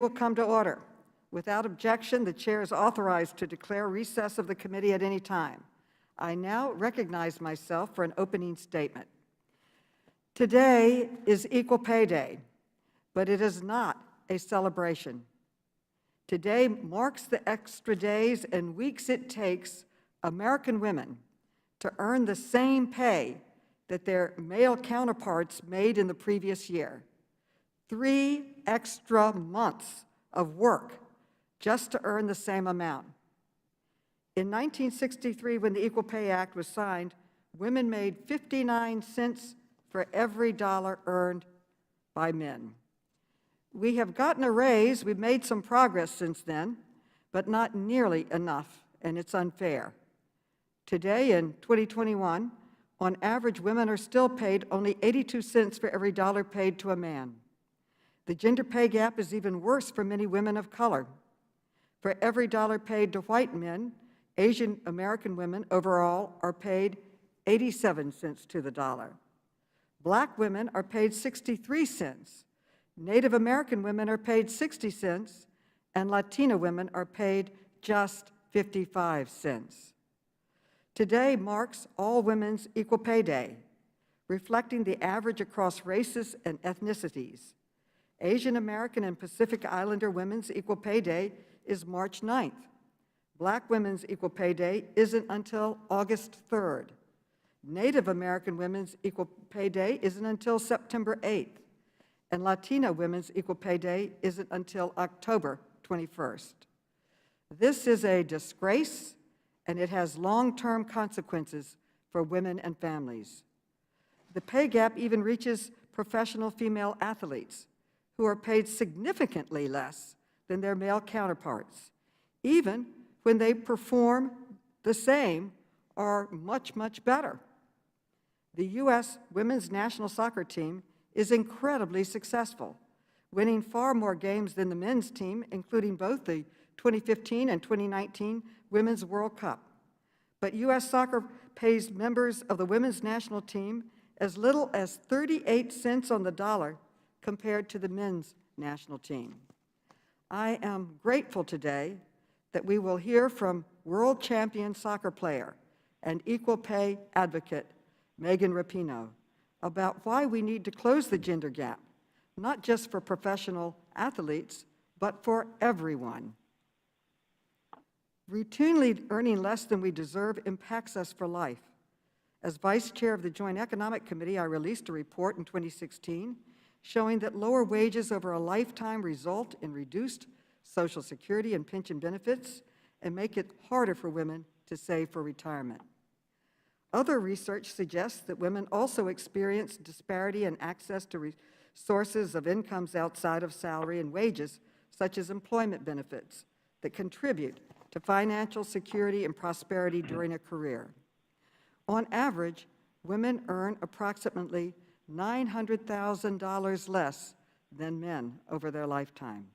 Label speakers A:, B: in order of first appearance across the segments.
A: Will come to order. Without objection, the chair is authorized to declare recess of the committee at any time. I now recognize myself for an opening statement. Today is Equal Pay Day, but it is not a celebration. Today marks the extra days and weeks it takes American women to earn the same pay that their male counterparts made in the previous year. 3 extra months of work just to earn the same amount. In 1963, when the Equal Pay Act was signed, women made 59 cents for every dollar earned by men. We have gotten a raise, we've made some progress since then, but not nearly enough, and it's unfair. Today, in 2021, on average, women are still paid only 82 cents for every dollar paid to a man. The gender pay gap is even worse for many women of color. For every dollar paid to white men, Asian American women overall are paid 87 cents to the dollar. Black women are paid 63 cents. Native American women are paid 60 cents, and Latina women are paid just 55 cents. Today marks All Women's Equal Pay Day, reflecting the average across races and ethnicities. Asian American and Pacific Islander Women's Equal Pay Day is March 9th. Black Women's Equal Pay Day isn't until August 3rd. Native American Women's Equal Pay Day isn't until September 8th. And Latina Women's Equal Pay Day isn't until October 21st. This is a disgrace, and it has long-term consequences for women and families. The pay gap even reaches professional female athletes, who are paid significantly less than their male counterparts, even when they perform the same or much, much better. The U.S. women's national soccer team is incredibly successful, winning far more games than the men's team, including both the 2015 and 2019 Women's World Cup. But U.S. soccer pays members of the women's national team as little as 38 cents on the dollar compared to the men's national team. I am grateful today that we will hear from world champion soccer player and equal pay advocate Megan Repino about why we need to close the gender gap, not just for professional athletes, but for everyone. Routinely earning less than we deserve impacts us for life. As Vice Chair of the Joint Economic Committee, I released a report in 2016 showing that lower wages over a lifetime result in reduced Social Security and pension benefits and make it harder for women to save for retirement. Other research suggests that women also experience disparity in access to sources of incomes outside of salary and wages, such as employment benefits, that contribute to financial security and prosperity during a career. On average, women earn approximately $900,000 less than men over their lifetime.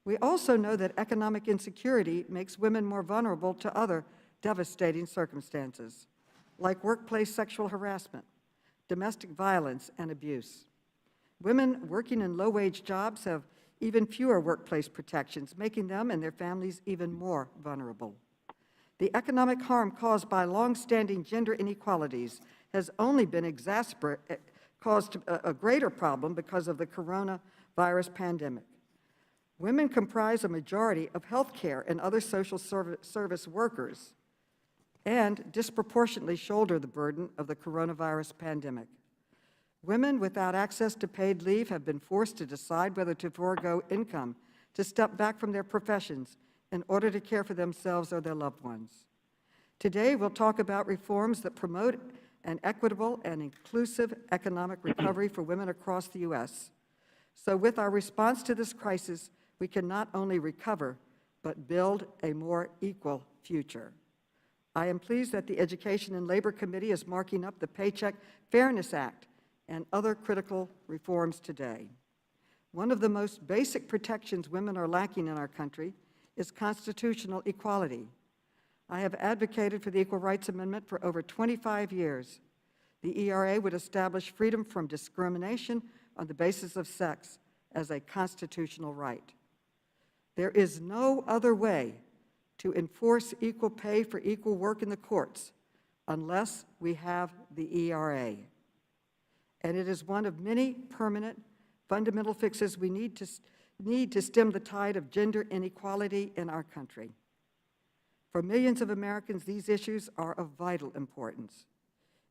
A: We also know that economic insecurity makes women more vulnerable to other devastating circumstances, like workplace sexual harassment, domestic violence, and abuse. Women working in low-wage jobs have even fewer workplace protections, making them and their families even more vulnerable. The economic harm caused by long-standing gender inequalities has only been caused a greater problem because of the coronavirus pandemic. Women comprise a majority of healthcare and other social service workers and disproportionately shoulder the burden of the coronavirus pandemic. Women without access to paid leave have been forced to decide whether to forego income, to step back from their professions in order to care for themselves or their loved ones. Today, we'll talk about reforms that promote an equitable and inclusive economic recovery for women across the U.S. So with our response to this crisis, we can not only recover, but build a more equal future. I am pleased that the Education and Labor Committee is marking up the Paycheck Fairness Act and other critical reforms today. One of the most basic protections women are lacking in our country is constitutional equality. I have advocated for the Equal Rights Amendment for over 25 years. The ERA would establish freedom from discrimination on the basis of sex as a constitutional right. There is no other way to enforce equal pay for equal work in the courts unless we have the ERA. And it is one of many permanent, fundamental fixes we need to stem the tide of gender inequality in our country. For millions of Americans, these issues are of vital importance.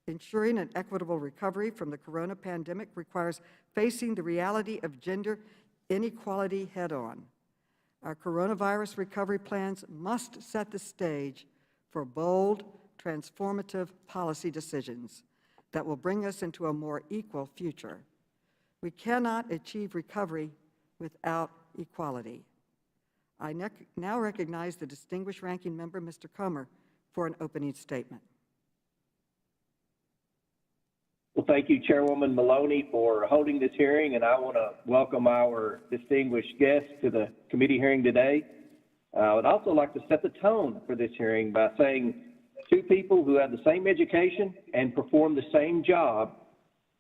A: Ensuring an equitable recovery from the corona pandemic requires facing the reality of gender inequality head-on. Our coronavirus recovery plans must set the stage for bold, transformative policy decisions that will bring us into a more equal future. We cannot achieve recovery without equality. I now recognize the distinguished ranking member, Mr. Comer, for an opening statement.
B: Well, thank you, Chairwoman Maloney, for holding this hearing, and I want to welcome our distinguished guests to the committee hearing today. I would also like to set the tone for this hearing by saying two people who have the same education and perform the same job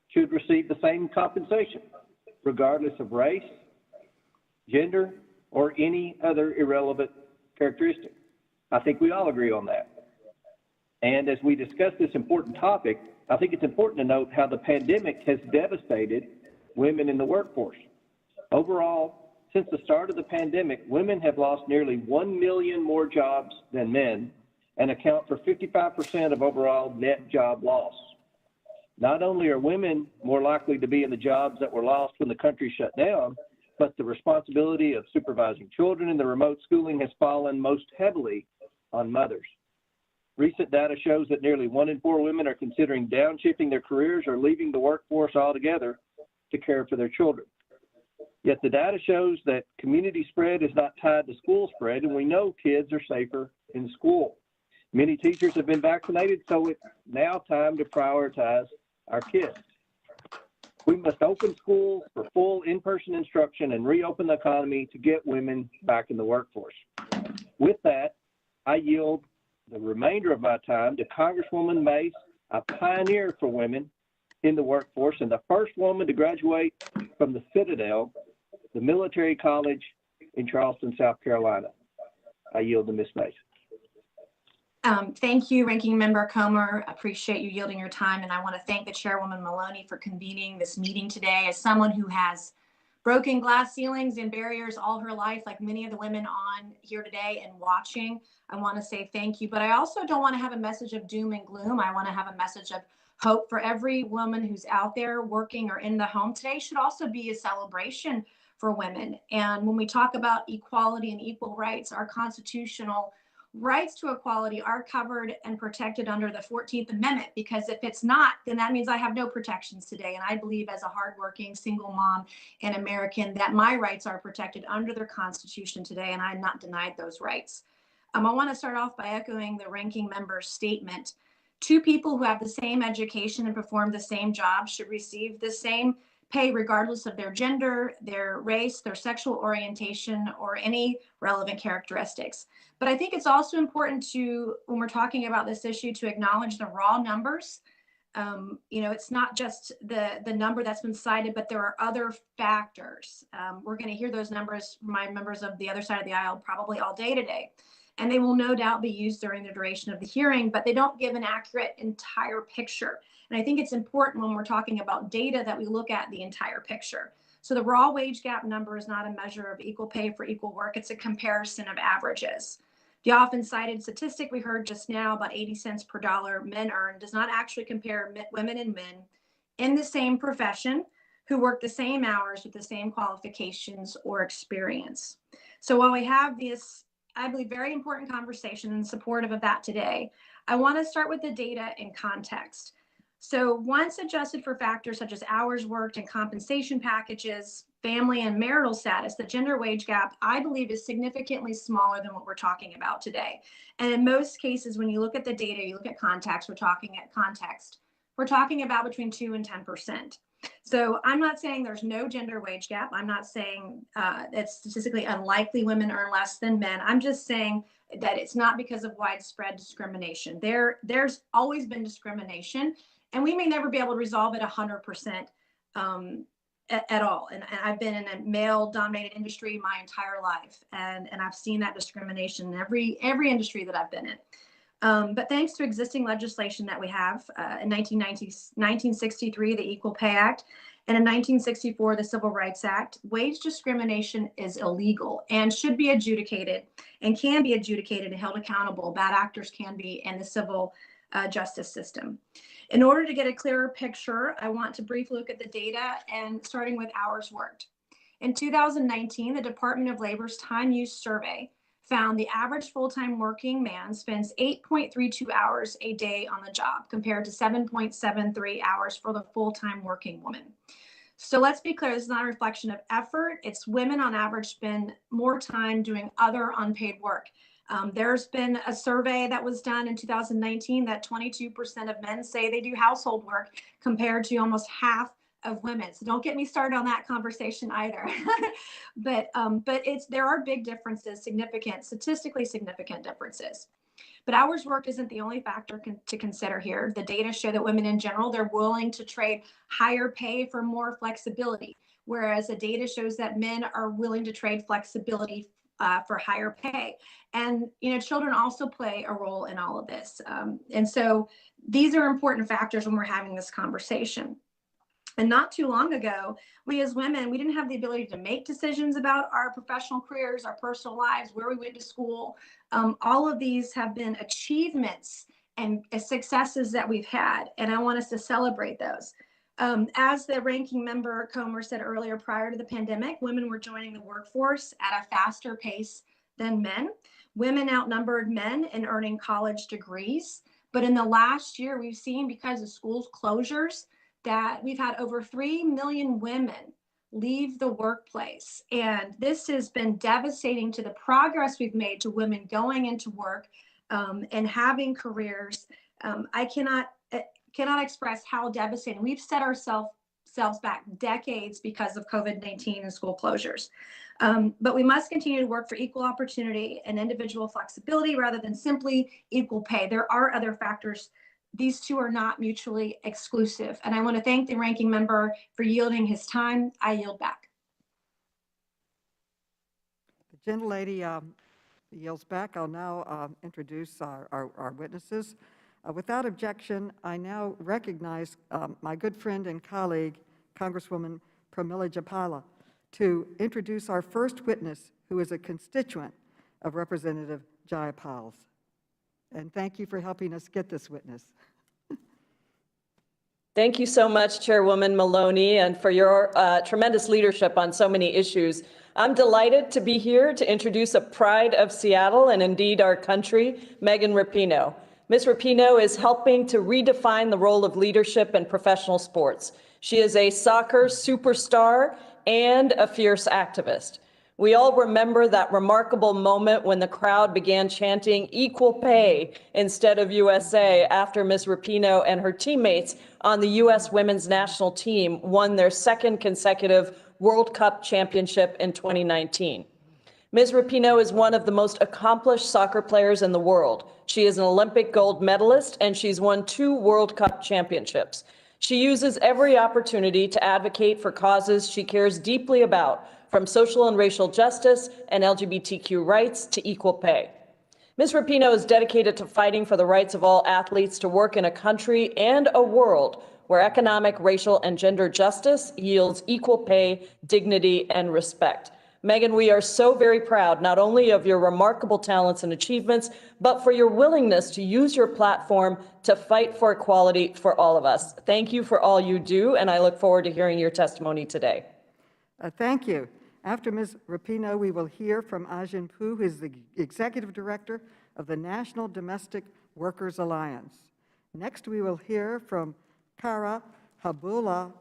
B: should receive the same compensation, regardless of race, gender, or any other irrelevant characteristic. I think we all agree on that. And as we discuss this important topic, I think it's important to note how the pandemic has devastated women in the workforce. Overall, since the start of the pandemic, women have lost nearly 1 million more jobs than men and account for 55% of overall net job loss. Not only are women more likely to be in the jobs that were lost when the country shut down, but the responsibility of supervising children in the remote schooling has fallen most heavily on mothers. Recent data shows that nearly 1 in 4 women are considering downshifting their careers or leaving the workforce altogether to care for their children. Yet the data shows that community spread is not tied to school spread, and we know kids are safer in school. Many teachers have been vaccinated, so it's now time to prioritize our kids. We must open schools for full in-person instruction and reopen the economy to get women back in the workforce. With that, I yield the remainder of my time to Congresswoman Mace, a pioneer for women in the workforce and the first woman to graduate from the Citadel, the military college in Charleston, South Carolina. I yield to Ms. Mace.
C: Thank you, Ranking Member Comer. Appreciate you yielding your time. And I want to thank the Chairwoman Maloney for convening this meeting today. As someone who has broken glass ceilings and barriers all her life, like many of the women on here today and watching, I want to say thank you. But I also don't want to have a message of doom and gloom. I want to have a message of hope for every woman who's out there working or in the home. Today should also be a celebration for women. And when we talk about equality and equal rights, our constitutional rights to equality are covered and protected under the 14th Amendment, because if it's not, then that means I have no protections today. And I believe as a hardworking single mom and American that my rights are protected under the Constitution today, and I'm not denied those rights. I want to start off by echoing the ranking member's statement. Two people who have the same education and perform the same job should receive the same pay regardless of their gender, their race, their sexual orientation, or any relevant characteristics. But I think it's also important to, when we're talking about this issue, to acknowledge the raw numbers. It's not just the number that's been cited, but there are other factors. We're going to hear those numbers from my members of the other side of the aisle probably all day today. And they will no doubt be used during the duration of the hearing, but they don't give an accurate entire picture. And I think it's important when we're talking about data that we look at the entire picture. So the raw wage gap number is not a measure of equal pay for equal work. It's a comparison of averages. The often cited statistic we heard just now, about 80 cents per dollar men earn, does not actually compare women and men in the same profession who work the same hours with the same qualifications or experience. So while we have this, I believe, very important conversation and supportive of that today, I want to start with the data and context. So once adjusted for factors such as hours worked and compensation packages, family and marital status, the gender wage gap, I believe, is significantly smaller than what we're talking about today. And in most cases, when you look at the data, you look at context, we're talking about between 2 and 10%. So I'm not saying there's no gender wage gap. I'm not saying it's statistically unlikely women earn less than men. I'm just saying that it's not because of widespread discrimination. There's always been discrimination, and we may never be able to resolve it 100%. at all. And I've been in a male-dominated industry my entire life, and I've seen that discrimination in every industry that I've been in. But thanks to existing legislation that we have, in 1963, the Equal Pay Act, and in 1964, the Civil Rights Act, wage discrimination is illegal and should be adjudicated and can be adjudicated and held accountable. Bad actors can be in the civil justice system. In order to get a clearer picture, I want to briefly look at the data, and starting with hours worked. In 2019, the Department of Labor's time use survey found the average full-time working man spends 8.32 hours a day on the job, compared to 7.73 hours for the full-time working woman. So let's be clear, this is not a reflection of effort. It's women on average spend more time doing other unpaid work. There's been a survey that was done in 2019 that 22% of men say they do household work, compared to almost half of women. So don't get me started on that conversation either. but there are big differences, statistically significant differences. But hours worked isn't the only factor to consider here. The data show that women in general, they're willing to trade higher pay for more flexibility, whereas the data shows that men are willing to trade flexibility for higher pay. And children also play a role in all of this. And so these are important factors when we're having this conversation. And not too long ago, we as women, we didn't have the ability to make decisions about our professional careers, our personal lives, where we went to school. All of these have been achievements and successes that we've had, and I want us to celebrate those. As the ranking member Comer said earlier, prior to the pandemic, women were joining the workforce at a faster pace than men. Women outnumbered men in earning college degrees. But in the last year, we've seen, because of schools closures, that we've had over 3 million women leave the workplace. And this has been devastating to the progress we've made to women going into work and having careers. I cannot express how devastating. We've set ourselves back decades because of COVID-19 and school closures. But we must continue to work for equal opportunity and individual flexibility rather than simply equal pay. There are other factors. These two are not mutually exclusive. And I want to thank the ranking member for yielding his time. I yield back.
A: The gentlelady yields back. I'll now introduce our witnesses. Without objection, I now recognize my good friend and colleague, Congresswoman Pramila Jayapal, to introduce our first witness, who is a constituent of Representative Jayapal's. And thank you for helping us get this witness.
D: Thank you so much, Chairwoman Maloney, and for your tremendous leadership on so many issues. I'm delighted to be here to introduce a pride of Seattle and indeed our country, Megan Repino. Ms. Repino is helping to redefine the role of leadership in professional sports. She is a soccer superstar and a fierce activist. We all remember that remarkable moment when the crowd began chanting equal pay instead of USA after Ms. Repino and her teammates on the U.S. women's national team won their second consecutive World Cup championship in 2019. Ms. Repino is one of the most accomplished soccer players in the world. She is an Olympic gold medalist, and she's won 2 World Cup championships. She uses every opportunity to advocate for causes she cares deeply about, from social and racial justice and LGBTQ rights to equal pay. Ms. Repino is dedicated to fighting for the rights of all athletes to work in a country and a world where economic, racial, and gender justice yields equal pay, dignity, and respect. Megan, we are so very proud not only of your remarkable talents and achievements, but for your willingness to use your platform to fight for equality for all of us. Thank you for all you do, and I look forward to hearing your testimony today.
A: Thank you. After Ms. Repino, we will hear from Ajin Pu, who is the Executive Director of the National Domestic Workers Alliance. Next, we will hear from Kara Habula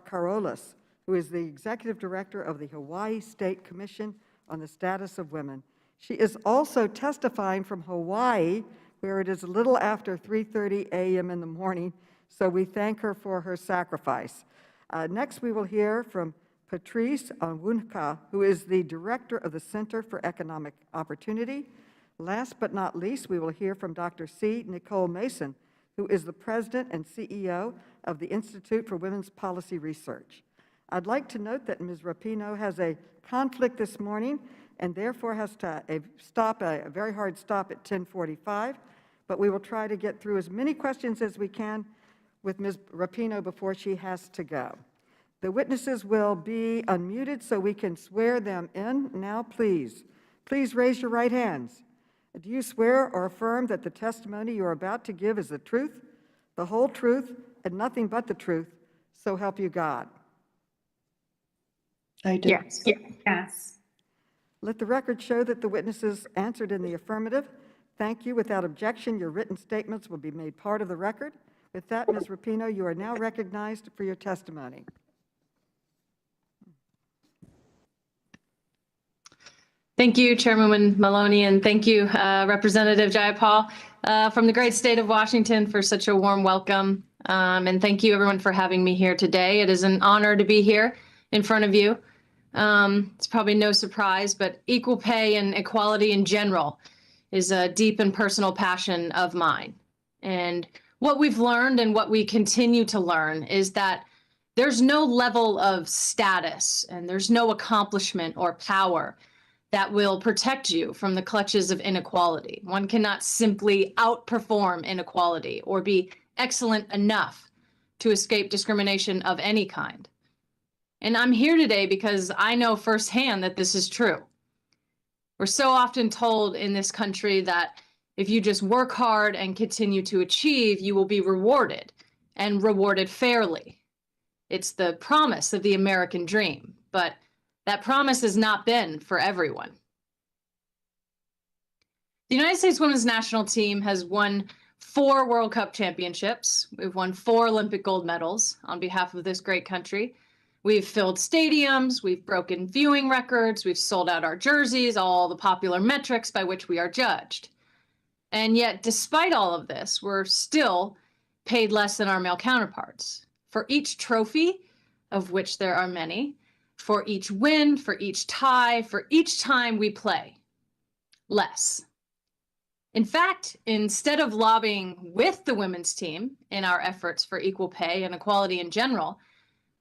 A: Karolis, who is the Executive Director of the Hawaii State Commission on the Status of Women. She is also testifying from Hawaii, where it is a little after 3:30 a.m. in the morning, so we thank her for her sacrifice. Next, we will hear from Patrice Onwunka, who is the Director of the Center for Economic Opportunity. Last but not least, we will hear from Dr. C. Nicole Mason, who is the President and CEO of the Institute for Women's Policy Research. I'd like to note that Ms. Repino has a conflict this morning and therefore has to a very hard stop at 10:45, but we will try to get through as many questions as we can with Ms. Repino before she has to go. The witnesses will be unmuted so we can swear them in. Now, please raise your right hands. Do you swear or affirm that the testimony you are about to give is the truth, the whole truth, and nothing but the truth, so help you God?
E: I do.
F: Yes. Yes.
A: Let the record show that the witnesses answered in the affirmative. Thank you. Without objection, your written statements will be made part of the record. With that, Ms. Repino, you are now recognized for your testimony.
F: Thank you, Chairwoman Maloney, and thank you, Representative Jayapal from the great state of Washington for such a warm welcome. And thank you, everyone, for having me here today. It is an honor to be here in front of you. It's probably no surprise, but equal pay and equality in general is a deep and personal passion of mine. And what we've learned and what we continue to learn is that there's no level of status and there's no accomplishment or power that will protect you from the clutches of inequality. One cannot simply outperform inequality or be excellent enough to escape discrimination of any kind. And I'm here today because I know firsthand that this is true. We're so often told in this country that if you just work hard and continue to achieve, you will be rewarded, and rewarded fairly. It's the promise of the American dream, but that promise has not been for everyone. The United States women's national team has won 4 World Cup championships. We've won 4 Olympic gold medals on behalf of this great country. We've filled stadiums, we've broken viewing records, we've sold out our jerseys, all the popular metrics by which we are judged. And yet, despite all of this, we're still paid less than our male counterparts. For each trophy, of which there are many, for each win, for each tie, for each time we play, less. In fact, instead of lobbying with the women's team in our efforts for equal pay and equality in general,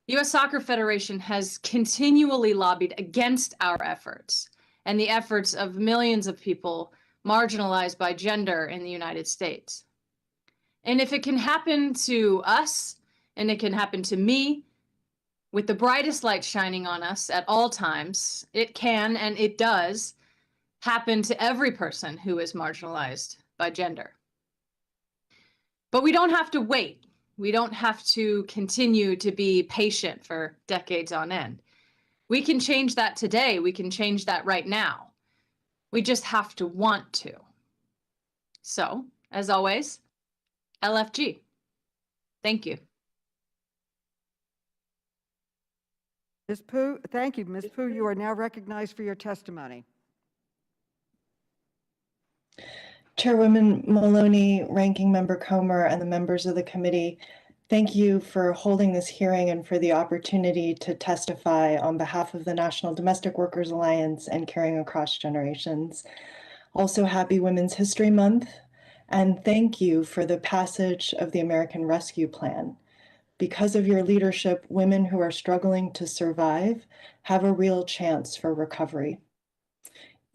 F: U.S. Soccer Federation has continually lobbied against our efforts and the efforts of millions of people marginalized by gender in the United States. And if it can happen to us, and it can happen to me, with the brightest light shining on us at all times, it can, and it does, happen to every person who is marginalized by gender. But we don't have to wait. We don't have to continue to be patient for decades on end. We can change that today. We can change that right now. We just have to want to. So, as always, LFG. Thank you.
A: Ms. Pooh, thank you. Ms. Pooh, you are now recognized for your testimony.
E: Chairwoman Maloney, Ranking Member Comer, and the members of the committee, thank you for holding this hearing and for the opportunity to testify on behalf of the National Domestic Workers Alliance and Caring Across Generations. Also, happy Women's History Month, and thank you for the passage of the American Rescue Plan. Because of your leadership, women who are struggling to survive have a real chance for recovery.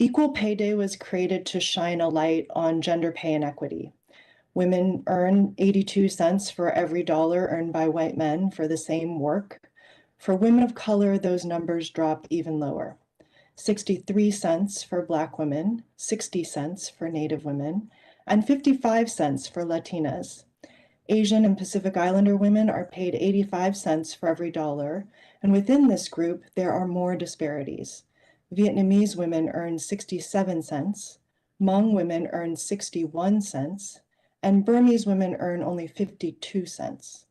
E: Equal Pay Day was created to shine a light on gender pay inequity. Women earn 82 cents for every dollar earned by white men for the same work. For women of color, those numbers drop even lower. 63 cents for Black women, 60 cents for Native women, and 55 cents for Latinas. Asian and Pacific Islander women are paid 85 cents for every dollar, and within this group, there are more disparities. Vietnamese women earn 67 cents, Hmong women earn 61 cents, and Burmese women earn only 52 cents.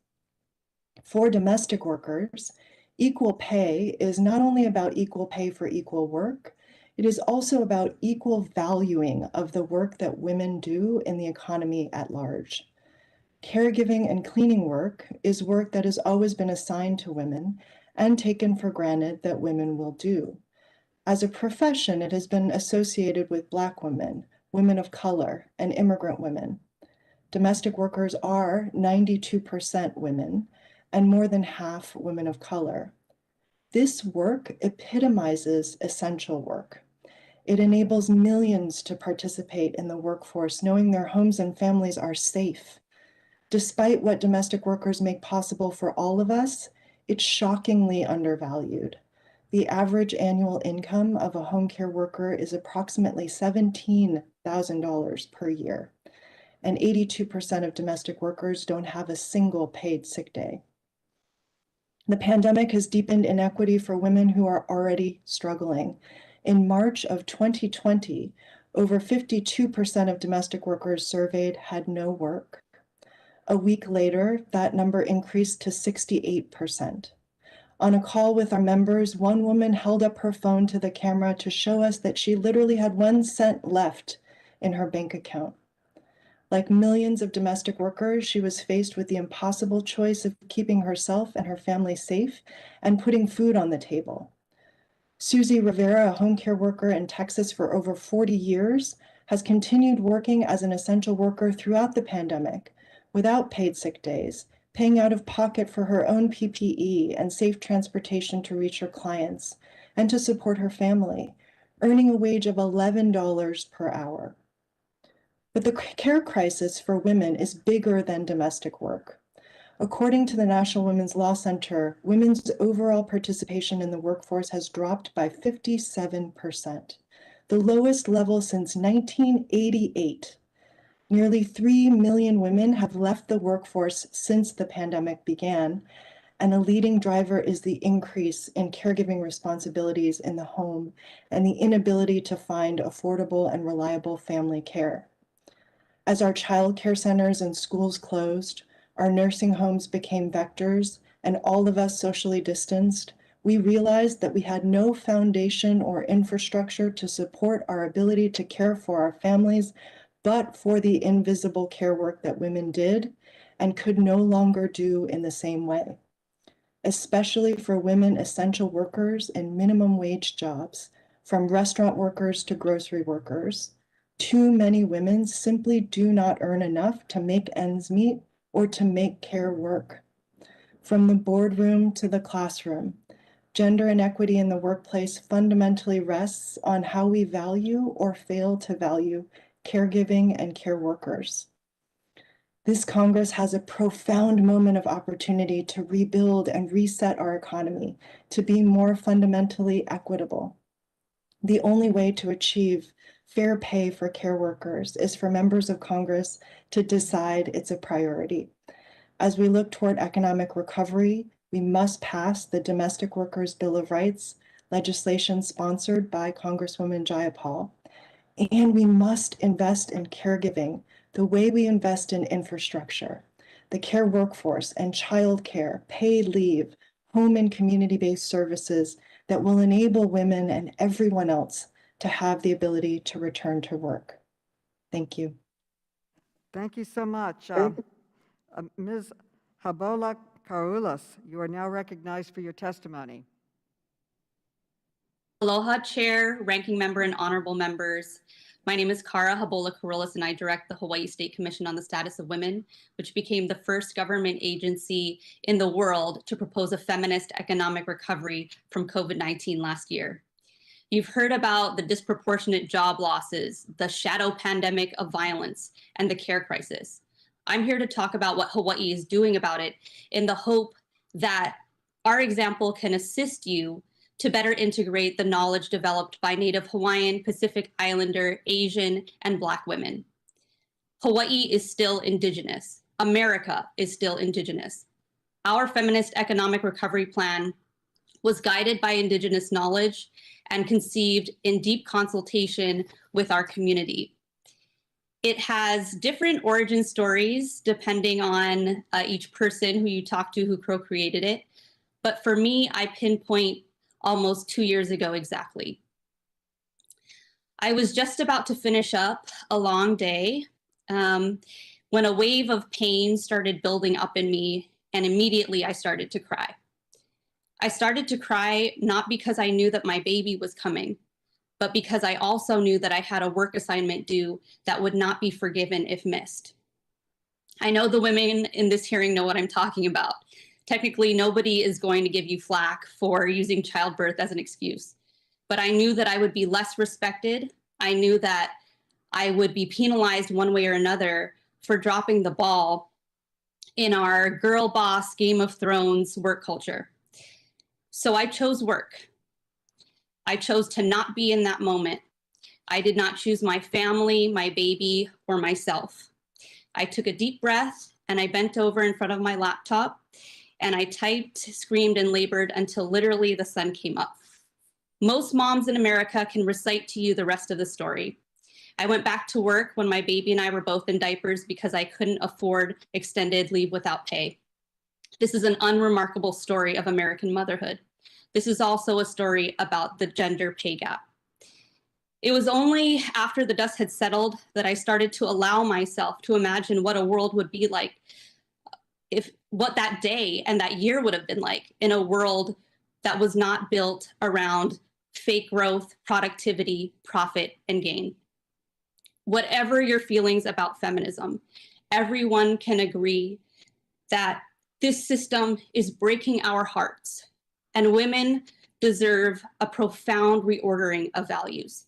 E: For domestic workers, equal pay is not only about equal pay for equal work, it is also about equal valuing of the work that women do in the economy at large. Caregiving and cleaning work is work that has always been assigned to women and taken for granted that women will do. As a profession, it has been associated with Black women, women of color, and immigrant women. Domestic workers are 92% women and more than half women of color. This work epitomizes essential work. It enables millions to participate in the workforce, knowing their homes and families are safe. Despite what domestic workers make possible for all of us, it's shockingly undervalued. The average annual income of a home care worker is approximately $17,000 per year, and 82% of domestic workers don't have a single paid sick day. The pandemic has deepened inequity for women who are already struggling. In March of 2020, over 52% of domestic workers surveyed had no work. A week later, that number increased to 68%. On a call with our members, one woman held up her phone to the camera to show us that she literally had 1 cent left in her bank account. Like millions of domestic workers, she was faced with the impossible choice of keeping herself and her family safe and putting food on the table. Susie Rivera, a home care worker in Texas for over 40 years, has continued working as an essential worker throughout the pandemic without paid sick days, paying out of pocket for her own PPE and safe transportation to reach her clients and to support her family, earning a wage of $11 per hour. But the care crisis for women is bigger than domestic work. According to the National Women's Law Center, women's overall participation in the workforce has dropped by 57%, the lowest level since 1988. Nearly 3 million women have left the workforce since the pandemic began, and a leading driver is the increase in caregiving responsibilities in the home and the inability to find affordable and reliable family care. As our child care centers and schools closed, our nursing homes became vectors, and all of us socially distanced, we realized that we had no foundation or infrastructure to support our ability to care for our families, but for the invisible care work that women did and could no longer do in the same way. Especially for women essential workers in minimum wage jobs, from restaurant workers to grocery workers, too many women simply do not earn enough to make ends meet or to make care work. From the boardroom to the classroom, gender inequity in the workplace fundamentally rests on how we value or fail to value caregiving and care workers. This Congress has a profound moment of opportunity to rebuild and reset our economy to be more fundamentally equitable. The only way to achieve fair pay for care workers is for members of Congress to decide it's a priority. As we look toward economic recovery, we must pass the Domestic Workers Bill of Rights, legislation sponsored by Congresswoman Jayapal, and we must invest in caregiving the way we invest in infrastructure, the care workforce and child care, paid leave, home and community-based services that will enable women and everyone else to have the ability to return to work. Thank you.
A: Thank you so much. Ms. Habola Karoulas, you are now recognized for your testimony.
G: Aloha, Chair, Ranking Member, and Honorable Members. My name is Kara Habola Karoulas, and I direct the Hawaii State Commission on the Status of Women, which became the first government agency in the world to propose a feminist economic recovery from COVID-19 last year. You've heard about the disproportionate job losses, the shadow pandemic of violence, and the care crisis. I'm here to talk about what Hawaii is doing about it in the hope that our example can assist you to better integrate the knowledge developed by Native Hawaiian, Pacific Islander, Asian, and Black women. Hawaii is still Indigenous. America is still Indigenous. Our feminist economic recovery plan was guided by Indigenous knowledge and conceived in deep consultation with our community. It has different origin stories depending on each person who you talk to who co-created it. But for me, I pinpoint almost 2 years ago exactly. I was just about to finish up a long day when a wave of pain started building up in me, and immediately I started to cry. I started to cry not because I knew that my baby was coming, but because I also knew that I had a work assignment due that would not be forgiven if missed. I know the women in this hearing know what I'm talking about. Technically, nobody is going to give you flack for using childbirth as an excuse. But I knew that I would be less respected. I knew that I would be penalized one way or another for dropping the ball in our girl boss Game of Thrones work culture. So I chose work. I chose to not be in that moment. I did not choose my family, my baby, or myself. I took a deep breath and I bent over in front of my laptop and I typed, screamed, and labored until literally the sun came up. Most moms in America can recite to you the rest of the story. I went back to work when my baby and I were both in diapers because I couldn't afford extended leave without pay. This is an unremarkable story of American motherhood. This is also a story about the gender pay gap. It was only after the dust had settled that I started to allow myself to imagine what a world would be like, what that day and that year would have been like in a world that was not built around fake growth, productivity, profit, and gain. Whatever your feelings about feminism, everyone can agree that this system is breaking our hearts, and women deserve a profound reordering of values.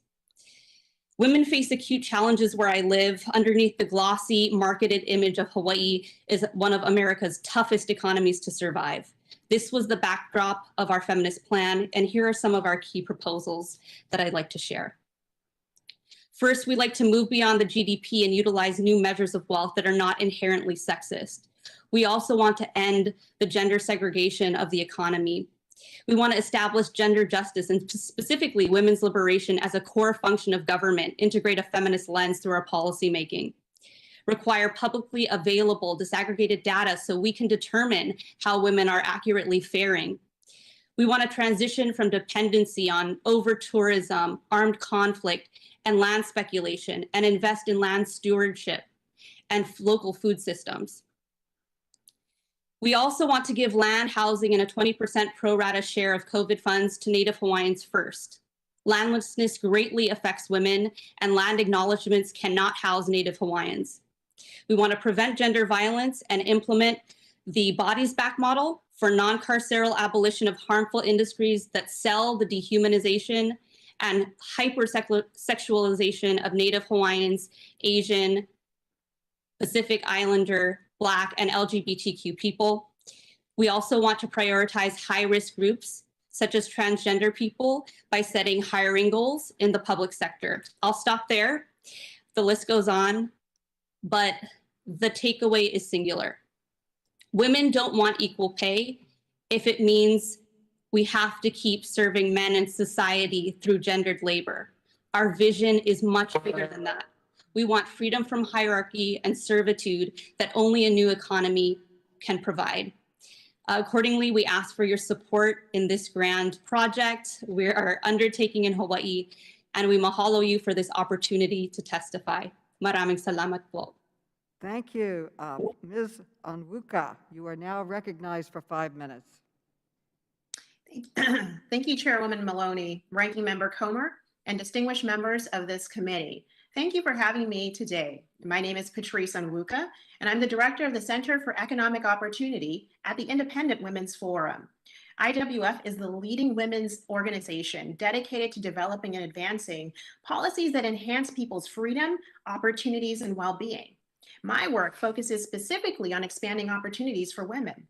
G: Women face acute challenges where I live. Underneath the glossy, marketed image of Hawaii is one of America's toughest economies to survive. This was the backdrop of our feminist plan, and here are some of our key proposals that I'd like to share. First, we'd like to move beyond the GDP and utilize new measures of wealth that are not inherently sexist. We also want to end the gender segregation of the economy. We want to establish gender justice and specifically women's liberation as a core function of government, integrate a feminist lens through our policymaking, require publicly available disaggregated data so we can determine how women are accurately faring. We want to transition from dependency on over-tourism, armed conflict, and land speculation, and invest in land stewardship and local food systems. We also want to give land, housing, and a 20% pro rata share of COVID funds to Native Hawaiians first. Landlessness greatly affects women, and land acknowledgements cannot house Native Hawaiians. We want to prevent gender violence and implement the bodies back model for non-carceral abolition of harmful industries that sell the dehumanization and hypersexualization of Native Hawaiians, Asian, Pacific Islander, Black, and LGBTQ people. We also want to prioritize high-risk groups, such as transgender people, by setting hiring goals in the public sector. I'll stop there. The list goes on, but the takeaway is singular. Women don't want equal pay if it means we have to keep serving men in society through gendered labor. Our vision is much bigger than that. We want freedom from hierarchy and servitude that only a new economy can provide. Accordingly, we ask for your support in this grand project we are undertaking in Hawaii, and we mahalo you for this opportunity to testify. Maraming salamat po.
A: Thank you. Ms. Onwuka, you are now recognized for 5 minutes.
H: Thank you, Chairwoman Maloney, Ranking Member Comer, and distinguished members of this committee. Thank you for having me today. My name is Patrice Onwuka, and I'm the director of the Center for Economic Opportunity at the Independent Women's Forum. IWF is the leading women's organization dedicated to developing and advancing policies that enhance people's freedom, opportunities, and well-being. My work focuses specifically on expanding opportunities for women.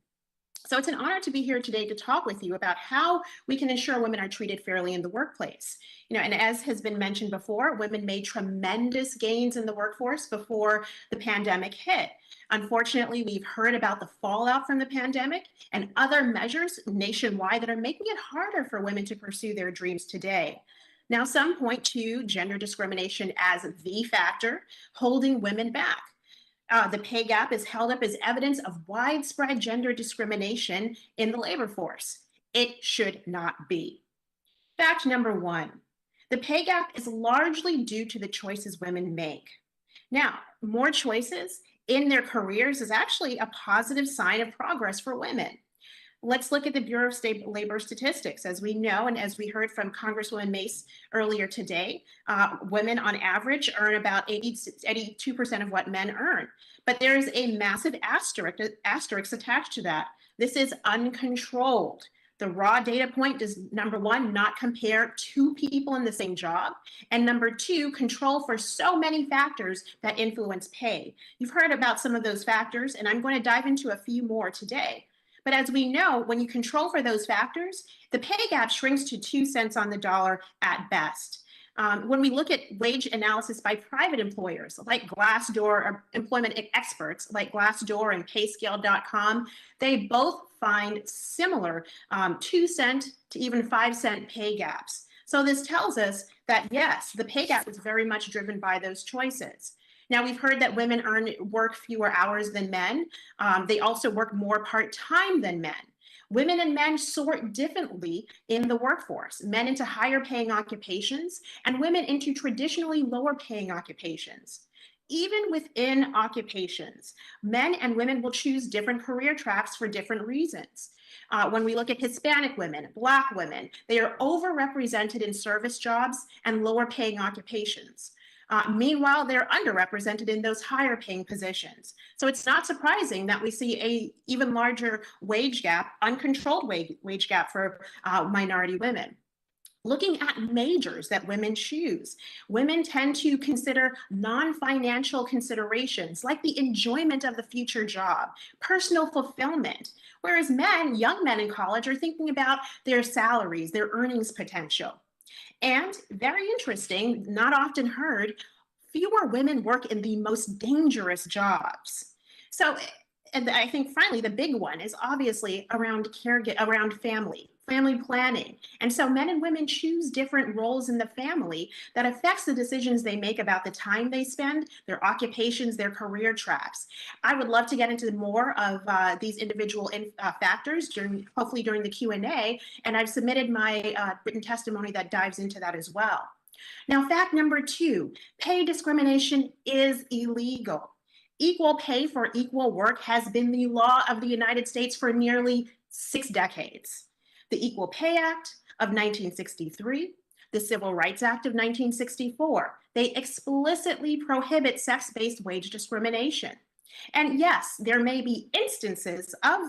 H: So it's an honor to be here today to talk with you about how we can ensure women are treated fairly in the workplace. And as has been mentioned before, women made tremendous gains in the workforce before the pandemic hit. Unfortunately, we've heard about the fallout from the pandemic and other measures nationwide that are making it harder for women to pursue their dreams today. Now, some point to gender discrimination as the factor holding women back. The pay gap is held up as evidence of widespread gender discrimination in the labor force. It should not be. Fact number one, the pay gap is largely due to the choices women make. Now, more choices in their careers is actually a positive sign of progress for women. Let's look at the Bureau of State Labor Statistics. As we know, and as we heard from Congresswoman Mace earlier today, women on average earn about 82% of what men earn. But there is a massive asterisk attached to that. This is uncontrolled. The raw data point does, number one, not compare two people in the same job, and number two, control for so many factors that influence pay. You've heard about some of those factors, and I'm going to dive into a few more today. But as we know, when you control for those factors, the pay gap shrinks to 2 cents on the dollar at best. When we look at wage analysis by private employers like Glassdoor, or employment experts like Glassdoor and Payscale.com, they both find similar 2 cent to even 5 cent pay gaps. So this tells us that, yes, the pay gap is very much driven by those choices. Now, we've heard that women work fewer hours than men. They also work more part-time than men. Women and men sort differently in the workforce, men into higher paying occupations and women into traditionally lower paying occupations. Even within occupations, men and women will choose different career tracks for different reasons. When we look at Hispanic women, Black women, they are overrepresented in service jobs and lower paying occupations. Meanwhile, they're underrepresented in those higher paying positions. So it's not surprising that we see an even larger wage gap, uncontrolled wage gap for minority women. Looking at majors that women choose, women tend to consider non-financial considerations like the enjoyment of the future job, personal fulfillment, whereas men, young men in college, are thinking about their salaries, their earnings potential. And very interesting, not often heard, fewer women work in the most dangerous jobs. So, and I think finally the big one is obviously around family planning. And so men and women choose different roles in the family that affects the decisions they make about the time they spend, their occupations, their career tracks. I would love to get into more of these individual factors hopefully during the Q&A, and I've submitted my written testimony that dives into that as well. Now, fact number 2, pay discrimination is illegal. Equal pay for equal work has been the law of the United States for nearly 6 decades. The Equal Pay Act of 1963, the Civil Rights Act of 1964, they explicitly prohibit sex-based wage discrimination. And yes, there may be instances of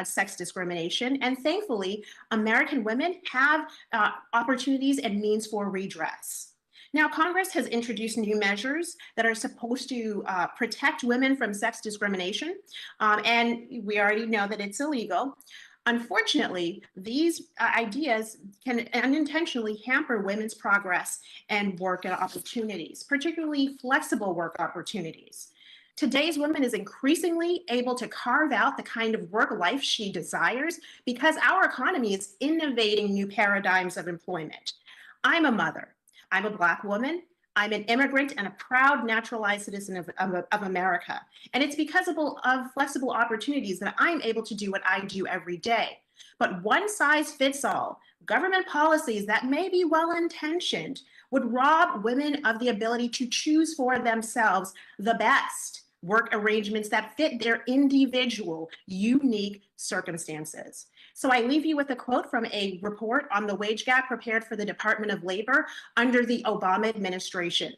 H: sex discrimination, and thankfully, American women have opportunities and means for redress. Now, Congress has introduced new measures that are supposed to protect women from sex discrimination, and we already know that it's illegal. Unfortunately, these ideas can unintentionally hamper women's progress and work opportunities, particularly flexible work opportunities. Today's woman is increasingly able to carve out the kind of work life she desires because our economy is innovating new paradigms of employment. I'm a mother. I'm a Black woman. I'm an immigrant and a proud naturalized citizen of America. And it's because of flexible opportunities that I'm able to do what I do every day. But one size fits all, government policies that may be well-intentioned would rob women of the ability to choose for themselves the best work arrangements that fit their individual, unique circumstances. So I leave you with a quote from a report on the wage gap prepared for the Department of Labor under the Obama administration.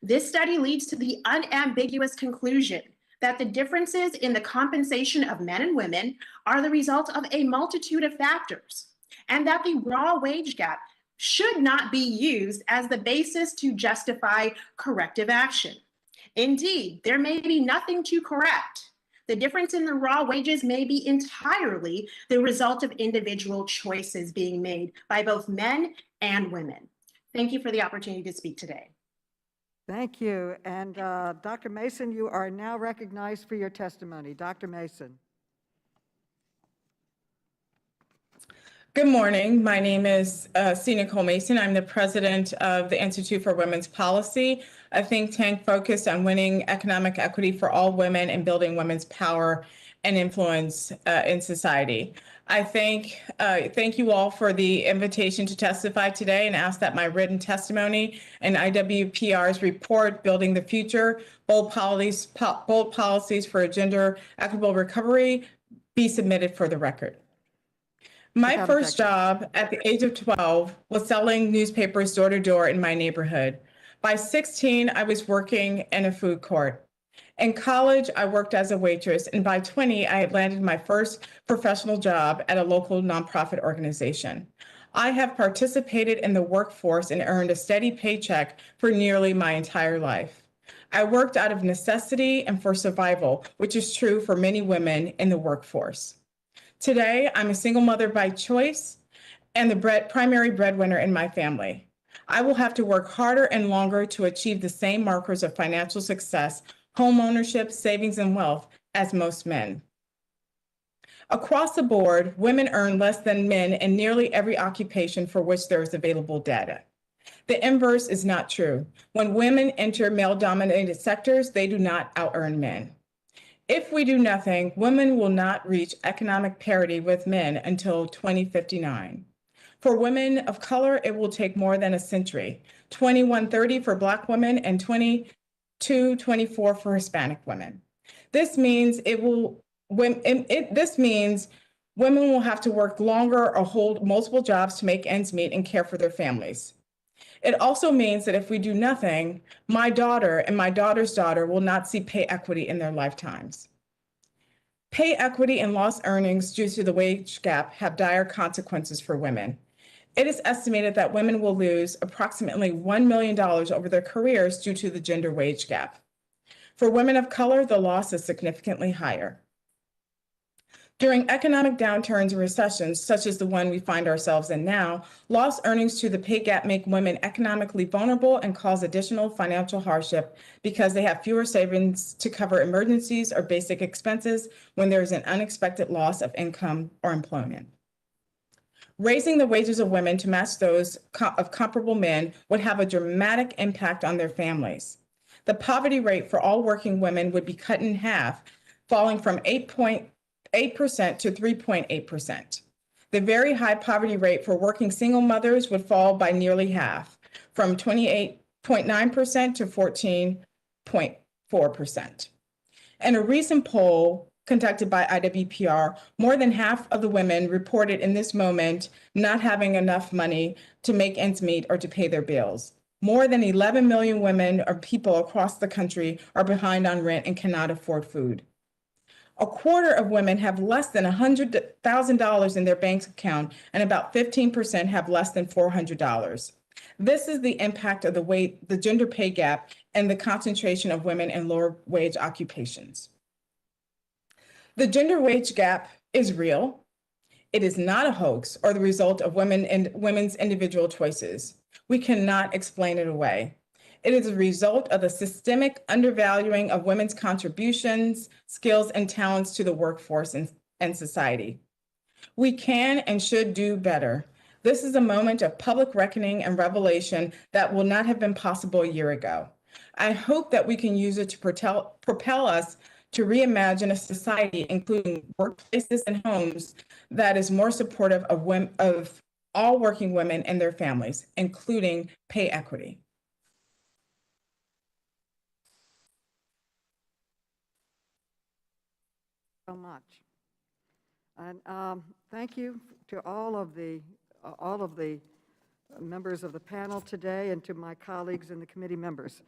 H: This study leads to the unambiguous conclusion that the differences in the compensation of men and women are the result of a multitude of factors, and that the raw wage gap should not be used as the basis to justify corrective action. Indeed, there may be nothing to correct. The difference in the raw wages may be entirely the result of individual choices being made by both men and women. Thank you for the opportunity to speak today.
A: Thank you. And Dr. Mason, you are now recognized for your testimony. Dr. Mason.
I: Good morning. My name is C. Nicole Mason. I'm the president of the Institute for Women's Policy, a think tank focused on winning economic equity for all women and building women's power and influence in society. I thank you all for the invitation to testify today and ask that my written testimony and IWPR's report, Building the Future, Bold Policies for a Gender Equitable Recovery, be submitted for the record. My
A: Without
I: first
A: objection.
I: job at the age of 12 was selling newspapers door to door in my neighborhood. By 16, I was working in a food court. In college, I worked as a waitress, and by 20, I had landed my first professional job at a local nonprofit organization. I have participated in the workforce and earned a steady paycheck for nearly my entire life. I worked out of necessity and for survival, which is true for many women in the workforce. Today, I'm a single mother by choice and the primary breadwinner in my family. I will have to work harder and longer to achieve the same markers of financial success, home ownership, savings, and wealth as most men. Across the board, women earn less than men in nearly every occupation for which there is available data. The inverse is not true. When women enter male-dominated sectors, they do out earn men. If we do nothing, women will not reach economic parity with men until 2059. For women of color, it will take more than a century, 2130 for Black women and 2224 for Hispanic women. This means women will have to work longer or hold multiple jobs to make ends meet and care for their families. It also means that if we do nothing, my daughter and my daughter's daughter will not see pay equity in their lifetimes. Pay equity and lost earnings due to the wage gap have dire consequences for women. It is estimated that women will lose approximately $1 million over their careers due to the gender wage gap. For women of color, the loss is significantly higher. During economic downturns and recessions, such as the one we find ourselves in now, lost earnings to the pay gap make women economically vulnerable and cause additional financial hardship because they have fewer savings to cover emergencies or basic expenses when there is an unexpected loss of income or employment. Raising the wages of women to match those of comparable men would have a dramatic impact on their families. The poverty rate for all working women would be cut in half, falling from 8.8% to 3.8%. The very high poverty rate for working single mothers would fall by nearly half, from 28.9% to 14.4%. In a recent poll conducted by IWPR, more than half of the women reported in this moment not having enough money to make ends meet or to pay their bills. More than 11 million women or people across the country are behind on rent and cannot afford food. A quarter of women have less than $100,000 in their bank account, and about 15% have less than $400. This is the impact of the gender pay gap and the concentration of women in lower wage occupations. The gender wage gap is real. It is not a hoax or the result of women's individual choices. We cannot explain it away. It is a result of the systemic undervaluing of women's contributions, skills, and talents to the workforce and society. We can and should do better. This is a moment of public reckoning and revelation that will not have been possible a year ago. I hope that we can use it to propel us to reimagine a society, including workplaces and homes, that is more supportive of all working women and their families, including pay equity.
A: So much. And thank you to all of the members of the panel today and to my colleagues and the committee members.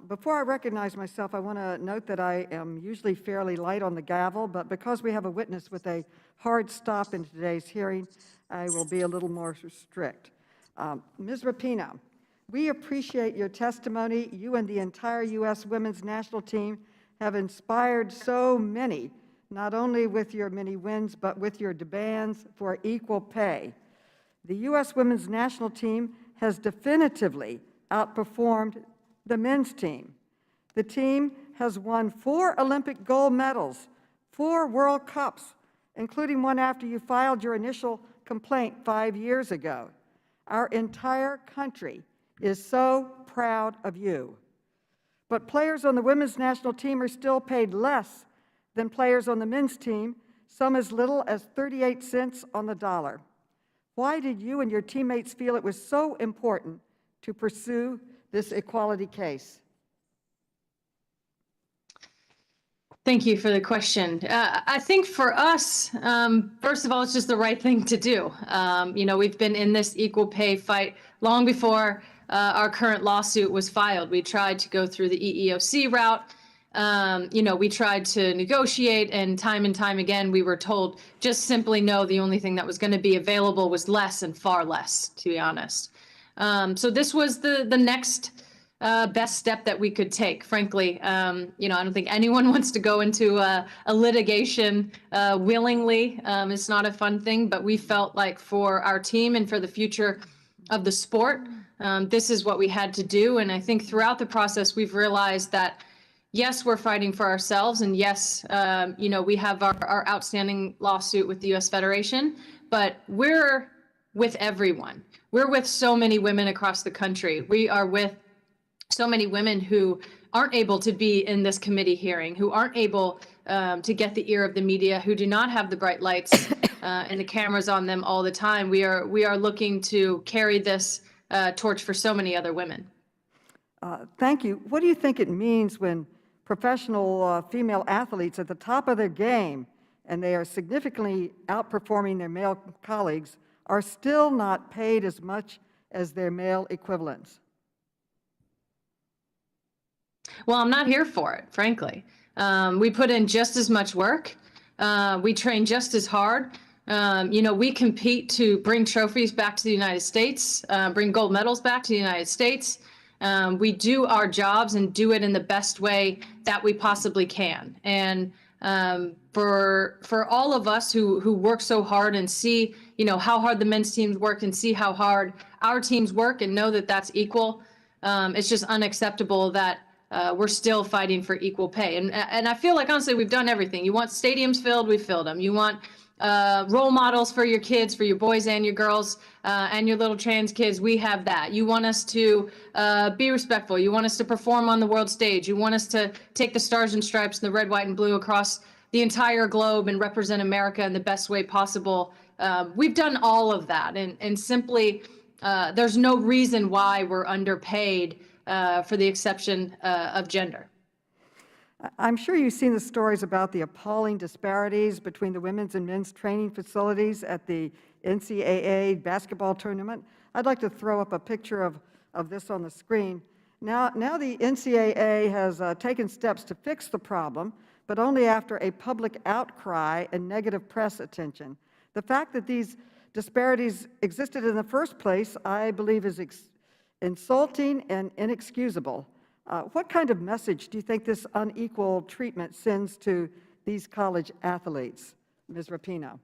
A: Before I recognize myself, I want to note that I am usually fairly light on the gavel, but because we have a witness with a hard stop in today's hearing, I will be a little more strict. Ms. Repino, we appreciate your testimony. You and the entire U.S. Women's National Team have inspired so many, not only with your many wins, but with your demands for equal pay. The U.S. Women's National Team has definitively outperformed the men's team. The team has won 4 Olympic gold medals, 4 World Cups, including one after you filed your initial complaint 5 years ago. Our entire country is so proud of you. But players on the women's national team are still paid less than players on the men's team, some as little as 38 cents on the dollar. Why did you and your teammates feel it was so important to pursue this equality case?
F: Thank you for the question. I think for us, first of all, it's just the right thing to do. We've been in this equal pay fight long before our current lawsuit was filed. We tried to go through the EEOC route. We tried to negotiate, and time again, we were told just simply no, the only thing that was going to be available was less and far less, to be honest. So this was the next best step that we could take. Frankly, I don't think anyone wants to go into a litigation willingly. It's not a fun thing, but we felt like for our team and for the future of the sport, this is what we had to do. And I think throughout the process, we've realized that, yes, we're fighting for ourselves. And yes, we have our outstanding lawsuit with the U.S. Federation, but we're with everyone. We're with so many women across the country. We are with so many women who aren't able to be in this committee hearing, who aren't able to get the ear of the media, who do not have the bright lights and the cameras on them all the time. We are looking to carry this torch for so many other women.
A: Thank you. What do you think it means when professional female athletes at the top of their game, and they are significantly outperforming their male colleagues, are still not paid as much as their male equivalents?
F: Well, I'm not here for it, frankly. We put in just as much work. We train just as hard. We compete to bring trophies back to the United States, bring gold medals back to the United States. We do our jobs and do it in the best way that we possibly can. And for all of us who work so hard and see, how hard the men's teams work and see how hard our teams work and know that that's equal, it's just unacceptable that we're still fighting for equal pay. And I feel like, honestly, we've done everything. You want stadiums filled, we've filled them. You want role models for your kids, for your boys and your girls, and your little trans kids, we have that. You want us to be respectful. You want us to perform on the world stage. You want us to take the stars and stripes and the red, white, and blue across the entire globe and represent America in the best way possible. We've done all of that. And simply, there's no reason why we're underpaid for the exception of gender.
A: I'm sure you've seen the stories about the appalling disparities between the women's and men's training facilities at the NCAA basketball tournament. I'd like to throw up a picture of this on the screen. Now the NCAA has taken steps to fix the problem, but only after a public outcry and negative press attention. The fact that these disparities existed in the first place, I believe, is insulting and inexcusable. What kind of message do you think this unequal treatment sends to these college athletes, Ms. Repino?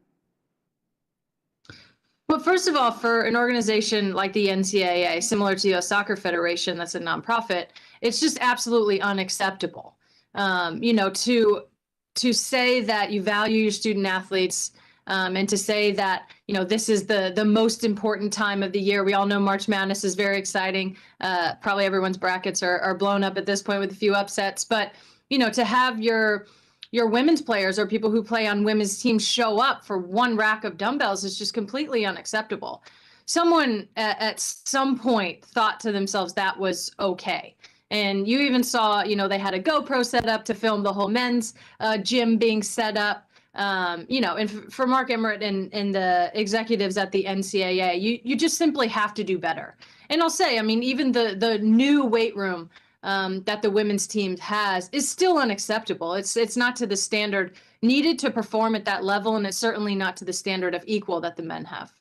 F: Well, first of all, for an organization like the NCAA, similar to the U.S. Soccer Federation, that's a nonprofit, it's just absolutely unacceptable. To say that you value your student athletes, and to say that, this is the most important time of the year. We all know March Madness is very exciting. Probably everyone's brackets are blown up at this point with a few upsets. But, to have your women's players or people who play on women's teams show up for one rack of dumbbells is just completely unacceptable. Someone at some point thought to themselves that was okay. And you even saw, they had a GoPro set up to film the whole men's gym being set up. And for Mark Emmert and the executives at the NCAA, you just simply have to do better. And I'll say, even the new weight room that the women's team has is still unacceptable. It's not to the standard needed to perform at that level, and it's certainly not to the standard of equal that the men have.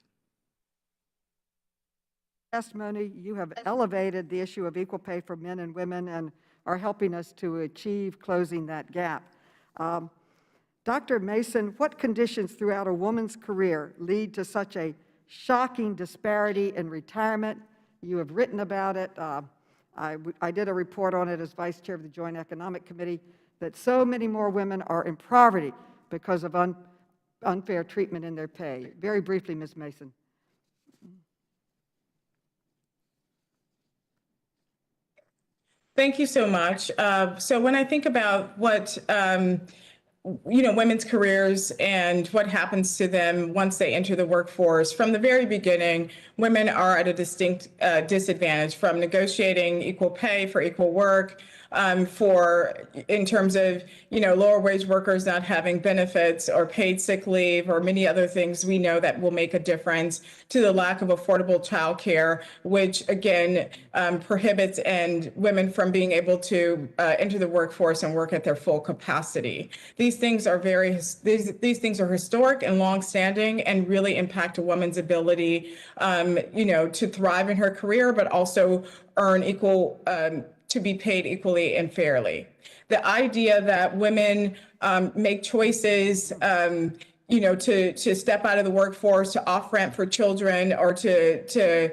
A: Testimony, you have elevated the issue of equal pay for men and women and are helping us to achieve closing that gap. Dr. Mason, what conditions throughout a woman's career lead to such a shocking disparity in retirement? You have written about it. I did a report on it as Vice Chair of the Joint Economic Committee, that so many more women are in poverty because of unfair treatment in their pay. Very briefly, Ms. Mason.
I: Thank you so much. So when I think about what women's careers and what happens to them once they enter the workforce. From the very beginning, women are at a distinct disadvantage from negotiating equal pay for equal work, in terms of, lower wage workers not having benefits or paid sick leave or many other things we know that will make a difference, to the lack of affordable childcare, which again prohibits women from being able to enter the workforce and work at their full capacity. These things are these things are historic and longstanding and really impact a woman's ability, to thrive in her career, but also earn equal, to be paid equally and fairly. The idea that women make choices, to step out of the workforce, to off ramp for children, or don't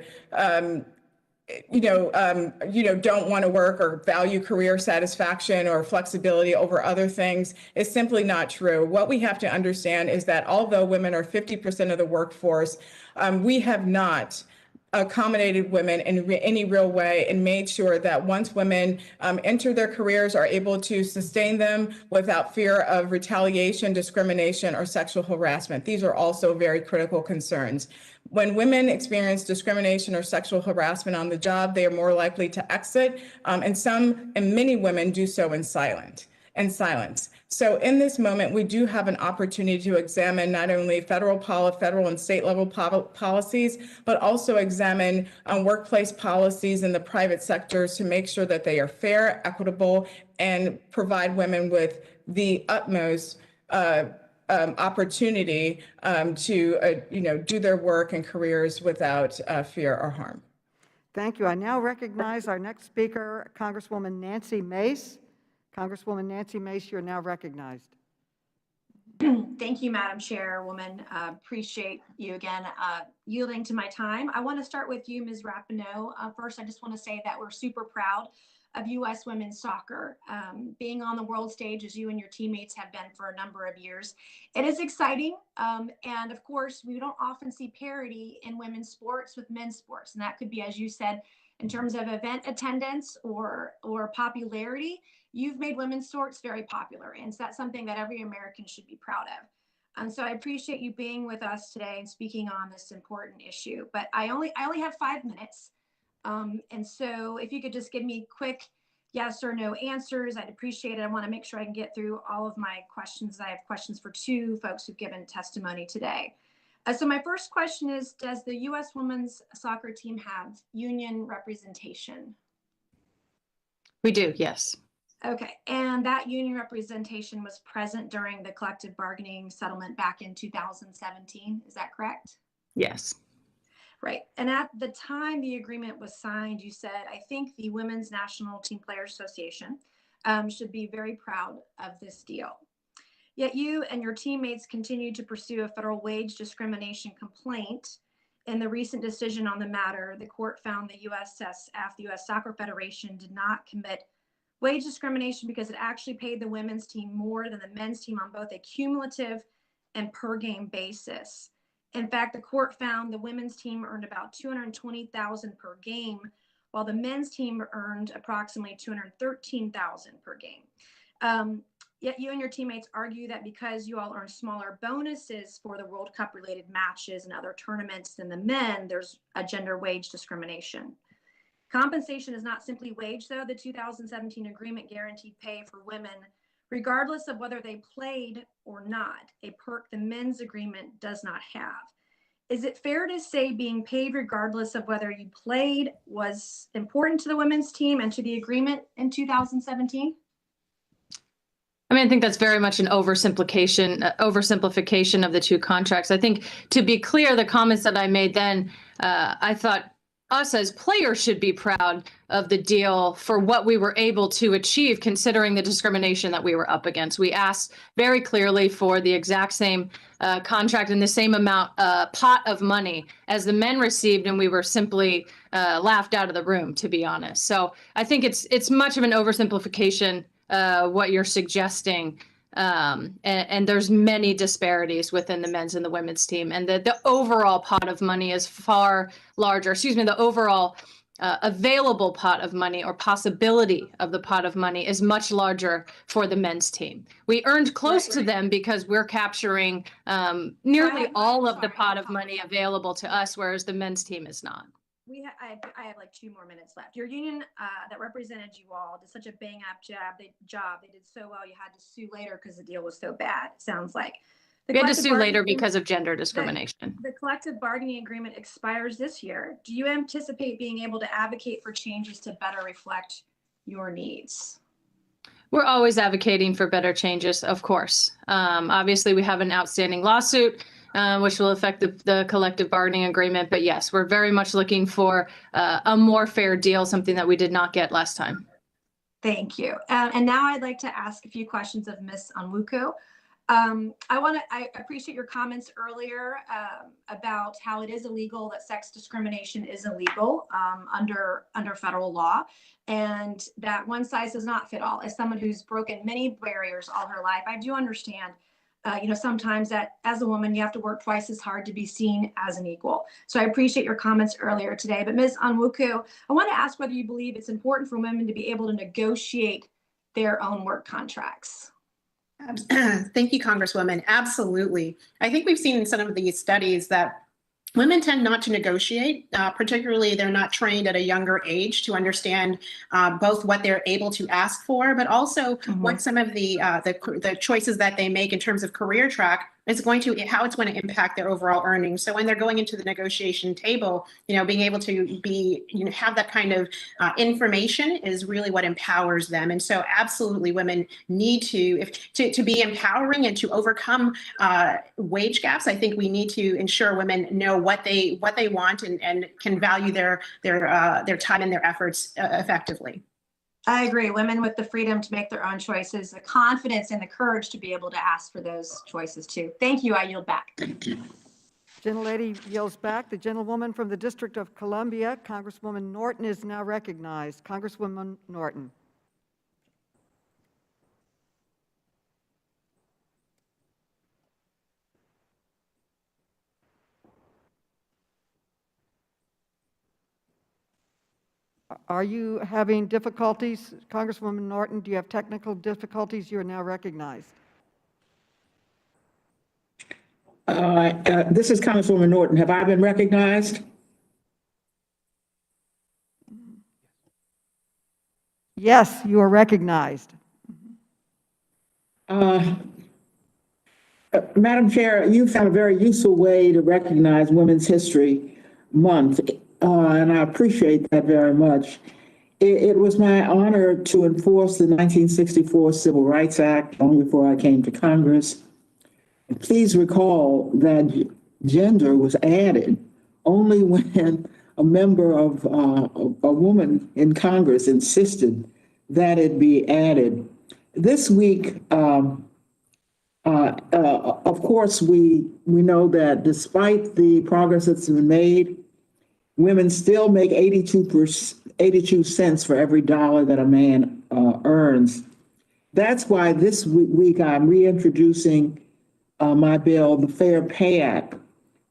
I: want to work or value career satisfaction or flexibility over other things is simply not true. What we have to understand is that although women are 50% of the workforce, we have not accommodated women in any real way and made sure that once women enter their careers, are able to sustain them without fear of retaliation, discrimination, or sexual harassment. These are also very critical concerns. When women experience discrimination or sexual harassment on the job, they are more likely to exit, and many women do so in silence. So in this moment, we do have an opportunity to examine not only federal and state level policies, but also examine workplace policies in the private sectors to make sure that they are fair, equitable, and provide women with the utmost opportunity to do their work and careers without fear or harm.
A: Thank you. I now recognize our next speaker, Congresswoman Nancy Mace. Congresswoman Nancy Mace, you're now recognized.
C: Thank you, Madam Chairwoman. Appreciate you again yielding to my time. I want to start with you, Ms. Repino. First, I just want to say that we're super proud of U.S. women's soccer. Being on the world stage, as you and your teammates have been for a number of years, it is exciting. And of course, we don't often see parity in women's sports with men's sports. And that could be, as you said, in terms of event attendance or popularity. You've made women's sports very popular, and so that's something that every American should be proud of. So I appreciate you being with us today and speaking on this important issue. But I only have 5 minutes, and so if you could just give me quick yes or no answers, I'd appreciate it. I want to make sure I can get through all of my questions. I have questions for 2 folks who've given testimony today. So my first question is, does the U.S. women's soccer team have union representation?
F: We do, yes.
C: Okay, and that union representation was present during the collective bargaining settlement back in 2017, is that correct?
F: Yes.
C: Right, and at the time the agreement was signed, you said, I think the Women's National Team Players Association should be very proud of this deal. Yet you and your teammates continue to pursue a federal wage discrimination complaint. In the recent decision on the matter, the court found the USSF, the U.S. Soccer Federation, did not commit wage discrimination because it actually paid the women's team more than the men's team on both a cumulative and per game basis. In fact, the court found the women's team earned about $220,000 per game, while the men's team earned approximately $213,000 per game. Yet you and your teammates argue that because you all earn smaller bonuses for the World Cup related matches and other tournaments than the men, there's a gender wage discrimination. Compensation is not simply wage, though. The 2017 agreement guaranteed pay for women, regardless of whether they played or not, a perk the men's agreement does not have. Is it fair to say being paid regardless of whether you played was important to the women's team and to the agreement in 2017?
F: I mean, I think that's very much an oversimplification of the 2 contracts. I think, to be clear, the comments that I made then, I thought us as players should be proud of the deal for what we were able to achieve, considering the discrimination that we were up against. We asked very clearly for the exact same contract and the same amount pot of money as the men received, and we were simply laughed out of the room, to be honest. So I think it's much of an oversimplification what you're suggesting. And there's many disparities within the men's and the women's team, and the overall pot of money is far larger. The overall available pot of money or possibility of the pot of money is much larger for the men's team. We earned close to them because we're capturing nearly all of the pot of money available to us, whereas the men's team is not.
C: I have like 2 more minutes left. Your union that represented you all did such a bang up job. They did so well. You had to sue later because the deal was so bad. It sounds like.
F: We had to sue later because of gender discrimination.
C: The collective bargaining agreement expires this year. Do you anticipate being able to advocate for changes to better reflect your needs?
F: We're always advocating for better changes, of course. Obviously, we have an outstanding lawsuit, which will affect the collective bargaining agreement. But yes, we're very much looking for a more fair deal, something that we did not get last time.
C: Thank you. And now I'd like to ask a few questions of Ms. Onwuka. I appreciate your comments earlier about how it is illegal, that sex discrimination is illegal under federal law, and that one size does not fit all. As someone who's broken many barriers all her life, I do understand, sometimes that as a woman, you have to work twice as hard to be seen as an equal. So I appreciate your comments earlier today. But Ms. Onwuka, I want to ask whether you believe it's important for women to be able to negotiate their own work contracts.
H: Thank you, Congresswoman. Absolutely. I think we've seen in some of these studies that women tend not to negotiate, particularly they're not trained at a younger age to understand both what they're able to ask for, but also what some of the choices that they make in terms of career track is how it's going to impact their overall earnings. So when they're going into the negotiation table, being able to have that kind of information is really what empowers them. And so absolutely women need to be empowering and to overcome wage gaps. I think we need to ensure women know what they want and can value their time and their efforts effectively.
C: I agree. Women with the freedom to make their own choices, the confidence and the courage to be able to ask for those choices too. Thank you. I yield back.
B: Thank you.
A: Gentlelady yields back. The gentlewoman from the District of Columbia, Congresswoman Norton, is now recognized. Congresswoman Norton. Are you having difficulties, Congresswoman Norton? Do you have technical difficulties? You are now recognized.
J: This is Congresswoman Norton. Have I been recognized?
A: Yes, you are recognized.
J: Madam Chair, you found a very useful way to recognize Women's History Month, and I appreciate that very much. It was my honor to enforce the 1964 Civil Rights Act long before I came to Congress. And please recall that gender was added only when a member of a woman in Congress insisted that it be added. This week, of course, we know that despite the progress that's been made, women still make 82 cents for every dollar that a man earns. That's why this week I'm reintroducing my bill, the Fair Pay Act,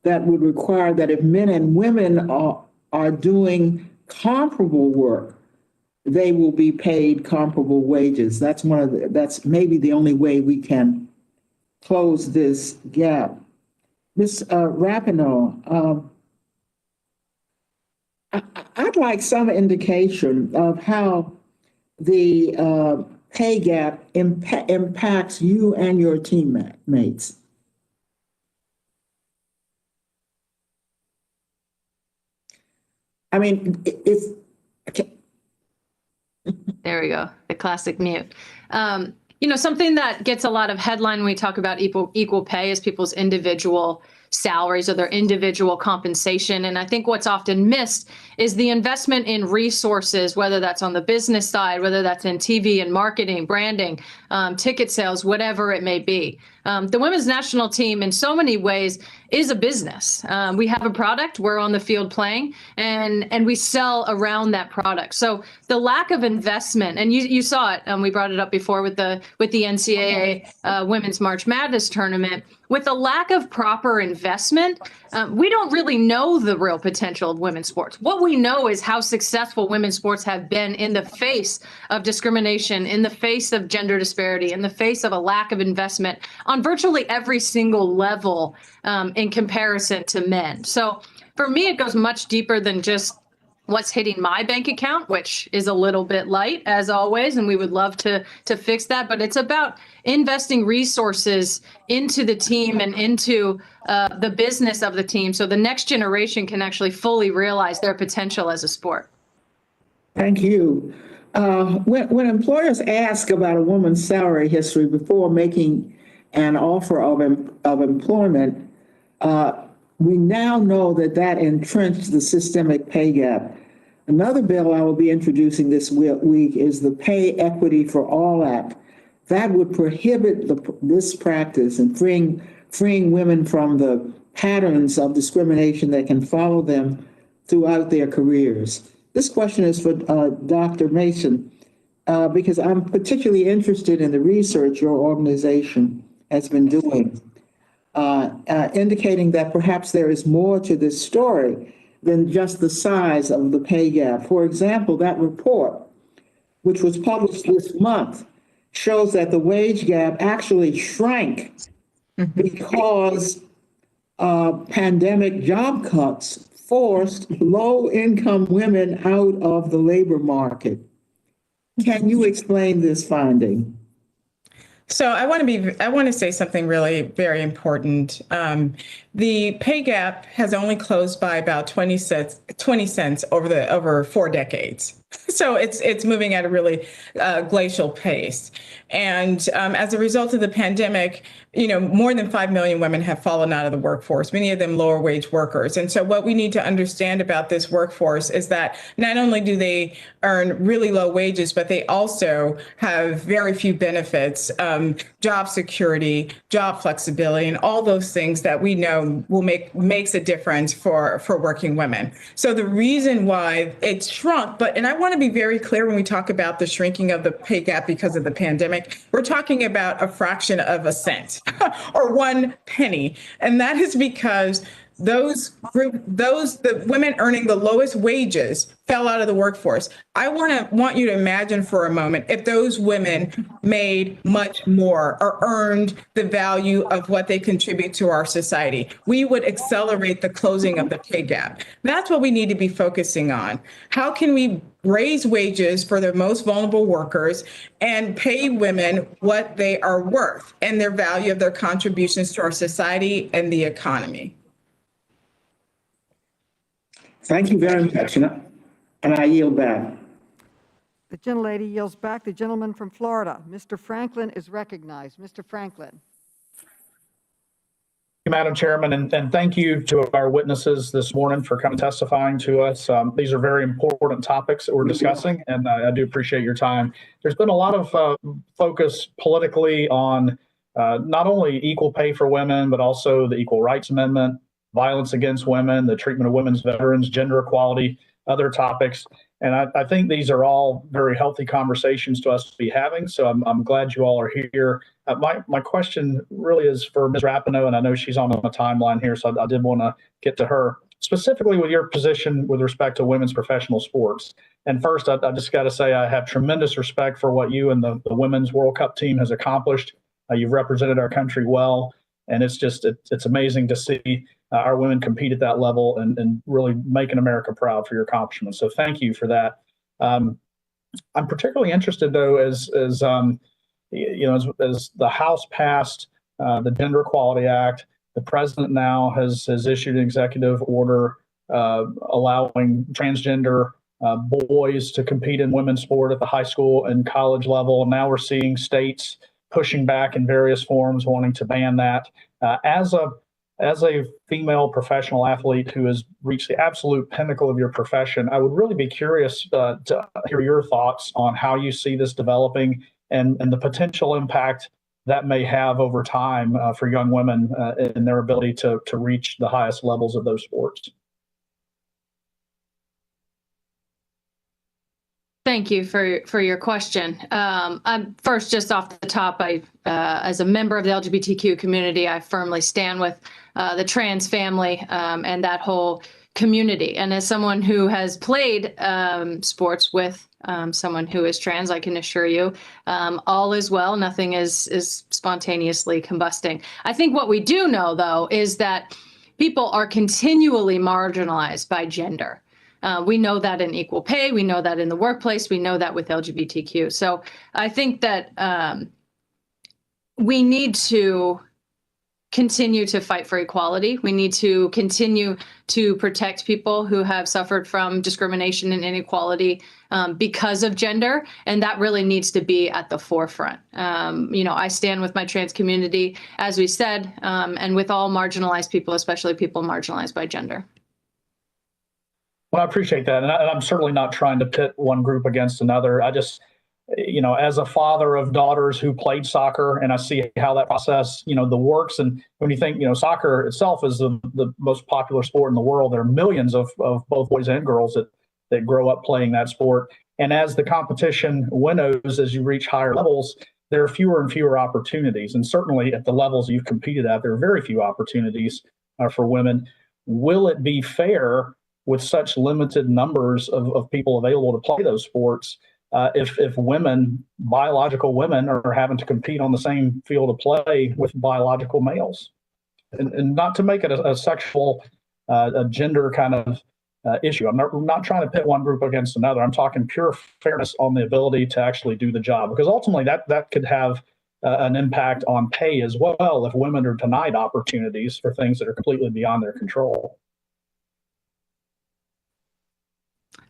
J: that would require that if men and women are doing comparable work, they will be paid comparable wages. That's that's maybe the only way we can close this gap. Ms. Repino, I'd like some indication of how the pay gap impacts you and your teammates. I mean,
F: There we go. The classic mute. Something that gets a lot of headline when we talk about equal pay is people's individual salaries or their individual compensation. And I think what's often missed is the investment in resources, whether that's on the business side, whether that's in TV and marketing, branding, ticket sales, whatever it may be. The women's national team in so many ways is a business. We have a product, we're on the field playing, and we sell around that product. So the lack of investment, and you saw it, we brought it up before with the NCAA Women's March Madness tournament, with a lack of proper investment, we don't really know the real potential of women's sports. What we know is how successful women's sports have been in the face of discrimination, in the face of gender disparity, in the face of a lack of investment on virtually every single level in comparison to men. So for me, it goes much deeper than just what's hitting my bank account, which is a little bit light as always, and we would love to fix that. But it's about investing resources into the team and into the business of the team, so the next generation can actually fully realize their potential as a sport.
J: Thank you. When employers ask about a woman's salary history before making an offer of employment, we now know that entrenched the systemic pay gap. Another bill I will be introducing this week is the Pay Equity for All Act. That would prohibit this practice and freeing women from the patterns of discrimination that can follow them throughout their careers. This question is for Dr. Mason, because I'm particularly interested in the research your organization has been doing, indicating that perhaps there is more to this story than just the size of the pay gap. For example, that report, which was published this month, shows that the wage gap actually shrank because pandemic job cuts forced low-income women out of the labor market. Can you explain this finding?
I: So I want to say something really very important. The pay gap has only closed by about 20 cents over 4 decades. So it's moving at a really glacial pace. And as a result of the pandemic, more than 5 million women have fallen out of the workforce, many of them lower wage workers. And so what we need to understand about this workforce is that not only do they earn really low wages, but they also have very few benefits, job security, job flexibility, and all those things that we know makes a difference for working women. So the reason why it's shrunk, and I want to be very clear when we talk about the shrinking of the pay gap because of the pandemic, we're talking about a fraction of a cent or 1 penny. And that is because the women earning the lowest wages fell out of the workforce. I want you to imagine for a moment if those women made much more or earned the value of what they contribute to our society. We would accelerate the closing of the pay gap. That's what we need to be focusing on. How can we raise wages for the most vulnerable workers and pay women what they are worth and their value of their contributions to our society and the economy?
J: Thank you very much, and I yield back.
A: The gentlelady yields back. The gentleman from Florida, Mr. Franklin, is recognized. Mr. Franklin.
K: Madam Chairman, and thank you to our witnesses this morning for coming testifying to us. These are very important topics that we're discussing, and I do appreciate your time. There's been a lot of focus politically on not only equal pay for women, but also the Equal Rights Amendment, violence against women, the treatment of women's veterans, gender equality, other topics. And I think these are all very healthy conversations to us to be having. So I'm glad you all are here. My question really is for Ms. Repino, and I know she's on the timeline here, so I did want to get to her, specifically with your position with respect to women's professional sports. And first, I just got to say I have tremendous respect for what you and the Women's World Cup team has accomplished. You've represented our country well, and it's amazing to see our women compete at that level and really making America proud for your accomplishments. So thank you for that. I'm particularly interested, though, as the House passed the Gender Equality Act, the president now has issued an executive order allowing transgender boys to compete in women's sport at the high school and college level. And now we're seeing states pushing back in various forms, wanting to ban that. As a female professional athlete who has reached the absolute pinnacle of your profession, I would really be curious to hear your thoughts on how you see this developing and the potential impact that may have over time for young women in their ability to reach the highest levels of those sports.
F: Thank you for your question. I'm first, just off the top, as a member of the LGBTQ community, I firmly stand with the trans family and that whole community. And as someone who has played sports with someone who is trans, I can assure you, all is well. Nothing is spontaneously combusting. I think what we do know, though, is that people are continually marginalized by gender. We know that in equal pay. We know that in the workplace. We know that with LGBTQ. So I think that we need to continue to fight for equality. We need to continue to protect people who have suffered from discrimination and inequality because of gender. And that really needs to be at the forefront. I stand with my trans community, as we said, and with all marginalized people, especially people marginalized by gender.
K: Well, I appreciate that. And I'm certainly not trying to pit one group against another. I just, as a father of daughters who played soccer, and I see how that process, the works. And when you think, soccer itself is the most popular sport in the world, there are millions of both boys and girls that grow up playing that sport. And as the competition winnows, as you reach higher levels, there are fewer and fewer opportunities. And certainly at the levels you've competed at, there are very few opportunities for women. Will it be fair, with such limited numbers of people available to play those sports, if women, biological women, are having to compete on the same field of play with biological males? And not to make it a sexual, a gender kind of issue. I'm not trying to pit one group against another. I'm talking pure fairness on the ability to actually do the job, because ultimately that could have an impact on pay as well if women are denied opportunities for things that are completely beyond their control.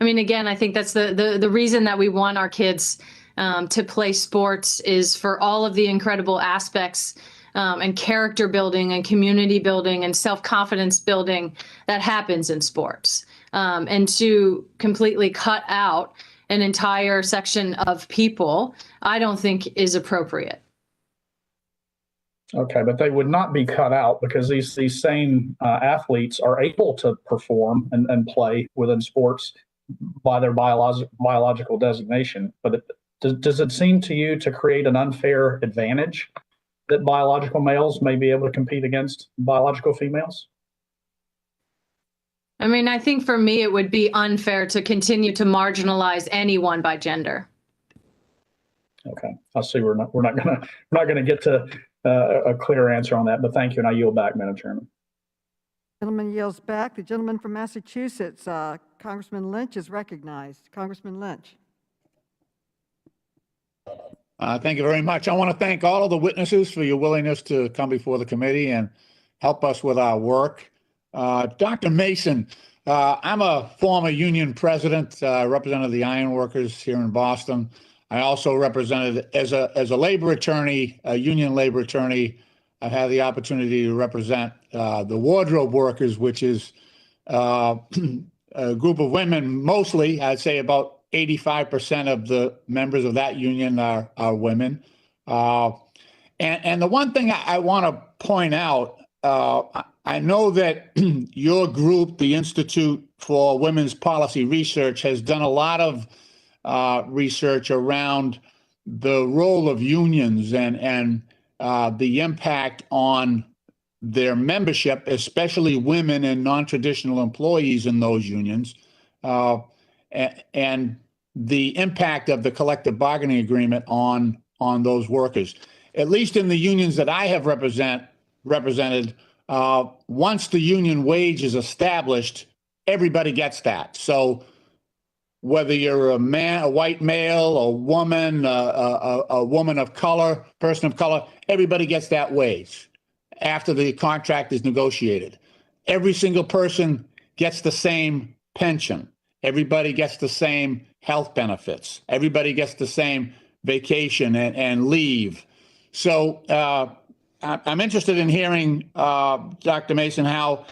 F: I mean, again, I think that's the reason that we want our kids to play sports, is for all of the incredible aspects and character building and community building and self-confidence building that happens in sports. And to completely cut out an entire section of people, I don't think is appropriate.
K: Okay, but they would not be cut out, because these same athletes are able to perform and play within sports by their biological designation. But does it seem to you to create an unfair advantage that biological males may be able to compete against biological females?
F: I mean, I think for me, it would be unfair to continue to marginalize anyone by gender.
K: Okay, I see. We're not gonna get to a clear answer on that, but thank you, and I yield back, Madam Chairman.
A: Gentleman yields back. The gentleman from Massachusetts, Congressman Lynch, is recognized. Congressman Lynch.
L: Thank you very much. I want to thank all of the witnesses for your willingness to come before the committee and help us with our work. Dr. Mason, I'm a former union president, represented the ironworkers here in Boston. I also represented as a labor attorney, a union labor attorney. I've had the opportunity to represent the wardrobe workers, which is a group of women, mostly. I'd say about 85% of the members of that union are women. And the one thing I want to point out, I know that your group, the Institute for Women's Policy Research, has done a lot of research around the role of unions and the impact on their membership, especially women and non-traditional employees in those unions, and the impact of the collective bargaining agreement on those workers. At least in the unions that I have represented, once the union wage is established, everybody gets that. So whether you're a man, a white male, a woman of color, person of color, everybody gets that wage after the contract is negotiated. Every single person gets the same pension. Everybody gets the same health benefits. Everybody gets the same vacation and leave. So I'm interested in hearing, Dr. Mason, how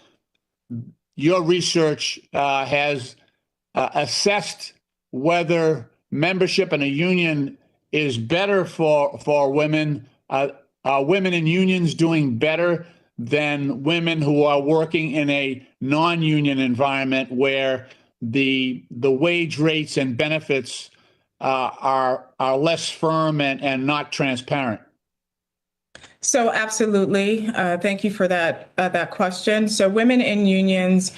L: your research has assessed whether membership in a union is better for women. Are women in unions doing better than women who are working in a non-union environment where the wage rates and benefits are less firm and not transparent?
I: So absolutely. Thank you for that question. So women in unions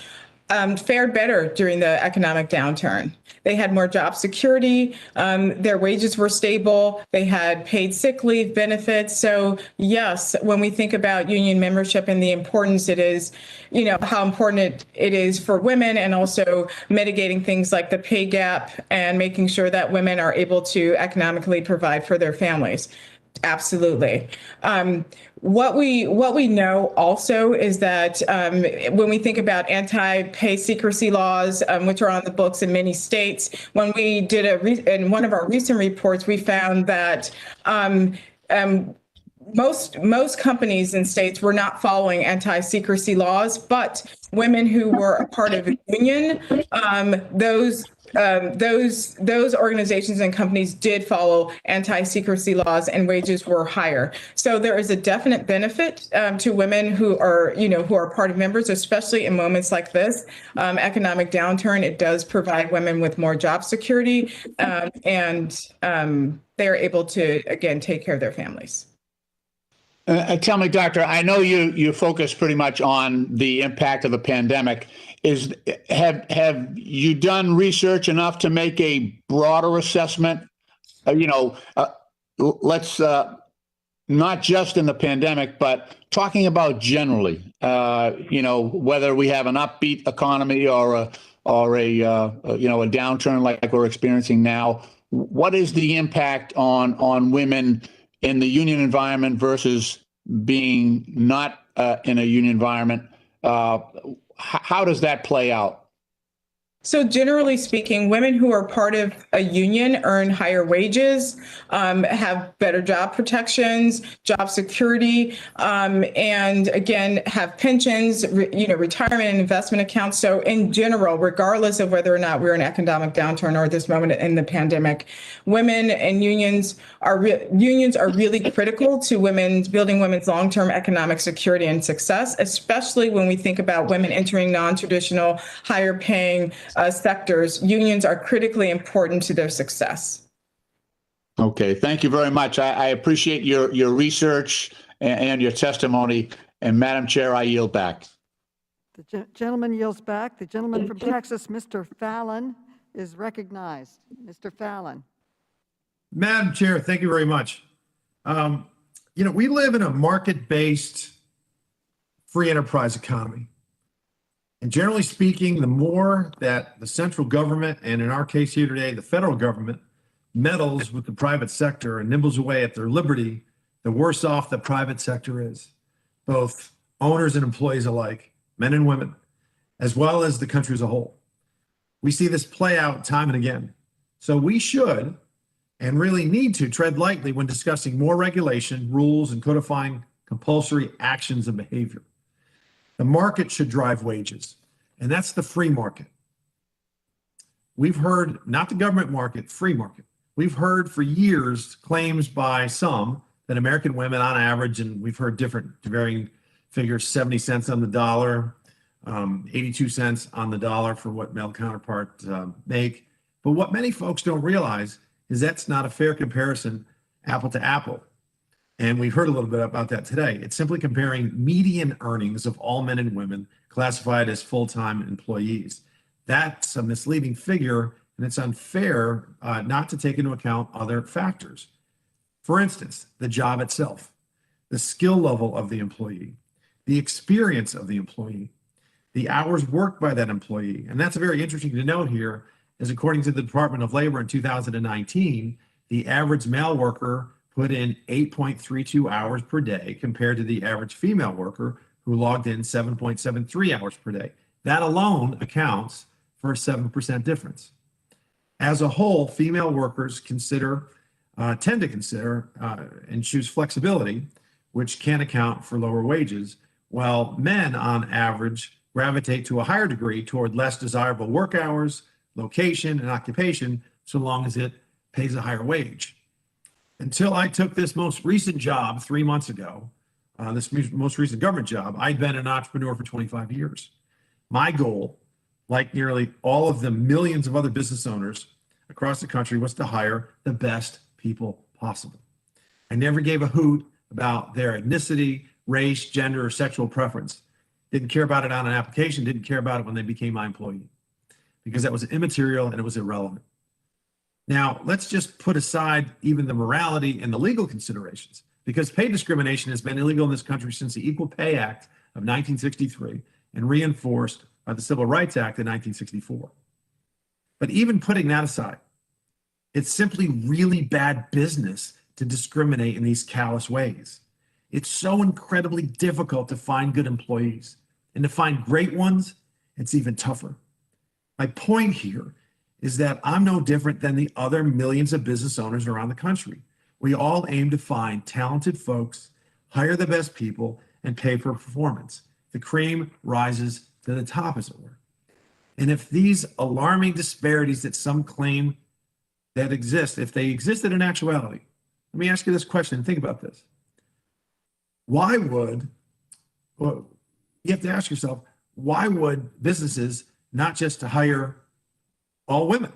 I: fared better during the economic downturn. They had more job security. Their wages were stable. They had paid sick leave benefits. So yes, when we think about union membership and the importance it is, how important it is for women, and also mitigating things like the pay gap and making sure that women are able to economically provide for their families. Absolutely. What we know also is that when we think about anti-pay secrecy laws, which are on the books in many states, when we did in one of our recent reports, we found that most companies and states were not following anti-secrecy laws, but women who were a part of a union, those organizations and companies did follow anti-secrecy laws, and wages were higher. So there is a definite benefit to women who are part of members, especially in moments like this, economic downturn. It does provide women with more job security, and they are able to, again, take care of their families.
L: Tell me, Doctor, I know you focus pretty much on the impact of the pandemic. Have you done research enough to make a broader assessment? Let's not just in the pandemic, but talking about generally. Whether we have an upbeat economy or a downturn like we're experiencing now. What is the impact on women in the union environment versus being not in a union environment? How does that play out?
I: So generally speaking, women who are part of a union earn higher wages, have better job protections, job security, and again, have pensions, retirement and investment accounts. So in general, regardless of whether or not we're in economic downturn or this moment in the pandemic, women and unions are really critical to building women's long-term economic security and success, especially when we think about women entering non-traditional, higher paying sectors. Unions are critically important to their success.
L: Okay, thank you very much. I appreciate your research and your testimony. And Madam Chair, I yield back.
A: The gentleman yields back. The gentleman from Texas, Mr. Fallon, is recognized. Mr. Fallon.
M: Madam Chair, thank you very much. We live in a market-based free enterprise economy. And generally speaking, the more that the central government, and in our case here today, the federal government, meddles with the private sector and nibbles away at their liberty, the worse off the private sector is, both owners and employees alike, men and women, as well as the country as a whole. We see this play out time and again. So we should, and really need to, tread lightly when discussing more regulation, rules, and codifying compulsory actions and behavior. The market should drive wages, and that's the free market. We've heard, not the government market, free market. We've heard for years claims by some that American women on average, and we've heard different varying figures, 70 cents on the dollar, 82 cents on the dollar for what male counterparts make. But what many folks don't realize is that's not a fair comparison, apple to apple. And we've heard a little bit about that today. It's simply comparing median earnings of all men and women classified as full-time employees. That's a misleading figure, and it's unfair not to take into account other factors. For instance, the job itself, the skill level of the employee, the experience of the employee, the hours worked by that employee. And that's very interesting to note here, as according to the Department of Labor in 2019, the average male worker put in 8.32 hours per day compared to the average female worker who logged in 7.73 hours per day. That alone accounts for a 7% difference. As a whole, female workers tend to consider and choose flexibility, which can account for lower wages, while men on average gravitate to a higher degree toward less desirable work hours, location, and occupation, so long as it pays a higher wage. Until I took this most recent job 3 months ago, this most recent government job, I'd been an entrepreneur for 25 years. My goal, like nearly all of the millions of other business owners across the country was to hire the best people possible. I never gave a hoot about their ethnicity, race, gender, or sexual preference. Didn't care about it on an application, didn't care about it when they became my employee, because that was immaterial and it was irrelevant. Now, let's just put aside even the morality and the legal considerations, because pay discrimination has been illegal in this country since the Equal Pay Act of 1963 and reinforced by the Civil Rights Act in 1964. But even putting that aside, it's simply really bad business to discriminate in these callous ways. It's so incredibly difficult to find good employees, and to find great ones, it's even tougher. My point here is that I'm no different than the other millions of business owners around the country. We all aim to find talented folks, hire the best people, and pay for performance. The cream rises to the top, as it were. And if these alarming disparities that some claim that exist, if they existed in actuality, let me ask you this question and think about this. Why would, well, you have to ask yourself, why would businesses not just to hire all women?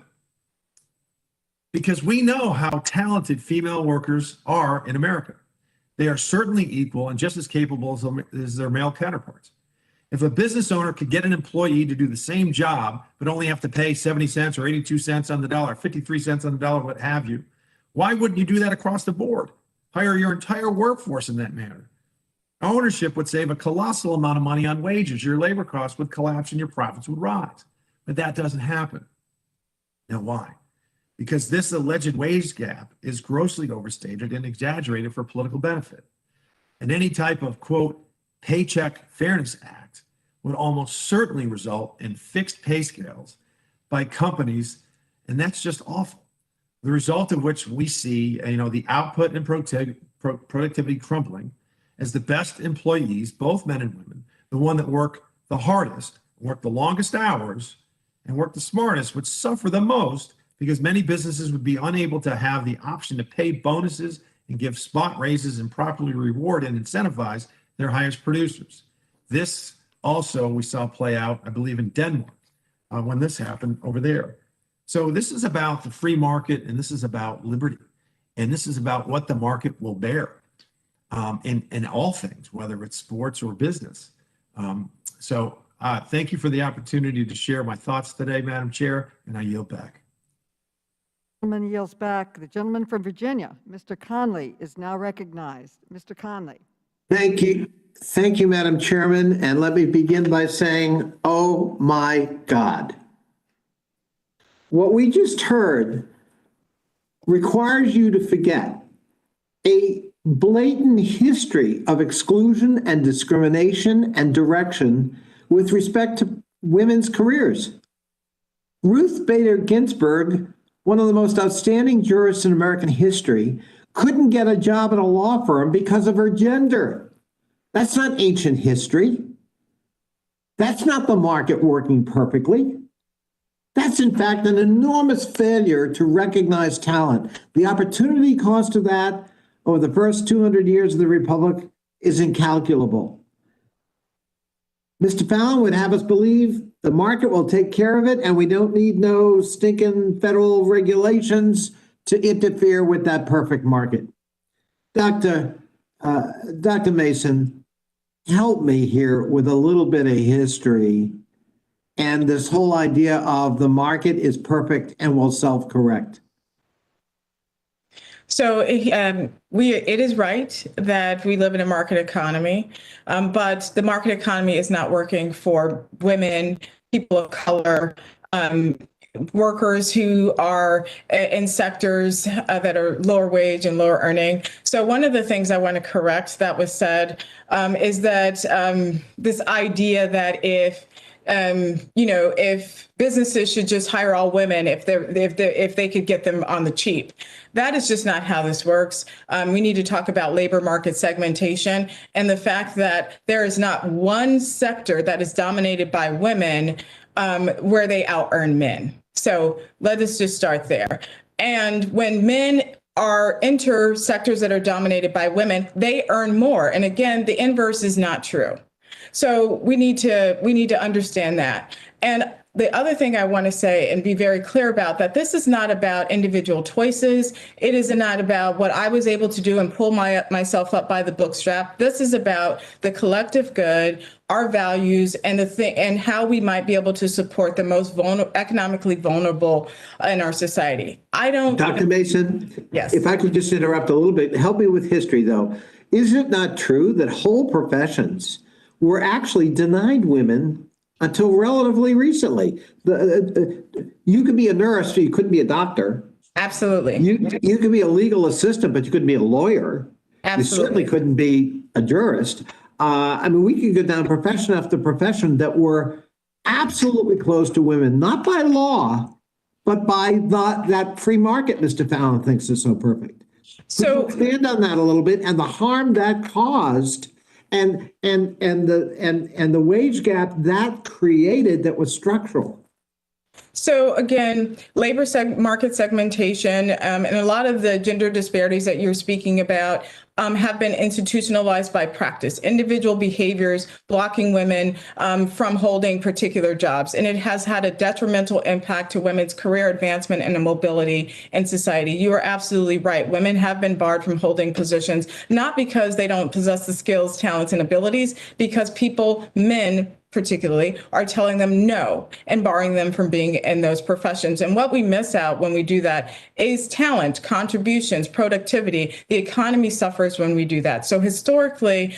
M: Because we know how talented female workers are in America. They are certainly equal and just as capable as their male counterparts. If a business owner could get an employee to do the same job, but only have to pay 70 cents or 82 cents on the dollar, 53 cents on the dollar, what have you, why wouldn't you do that across the board? Hire your entire workforce in that manner. Ownership would save a colossal amount of money on wages. Your labor costs would collapse and your profits would rise. But that doesn't happen. Now, why? Because this alleged wage gap is grossly overstated and exaggerated for political benefit. And any type of, quote, Paycheck Fairness Act would almost certainly result in fixed pay scales by companies, and that's just awful. The result of which we see, the output and productivity crumbling as the best employees, both men and women, the one that work the hardest, work the longest hours, and work the smartest would suffer the most, because many businesses would be unable to have the option to pay bonuses and give spot raises and properly reward and incentivize their highest producers. This also we saw play out, I believe, in Denmark when this happened over there. So this is about the free market, and this is about liberty, and this is about what the market will bear in all things, whether it's sports or business. So thank you for the opportunity to share my thoughts today, Madam Chair, and I yield back.
A: The gentleman yields back. The gentleman from Virginia, Mr. Conley, is now recognized. Mr. Conley.
N: Thank you. Thank you, Madam Chairman. And let me begin by saying, oh my God. What we just heard requires you to forget a blatant history of exclusion and discrimination and direction with respect to women's careers. Ruth Bader Ginsburg, one of the most outstanding jurists in American history, couldn't get a job at a law firm because of her gender. That's not ancient history. That's not the market working perfectly. That's, in fact, an enormous failure to recognize talent. The opportunity cost of that over the first 200 years of the Republic is incalculable. Mr. Fallon would have us believe the market will take care of it, and we don't need no stinking federal regulations to interfere with that perfect market. Dr. Mason, help me here with a little bit of history and this whole idea of the market is perfect and will self-correct.
I: So it is right that we live in a market economy, but the market economy is not working for women, people of color, workers who are in sectors that are lower wage and lower earning. So one of the things I want to correct that was said is that this idea that if businesses should just hire all women if they could get them on the cheap. That is just not how this works. We need to talk about labor market segmentation and the fact that there is not one sector that is dominated by women where they out-earn men. So let us just start there. And when men enter sectors that are dominated by women, they earn more. And again, the inverse is not true. So we need to understand that. And The other thing I want to say and be very clear about that this is not about individual choices. It is not about what I was able to do and pull myself up by the bootstrap. This is about the collective good, our values, and and how we might be able to support the most economically vulnerable in our society.
N: Dr. Mason?
I: Yes.
N: If I could just interrupt a little bit, help me with history though. Is it not true that whole professions were actually denied women until relatively recently? You could be a nurse, but you couldn't be a doctor.
I: Absolutely.
N: You could be a legal assistant, but you couldn't be a lawyer.
I: Absolutely.
N: You certainly couldn't be a jurist. I mean, we could go down profession after profession that were absolutely closed to women, not by law, but by that free market Mr. Fallon thinks is so perfect.
I: So
N: expand on that a little bit and the harm that caused and the wage gap that created that was structural.
I: So again, labor market segmentation and a lot of the gender disparities that you're speaking about have been institutionalized by practice, individual behaviors blocking women from holding particular jobs. And it has had a detrimental impact to women's career advancement and mobility in society. You are absolutely right. Women have been barred from holding positions, not because they don't possess the skills, talents, and abilities, because men particularly, are telling them no and barring them from being in those professions. And what we miss out when we do that is talent, contributions, productivity. The economy suffers when we do that. So historically,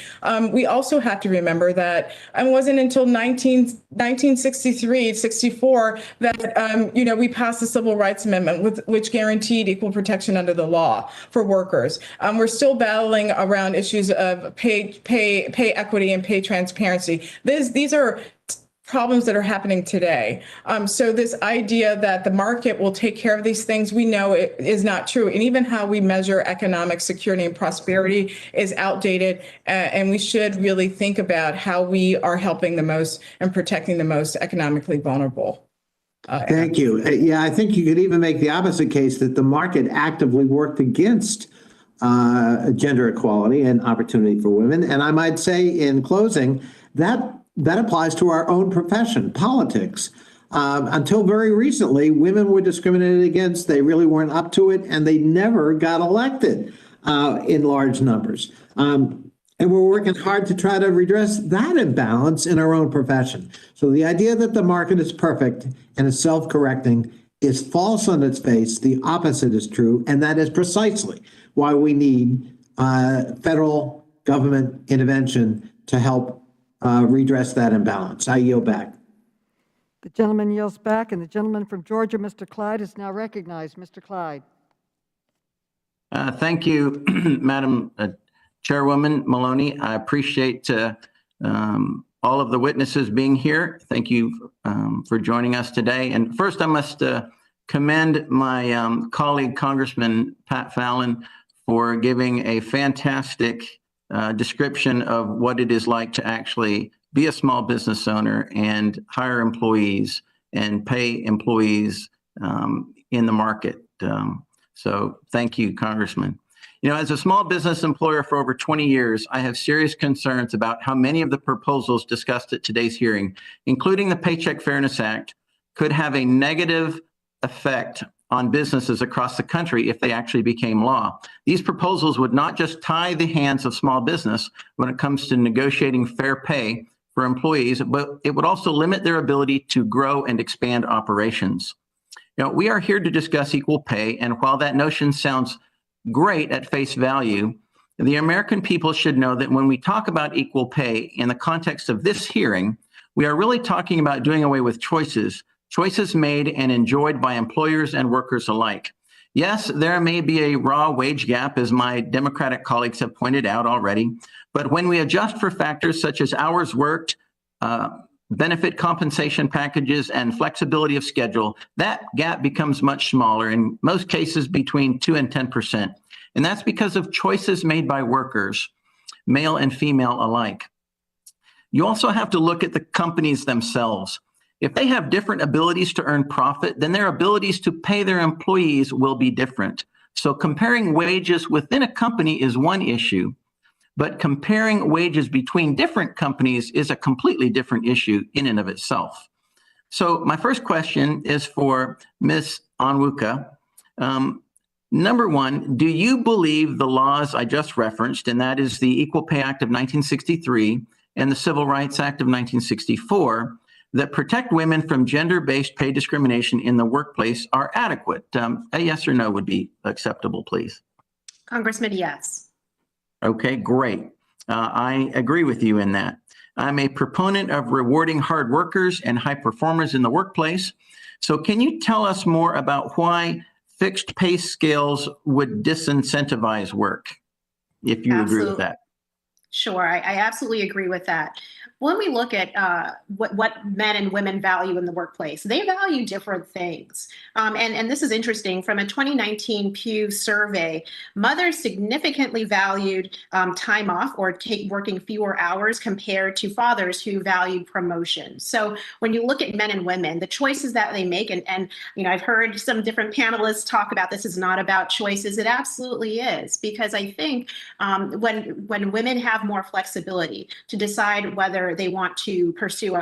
I: we also have to remember that it wasn't until 1963, 64 that, we passed the Civil Rights Amendment, which guaranteed equal protection under the law for workers. We're still battling around issues of pay equity and pay transparency. These are problems that are happening today. So this idea that the market will take care of these things, we know it is not true. And even how we measure economic security and prosperity is outdated. And we should really think about how we are helping the most and protecting the most economically vulnerable.
N: Thank you. Yeah, I think you could even make the opposite case that the market actively worked against gender equality and opportunity for women. And I might say in closing that applies to our own profession, politics. Until very recently, women were discriminated against. They really weren't up to it, and they never got elected in large numbers. And we're working hard to try to redress that imbalance in our own profession. So the idea that the market is perfect and is self-correcting is false on its face. The opposite is true, and that is precisely why we need federal government intervention to help redress that imbalance. I yield back.
A: The gentleman yields back, and the gentleman from Georgia, Mr. Clyde, is now recognized. Mr. Clyde.
O: Thank you, Madam Chairwoman Maloney. I appreciate all of the witnesses being here. Thank you for joining us today. And first, I must commend my colleague, Congressman Pat Fallon, for giving a fantastic description of what it is like to actually be a small business owner and hire employees and pay employees in the market. So thank you, Congressman. As a small business employer for over 20 years, I have serious concerns about how many of the proposals discussed at today's hearing, including the Paycheck Fairness Act, could have a negative effect on businesses across the country if they actually became law. These proposals would not just tie the hands of small business when it comes to negotiating fair pay for employees, but it would also limit their ability to grow and expand operations. We are here to discuss equal pay, and while that notion sounds great at face value, the American people should know that when we talk about equal pay in the context of this hearing, we are really talking about doing away with choices made and enjoyed by employers and workers alike. Yes, there may be a raw wage gap, as my Democratic colleagues have pointed out already, but when we adjust for factors such as hours worked, benefit compensation packages, and flexibility of schedule, that gap becomes much smaller, in most cases between 2 and 10%. And that's because of choices made by workers, male and female alike. You also have to look at the companies themselves. If they have different abilities to earn profit, then their abilities to pay their employees will be different. So comparing wages within a company is one issue, but comparing wages between different companies is a completely different issue in and of itself. So my first question is for Ms. Onwuka. Number one, do you believe the laws I just referenced, and that is the Equal Pay Act of 1963 and the Civil Rights Act of 1964, that protect women from gender-based pay discrimination in the workplace are adequate? A yes or no would be acceptable, please.
H: Congressman, yes.
O: Okay, great. I agree with you in that. I'm a proponent of rewarding hard workers and high performers in the workplace. So can you tell us more about why fixed pay scales would disincentivize work, if you agree with that?
H: Sure, I absolutely agree with that. When we look at what men and women value in the workplace, they value different things. And this is interesting. From a 2019 Pew survey, mothers significantly valued time off or working fewer hours compared to fathers who valued promotion. So when you look at men and women, the choices that they make, and you know, I've heard some different panelists talk about this is not about choices. It absolutely is, because I think when women have more flexibility to decide whether they want to pursue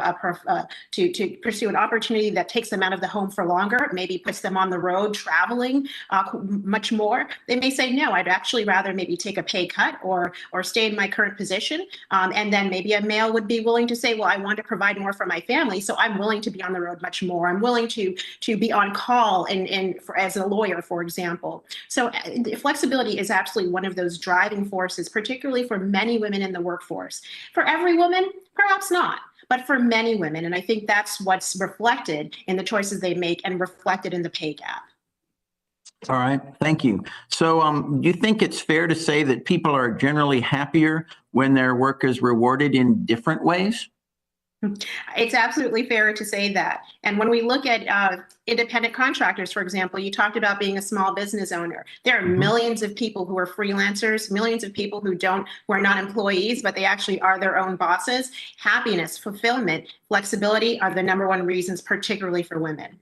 H: to pursue an opportunity that takes them out of the home for longer, maybe puts them on the road traveling much more, they may say, no, I'd actually rather maybe take a pay cut or stay in my current position. And then maybe a male would be willing to say, well, I want to provide more for my family, so I'm willing to be on the road much more. I'm willing to be on call as a lawyer, for example. So flexibility is absolutely one of those driving forces, particularly for many women in the workforce. For every woman, perhaps not, but for many women. And I think that's what's reflected in the choices they make and reflected in the pay gap.
O: All right, thank you. So do you think it's fair to say that people are generally happier when their work is rewarded in different ways?
H: It's absolutely fair to say that. And when we look at independent contractors, for example, you talked about being a small business owner. There are millions of people who are freelancers, millions of people who are not employees, but they actually are their own bosses. Happiness, fulfillment, flexibility are the number one reasons, particularly for women.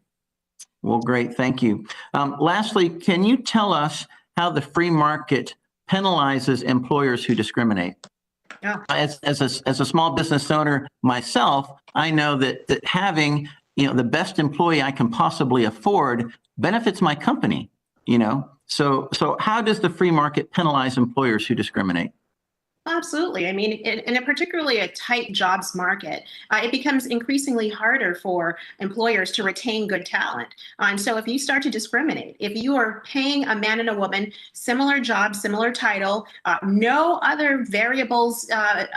O: Well, great, thank you. Lastly, can you tell us how the free market penalizes employers who discriminate?
H: Yeah.
O: As a small business owner myself, I know that having the best employee I can possibly afford benefits my company. So how does the free market penalize employers who discriminate?
H: Absolutely. I mean, in a particularly a tight jobs market, it becomes increasingly harder for employers to retain good talent. And so if you start to discriminate, if you are paying a man and a woman, similar job, similar title, no other variables that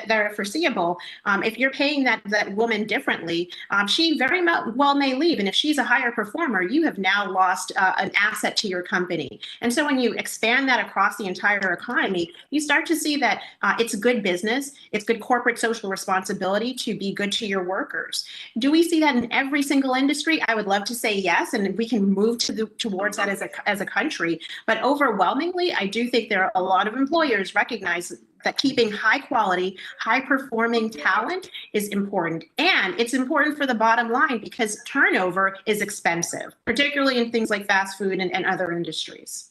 H: are foreseeable, if you're paying that woman differently, she very well may leave. And if she's a higher performer, you have now lost an asset to your company. And so when you expand that across the entire economy, you start to see that it's good business, it's good corporate social responsibility to be good to your workers. Do we see that in every single industry? I would love to say yes, and we can move towards that as a country. But overwhelmingly, I do think there are a lot of employers recognize that keeping high quality, high performing talent is important. And it's important for the bottom line because turnover is expensive, particularly in things like fast food and other industries.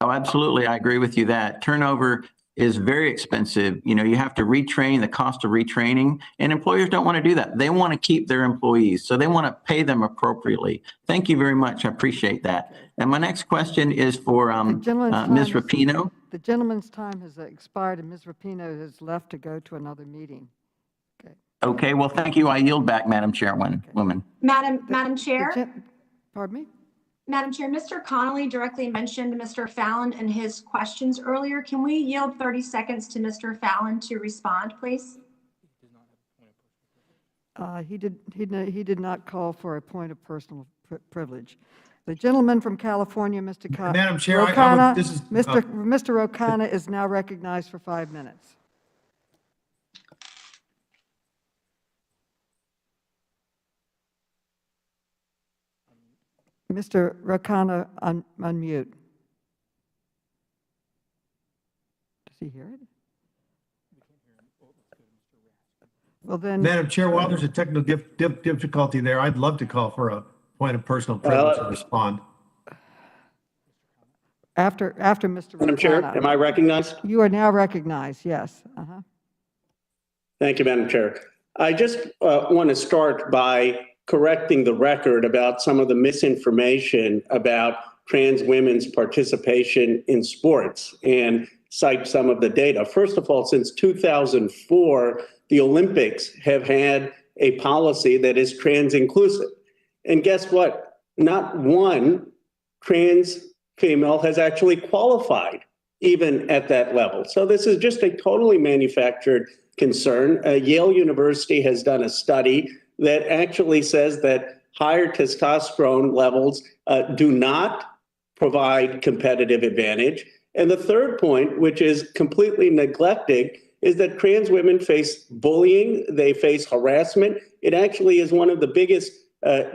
O: Oh, absolutely. I agree with you that turnover is very expensive. You have to retrain, the cost of retraining, and employers don't want to do that. They want to keep their employees, so they want to pay them appropriately. Thank you very much. I appreciate that. And my next question is for Ms. Repino.
A: The gentleman's time has expired, and Ms. Repino has left to go to another meeting.
O: Okay. Well, thank you. I yield back, Madam Chairwoman.
C: Madam Chair.
A: Pardon me?
C: Madam Chair, Mr. Connolly directly mentioned Mr. Fallon and his questions earlier. Can we yield 30 seconds to Mr. Fallon to respond, please?
A: He did not call for a point of personal privilege. The gentleman from California, Mr.
M: Madam Chair,
A: Mr. O'Connor is now recognized for 5 minutes. Mr. O'Connor, unmute. Does he hear it? Well then,
M: Madam Chair, while there's a technical difficulty there, I'd love to call for a point of personal privilege and respond.
A: After Mr.
P: Madam Chair, am I recognized?
A: You are now recognized, yes.
P: Thank you, Madam Chair. I just want to start by correcting the record about some of the misinformation about trans women's participation in sports and cite some of the data. First of all, since 2004, the Olympics have had a policy that is trans inclusive. And guess what? Not one trans female has actually qualified even at that level. So this is just a totally manufactured concern. Yale University has done a study that actually says that higher testosterone levels do not provide competitive advantage. And the third point, which is completely neglected, is that trans women face bullying, they face harassment. It actually is one of the biggest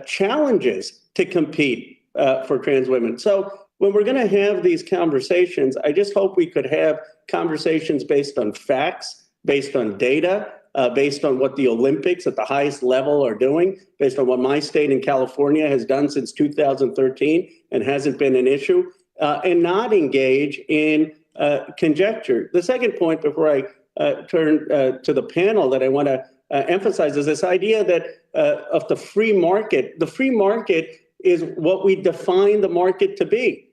P: challenges to compete for trans women. So when we're going to have these conversations, I just hope we could have conversations based on facts, based on data, based on what the Olympics at the highest level are doing, based on what my state in California has done since 2013 and hasn't been an issue, and not engage in conjecture. The second point before I turn to the panel that I want to emphasize is this idea that of the free market. The free market is what we define the market to be.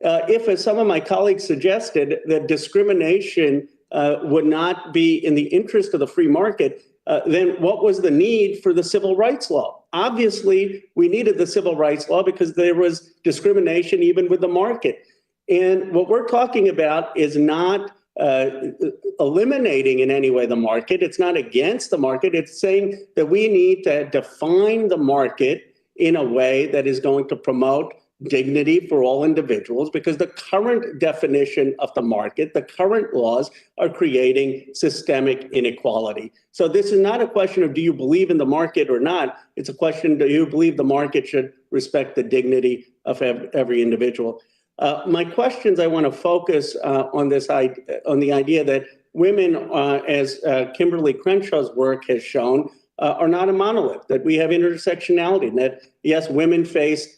P: If, as some of my colleagues suggested, that discrimination would not be in the interest of the free market, then what was the need for the civil rights law? Obviously, we needed the civil rights law because there was discrimination even with the market. And what we're talking about is not eliminating in any way the market. It's not against the market. It's saying that we need to define the market in a way that is going to promote dignity for all individuals, because the current definition of the market, the current laws are creating systemic inequality. So this is not a question of do you believe in the market or not? It's a question, do you believe the market should respect the dignity of every individual? My questions, I want to focus on the idea that women, as Kimberly Crenshaw's work has shown, are not a monolith, that we have intersectionality, and that yes, women face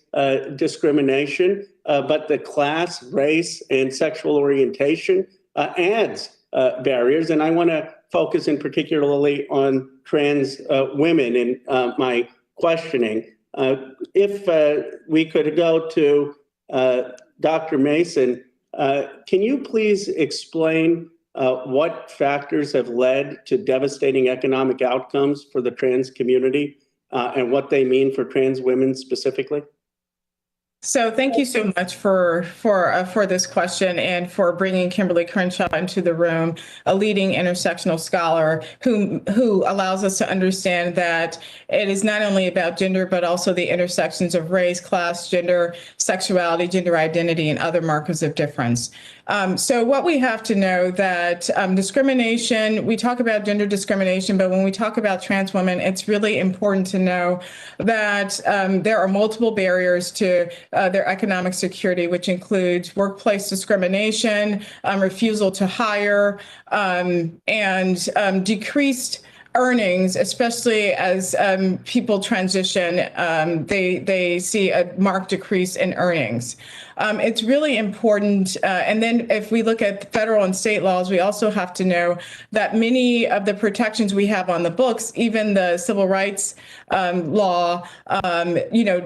P: discrimination, but the class, race, and sexual orientation adds barriers. And I want to focus in particularly on trans women in my questioning. If we could go to Dr. Mason, can you please explain what factors have led to devastating economic outcomes for the trans community and what they mean for trans women specifically?
I: So thank you so much for this question and for bringing Kimberly Crenshaw into the room, a leading intersectional scholar who allows us to understand that it is not only about gender, but also the intersections of race, class, gender, sexuality, gender identity, and other markers of difference. So what we have to know that discrimination, we talk about gender discrimination, but when we talk about trans women, it's really important to know that there are multiple barriers to their economic security, which includes workplace discrimination, refusal to hire, and decreased earnings, especially as people transition, they see a marked decrease in earnings. It's really important. And then if we look at federal and state laws, we also have to know that many of the protections we have on the books, even the civil rights law,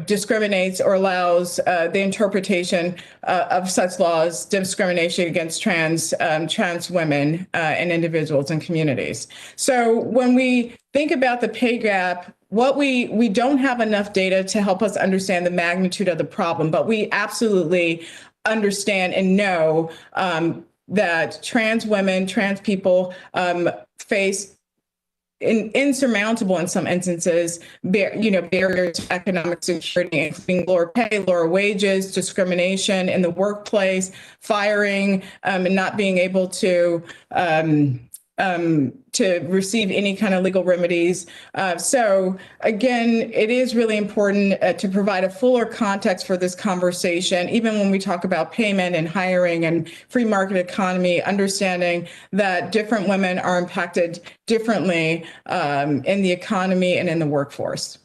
I: discriminates or allows the interpretation of such laws, discrimination against trans women and individuals and communities. So when we think about the pay gap, we don't have enough data to help us understand the magnitude of the problem, but we absolutely understand and know that trans women, trans people face insurmountable, in some instances, barriers to economic security, including lower pay, lower wages, discrimination in the workplace, firing, and not being able to receive any kind of legal remedies. So again, it is really important to provide a fuller context for this conversation, even when we talk about payment and hiring and free market economy, understanding that different women are impacted differently in the economy and in the workforce.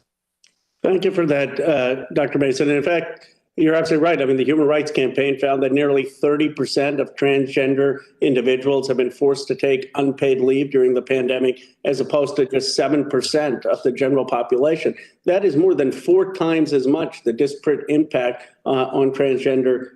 P: Thank you for that, Dr. Mason. And in fact, You're absolutely right. I mean, the Human Rights Campaign found that nearly 30% of transgender individuals have been forced to take unpaid leave during the pandemic, as opposed to just 7% of the general population. That is more than 4 times as much, the disparate impact on transgender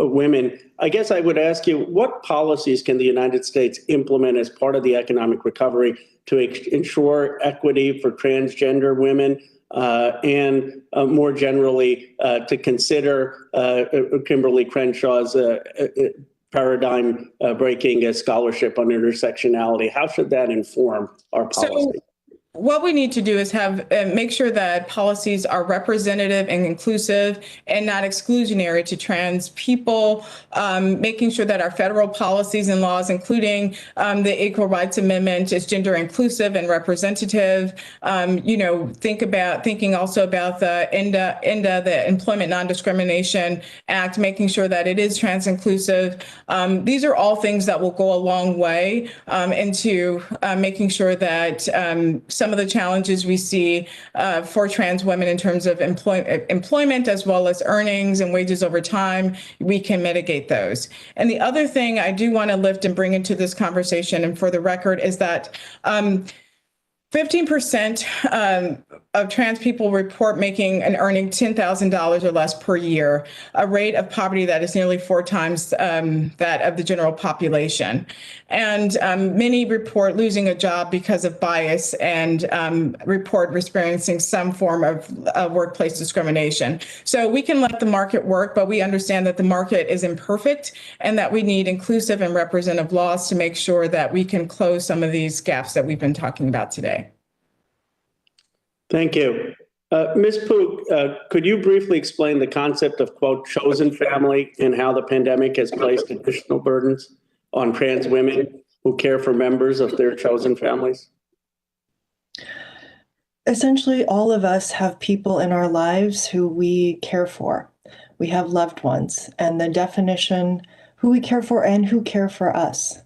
P: women. I guess I would ask you, what policies can the United States implement as part of the economic recovery to ensure equity for transgender women? And more generally, to consider Kimberly Crenshaw's paradigm breaking scholarship on intersectionality. How should that inform our policy?
I: What we need to do is make sure that policies are representative and inclusive and not exclusionary to trans people, making sure that our federal policies and laws, including the Equal Rights Amendment, is gender inclusive and representative. Thinking also about the ENDA, the Employment Non-Discrimination Act, making sure that it is trans inclusive. These are all things that will go a long way into making sure that some of the challenges we see for trans women in terms of employment as well as earnings and wages over time, we can mitigate those. And the other thing I do want to lift and bring into this conversation, and for the record, is that 15% of trans people report making and earning $10,000 or less per year, a rate of poverty that is nearly 4 times that of the general population. And many report losing a job because of bias and report experiencing some form of workplace discrimination. So we can let the market work, but we understand that the market is imperfect and that we need inclusive and representative laws to make sure that we can close some of these gaps that we've been talking about today.
P: Thank you. Ms. Pook, could you briefly explain the concept of, quote, chosen family and how the pandemic has placed additional burdens on trans women who care for members of their chosen families?
E: Essentially, all of us have people in our lives who we care for. We have loved ones, and the definition, who we care for and who care for us.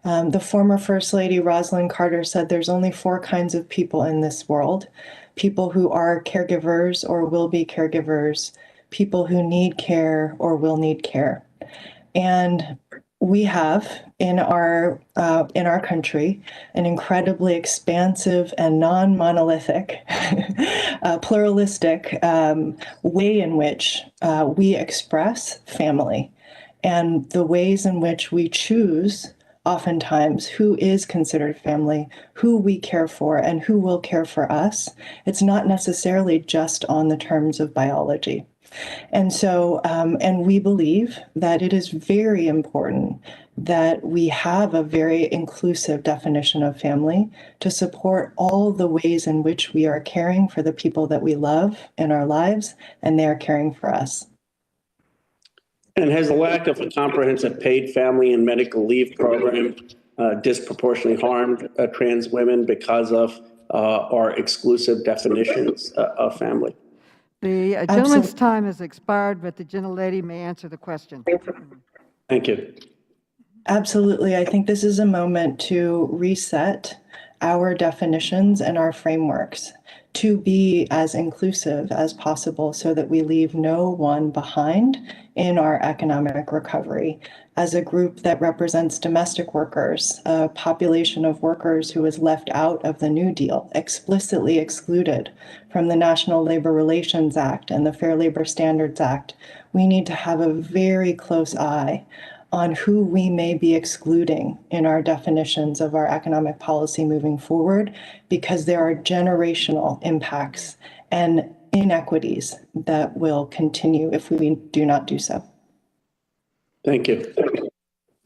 E: The former First Lady, Rosalind Carter, said there's only 4 kinds of people in this world: people who are caregivers or will be caregivers, people who need care or will need care. And we have in our country an incredibly expansive and non-monolithic, pluralistic way in which we express family, and the ways in which we choose oftentimes who is considered family, who we care for, and who will care for us. It's not necessarily just on the terms of biology. And so, and we believe that it is very important that we have a very inclusive definition of family to support all the ways in which we are caring for the people that we love in our lives, and they are caring for us.
P: And has the lack of a comprehensive paid family and medical leave program disproportionately harmed trans women because of our exclusive definitions of family?
A: The gentleman's time has expired, but the gentlelady may answer the question.
P: Thank you.
E: Absolutely. I think this is a moment to reset our definitions and our frameworks to be as inclusive as possible so that we leave no one behind in our economic recovery. As a group that represents domestic workers, a population of workers who is left out of the New Deal, explicitly excluded from the National Labor Relations Act and the Fair Labor Standards Act, we need to have a very close eye on who we may be excluding in our definitions of our economic policy moving forward, because there are generational impacts and inequities that will continue if we do not do so.
P: Thank you.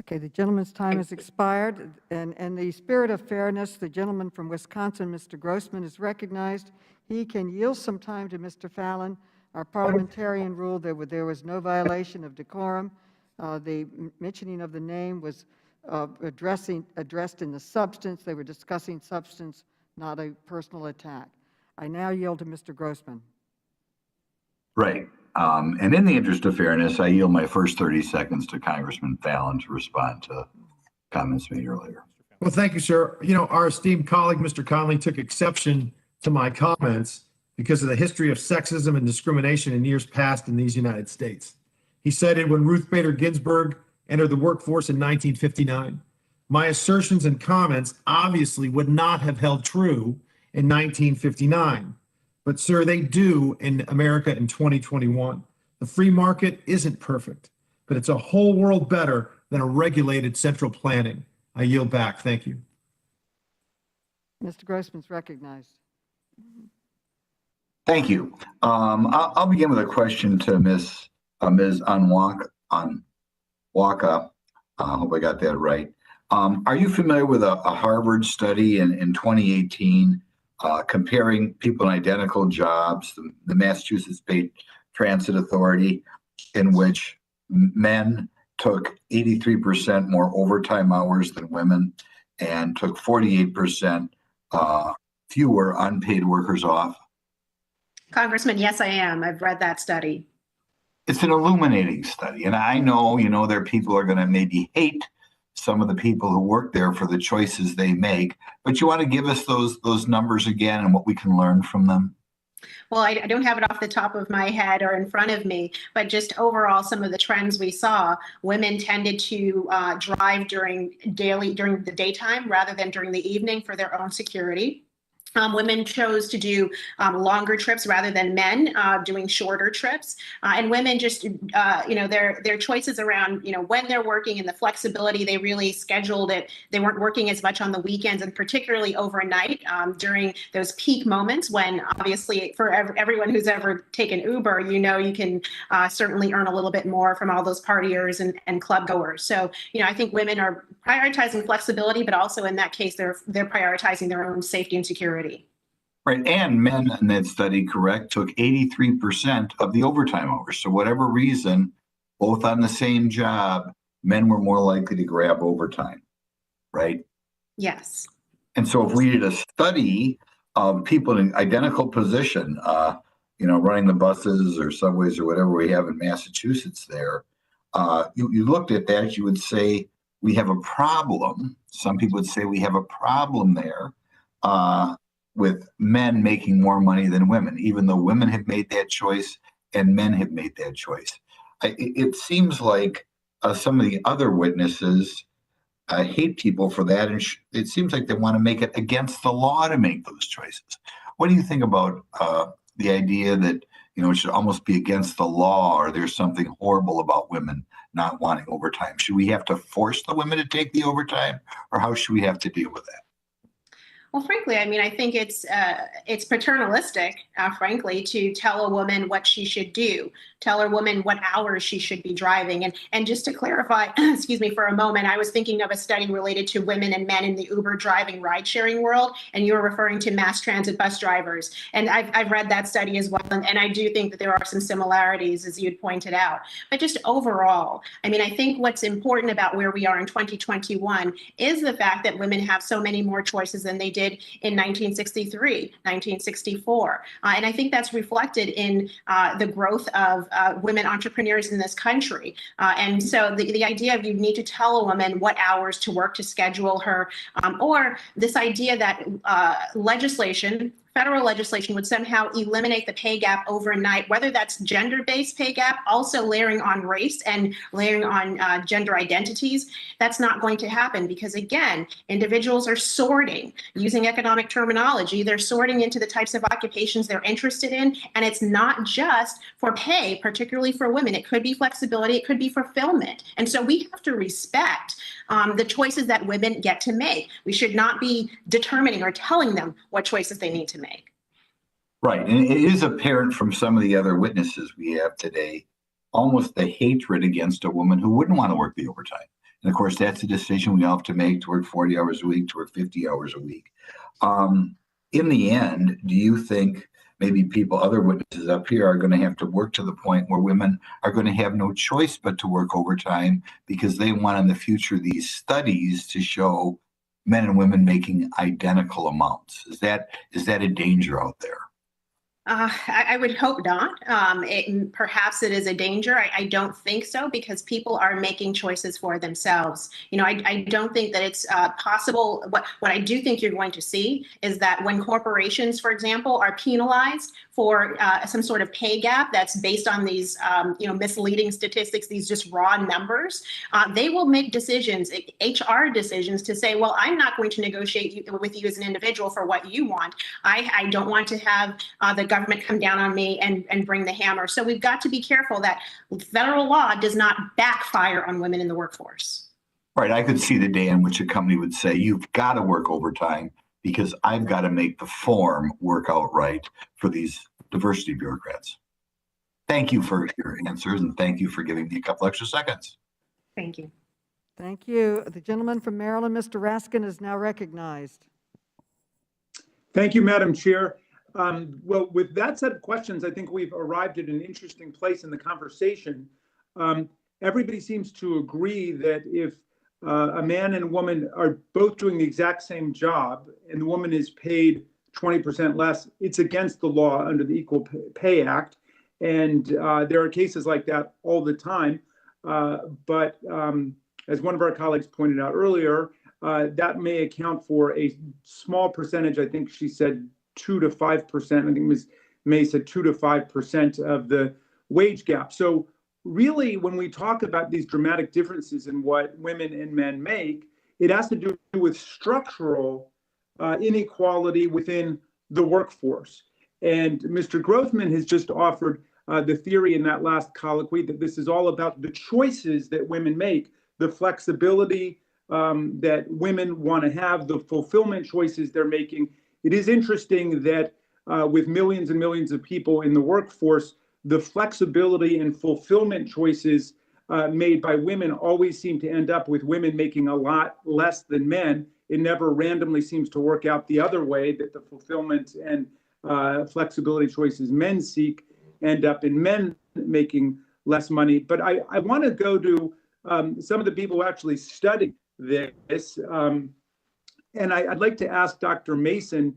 A: Okay, the gentleman's time has expired, and in the spirit of fairness, the gentleman from Wisconsin, Mr. Grossman, is recognized. He can yield some time to Mr. Fallon. Our parliamentarian ruled there was no violation of decorum. The mentioning of the name was addressed in the substance. They were discussing substance, not a personal attack. I now yield to Mr. Grossman.
Q: Right. And in the interest of fairness, I yield my first 30 seconds to Congressman Fallon to respond to comments made earlier.
M: Well, thank you, sir. You know, our esteemed colleague, Mr. Conley, took exception to my comments because of the history of sexism and discrimination in years past in these United States. He cited when Ruth Bader Ginsburg entered the workforce in 1959. My assertions and comments obviously would not have held true in 1959, but sir, they do in America in 2021. The free market isn't perfect, but it's a whole world better than a regulated central planning. I yield back. Thank you.
A: Mr. Grossman's recognized.
Q: Thank you. I'll begin with a question to Ms. Onwaka. I hope I got that right. Are you familiar with a Harvard study in 2018 comparing people in identical jobs, the Massachusetts Bay Transit Authority, in which men took 83% more overtime hours than women and took 48% fewer unpaid workers off?
H: Congressman, yes, I am. I've read that study.
Q: It's an illuminating study. And I know, there are people who are going to maybe hate some of the people who work there for the choices they make, but you want to give us those numbers again and what we can learn from them?
H: Well, I don't have it off the top of my head or in front of me, but just overall, some of the trends we saw, women tended to drive during the daytime rather than during the evening for their own security. Women chose to do longer trips rather than men doing shorter trips, and women just, their choices around, when they're working and the flexibility, they really scheduled it. They weren't working as much on the weekends and particularly overnight during those peak moments when obviously for everyone who's ever taken Uber, you can certainly earn a little bit more from all those partiers and club goers. So, I think women are prioritizing flexibility, but also in that case, they're prioritizing their own safety and security.
Q: Right. And men in that study, correct, took 83% of the overtime hours. So whatever reason, both on the same job, men were more likely to grab overtime, right?
H: Yes.
Q: And so if we did a study of people in identical position, running the buses or subways or whatever we have in Massachusetts there, you looked at that, you would say we have a problem. Some people would say we have a problem there. With men making more money than women, even though women have made that choice and men have made that choice. It seems like some of the other witnesses hate people for that, and it seems like they want to make it against the law to make those choices. What do you think about the idea that it should almost be against the law, or there's something horrible about women not wanting overtime? Should we have to force the women to take the overtime, or how should we have to deal with that?
H: Well, frankly, I think it's paternalistic, frankly, to tell a woman what she should do, tell a woman what hours she should be driving. And just to clarify, excuse me, for a moment, I was thinking of a study related to women and men in the Uber driving ride-sharing world, and you were referring to mass transit bus drivers. And I've read that study as well, and I do think that there are some similarities, as you'd pointed out. But just overall, I think what's important about where we are in 2021 is the fact that women have so many more choices than they did in 1963, 1964. And I think that's reflected in the growth of women entrepreneurs in this country. And so the idea of you need to tell a woman what hours to work to schedule her, or this idea that federal legislation would somehow eliminate the pay gap overnight, whether that's gender-based pay gap, also layering on race and layering on gender identities. That's not going to happen because, again, individuals are sorting using economic terminology. They're sorting into the types of occupations they're interested in. And it's not just for pay, particularly for women. It could be flexibility. It could be fulfillment. And so we have to respect the choices that women get to make. We should not be determining or telling them what choices they need to make.
Q: Right. And it is apparent from some of the other witnesses we have today, almost the hatred against a woman who wouldn't want to work the overtime. And of course, that's a decision we all have to make to work 40 hours a week, to work 50 hours a week. In the end, do you think maybe other witnesses up here are going to have to work to the point where women are going to have no choice but to work overtime because they want in the future these studies to show men and women making identical amounts? Is that a danger out there?
H: I would hope not. Perhaps it is a danger. I don't think so, because people are making choices for themselves. I don't think that it's possible. What I do think you're going to see is that when corporations, for example, are penalized for some sort of pay gap that's based on these misleading statistics, these just raw numbers, they will make decisions, HR decisions, to say, well, I'm not going to negotiate with you as an individual for what you want. I don't want to have the government come down on me and bring the hammer. So we've got to be careful that federal law does not backfire on women in the workforce.
Q: Right. I could see the day in which a company would say, you've got to work overtime because I've got to make the form work out right for these diversity bureaucrats. Thank you for your answers, and thank you for giving me a couple extra seconds.
H: Thank you.
A: Thank you. The gentleman from Maryland, Mr. Raskin, is now recognized.
R: Thank you, Madam Chair. Well, with that set of questions, I think we've arrived at an interesting place in the conversation. Everybody seems to agree that if a man and a woman are both doing the exact same job and the woman is paid 20% less, it's against the law under the Equal Pay Act. And there are cases like that all the time. But as one of our colleagues pointed out earlier, that may account for a small percentage. I think she said 2 to 5%. I think Ms. May said 2 to 5% of the wage gap. So really, when we talk about these dramatic differences in what women and men make, it has to do with structural inequality within the workforce. And Mr. Grothman has just offered the theory in that last colloquy that this is all about the choices that women make, the flexibility that women want to have, the fulfillment choices they're making. It is interesting that with millions and millions of people in the workforce, the flexibility and fulfillment choices made by women always seem to end up with women making a lot less than men. It never randomly seems to work out the other way, that the fulfillment and flexibility choices men seek end up in men making less money. But I want to go to some of the people who actually studied this. And I'd like to ask Dr. Mason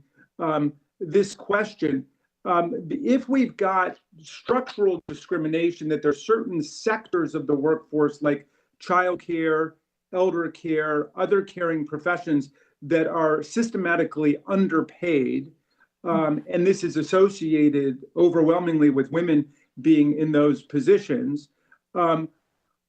R: this question. If we've got structural discrimination, that there are certain sectors of the workforce like childcare, elder care, other caring professions that are systematically underpaid, and this is associated overwhelmingly with women being in those positions,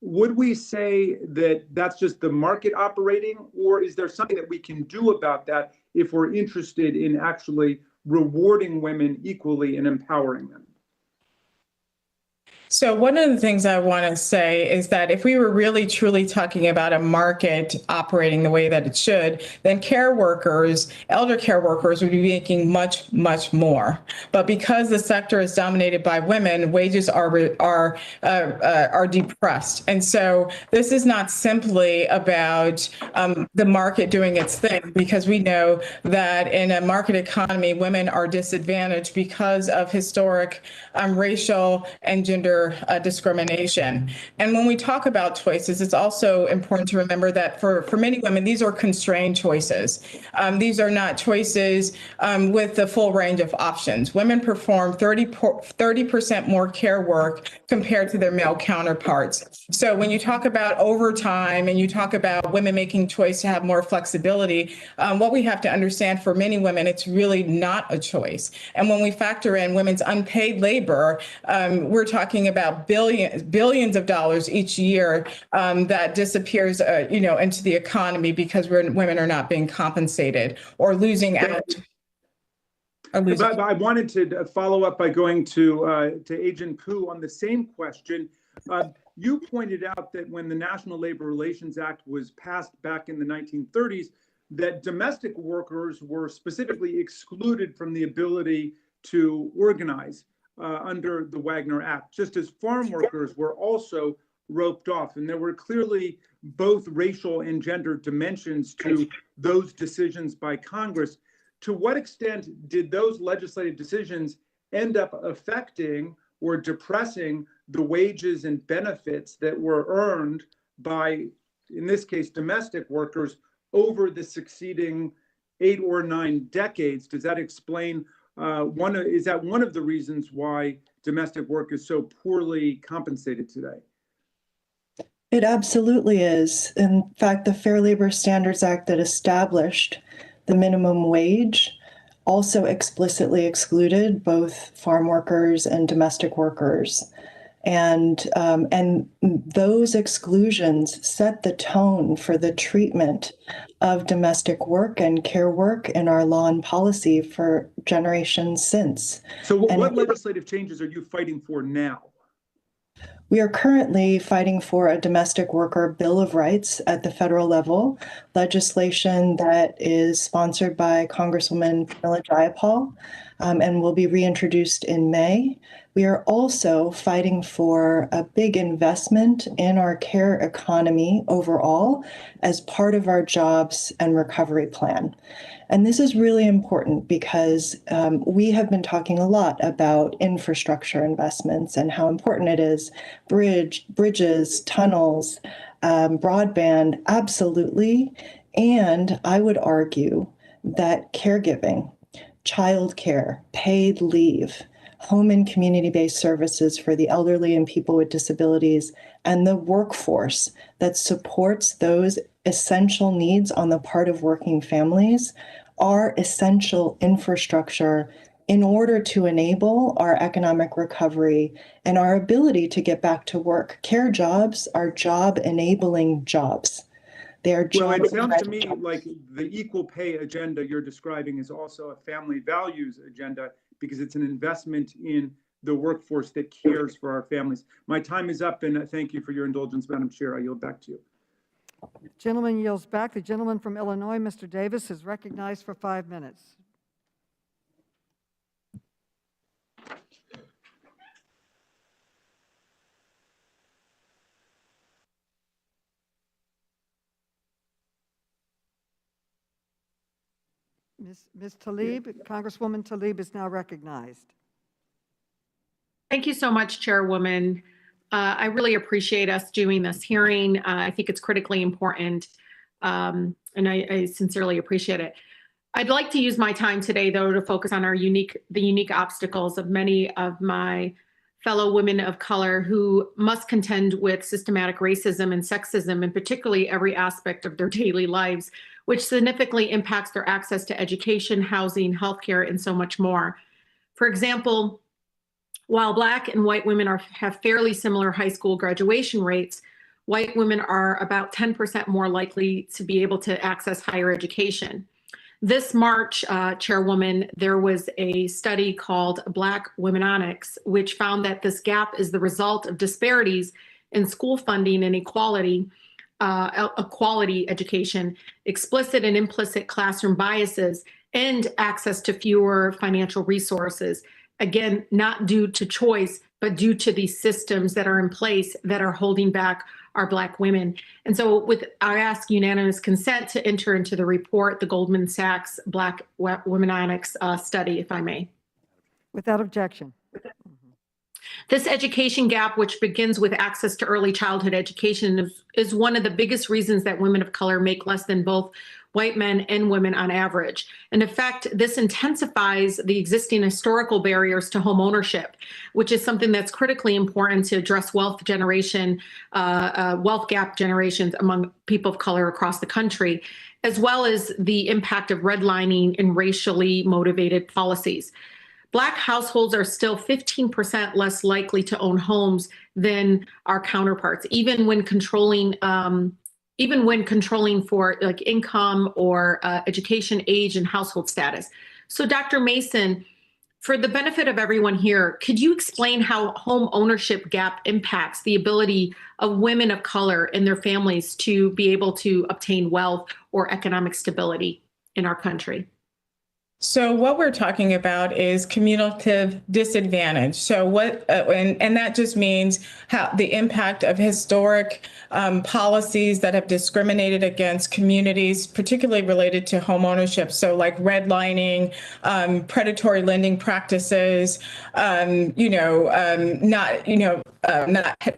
R: would we say that that's just the market operating, or is there something that we can do about that if we're interested in actually rewarding women equally and empowering them?
I: So one of the things I want to say is that if we were really truly talking about a market operating the way that it should, then care workers, elder care workers would be making much, much more. But because the sector is dominated by women, wages are depressed. And so this is not simply about the market doing its thing, because we know that in a market economy, women are disadvantaged because of historic racial and gender discrimination. And when we talk about choices, it's also important to remember that for many women, these are constrained choices. These are not choices with the full range of options. Women perform 30% more care work compared to their male counterparts. So when you talk about overtime and you talk about women making choice to have more flexibility, what we have to understand, for many women, it's really not a choice. And when we factor in women's unpaid labor, we're talking about billions of dollars each year that disappears, into the economy because women are not being compensated or losing out.
R: I wanted to follow up by going to Agent Pooh on the same question. You pointed out that when the National Labor Relations Act was passed back in the 1930s, that domestic workers were specifically excluded from the ability to organize under the Wagner Act, just as farm workers were also roped off. And there were clearly both racial and gender dimensions to those decisions by Congress. To what extent did those legislative decisions end up affecting or depressing the wages and benefits that were earned by, in this case, domestic workers over the succeeding 8 or 9 decades? Does that explain Is that one of the reasons why domestic work is so poorly compensated today?
E: It absolutely is. In fact, the Fair Labor Standards Act that established the minimum wage also explicitly excluded both farm workers and domestic workers. And those exclusions set the tone for the treatment of domestic work and care work in our law and policy for generations since.
R: So what legislative changes are you fighting for now?
E: We are currently fighting for a domestic worker Bill of Rights at the federal level, legislation that is sponsored by Congresswoman Penalize and will be reintroduced in May. We are also fighting for a big investment in our care economy overall as part of our jobs and recovery plan. And this is really important because we have been talking a lot about infrastructure investments and how important it is. Bridges, tunnels, broadband, absolutely. And I would argue that caregiving, childcare, paid leave, home and community-based services for the elderly and people with disabilities, and the workforce that supports those essential needs on the part of working families are essential infrastructure in order to enable our economic recovery and our ability to get back to work. Care jobs are job-enabling jobs. They are
R: Well, it sounds to me like the equal pay agenda you're describing is also a family values agenda because it's an investment in the workforce that cares for our families. My time is up, and thank you for your indulgence, Madam Chair. I yield back to you.
A: Gentleman yields back. The gentleman from Illinois, Mr. Davis, is recognized for 5 minutes. Ms. Tlaib, Congresswoman Tlaib is now recognized.
S: Thank you so much, Chairwoman. I really appreciate us doing this hearing. I think it's critically important, and I sincerely appreciate it. I'd like to use my time today, though, to focus on the unique obstacles of many of my fellow women of color who must contend with systematic racism and sexism, and particularly every aspect of their daily lives, which significantly impacts their access to education, housing, healthcare, and so much more. For example, while Black and white women have fairly similar high school graduation rates, white women are about 10% more likely to be able to access higher education. This March, Chairwoman, there was a study called Black Womenomics, which found that this gap is the result of disparities in school funding and equality education, explicit and implicit classroom biases, and access to fewer financial resources. Again, not due to choice, but due to these systems that are in place that are holding back our Black women. And so I ask unanimous consent to enter into the report, the Goldman Sachs Black Womenomics study, if I may.
A: Without objection.
S: This education gap, which begins with access to early childhood education, is one of the biggest reasons that women of color make less than both white men and women on average. And in fact, this intensifies the existing historical barriers to home ownership, which is something that's critically important to address wealth gap generations among people of color across the country, as well as the impact of redlining and racially motivated policies. Black households are still 15% less likely to own homes than our counterparts, even when controlling for like income or education, age, and household status. So Dr. Mason, for the benefit of everyone here, could you explain how home ownership gap impacts the ability of women of color and their families to be able to obtain wealth or economic stability in our country?
I: So what we're talking about is cumulative disadvantage. So what, and that just means how the impact of historic policies that have discriminated against communities, particularly related to home ownership. So like redlining, predatory lending practices, not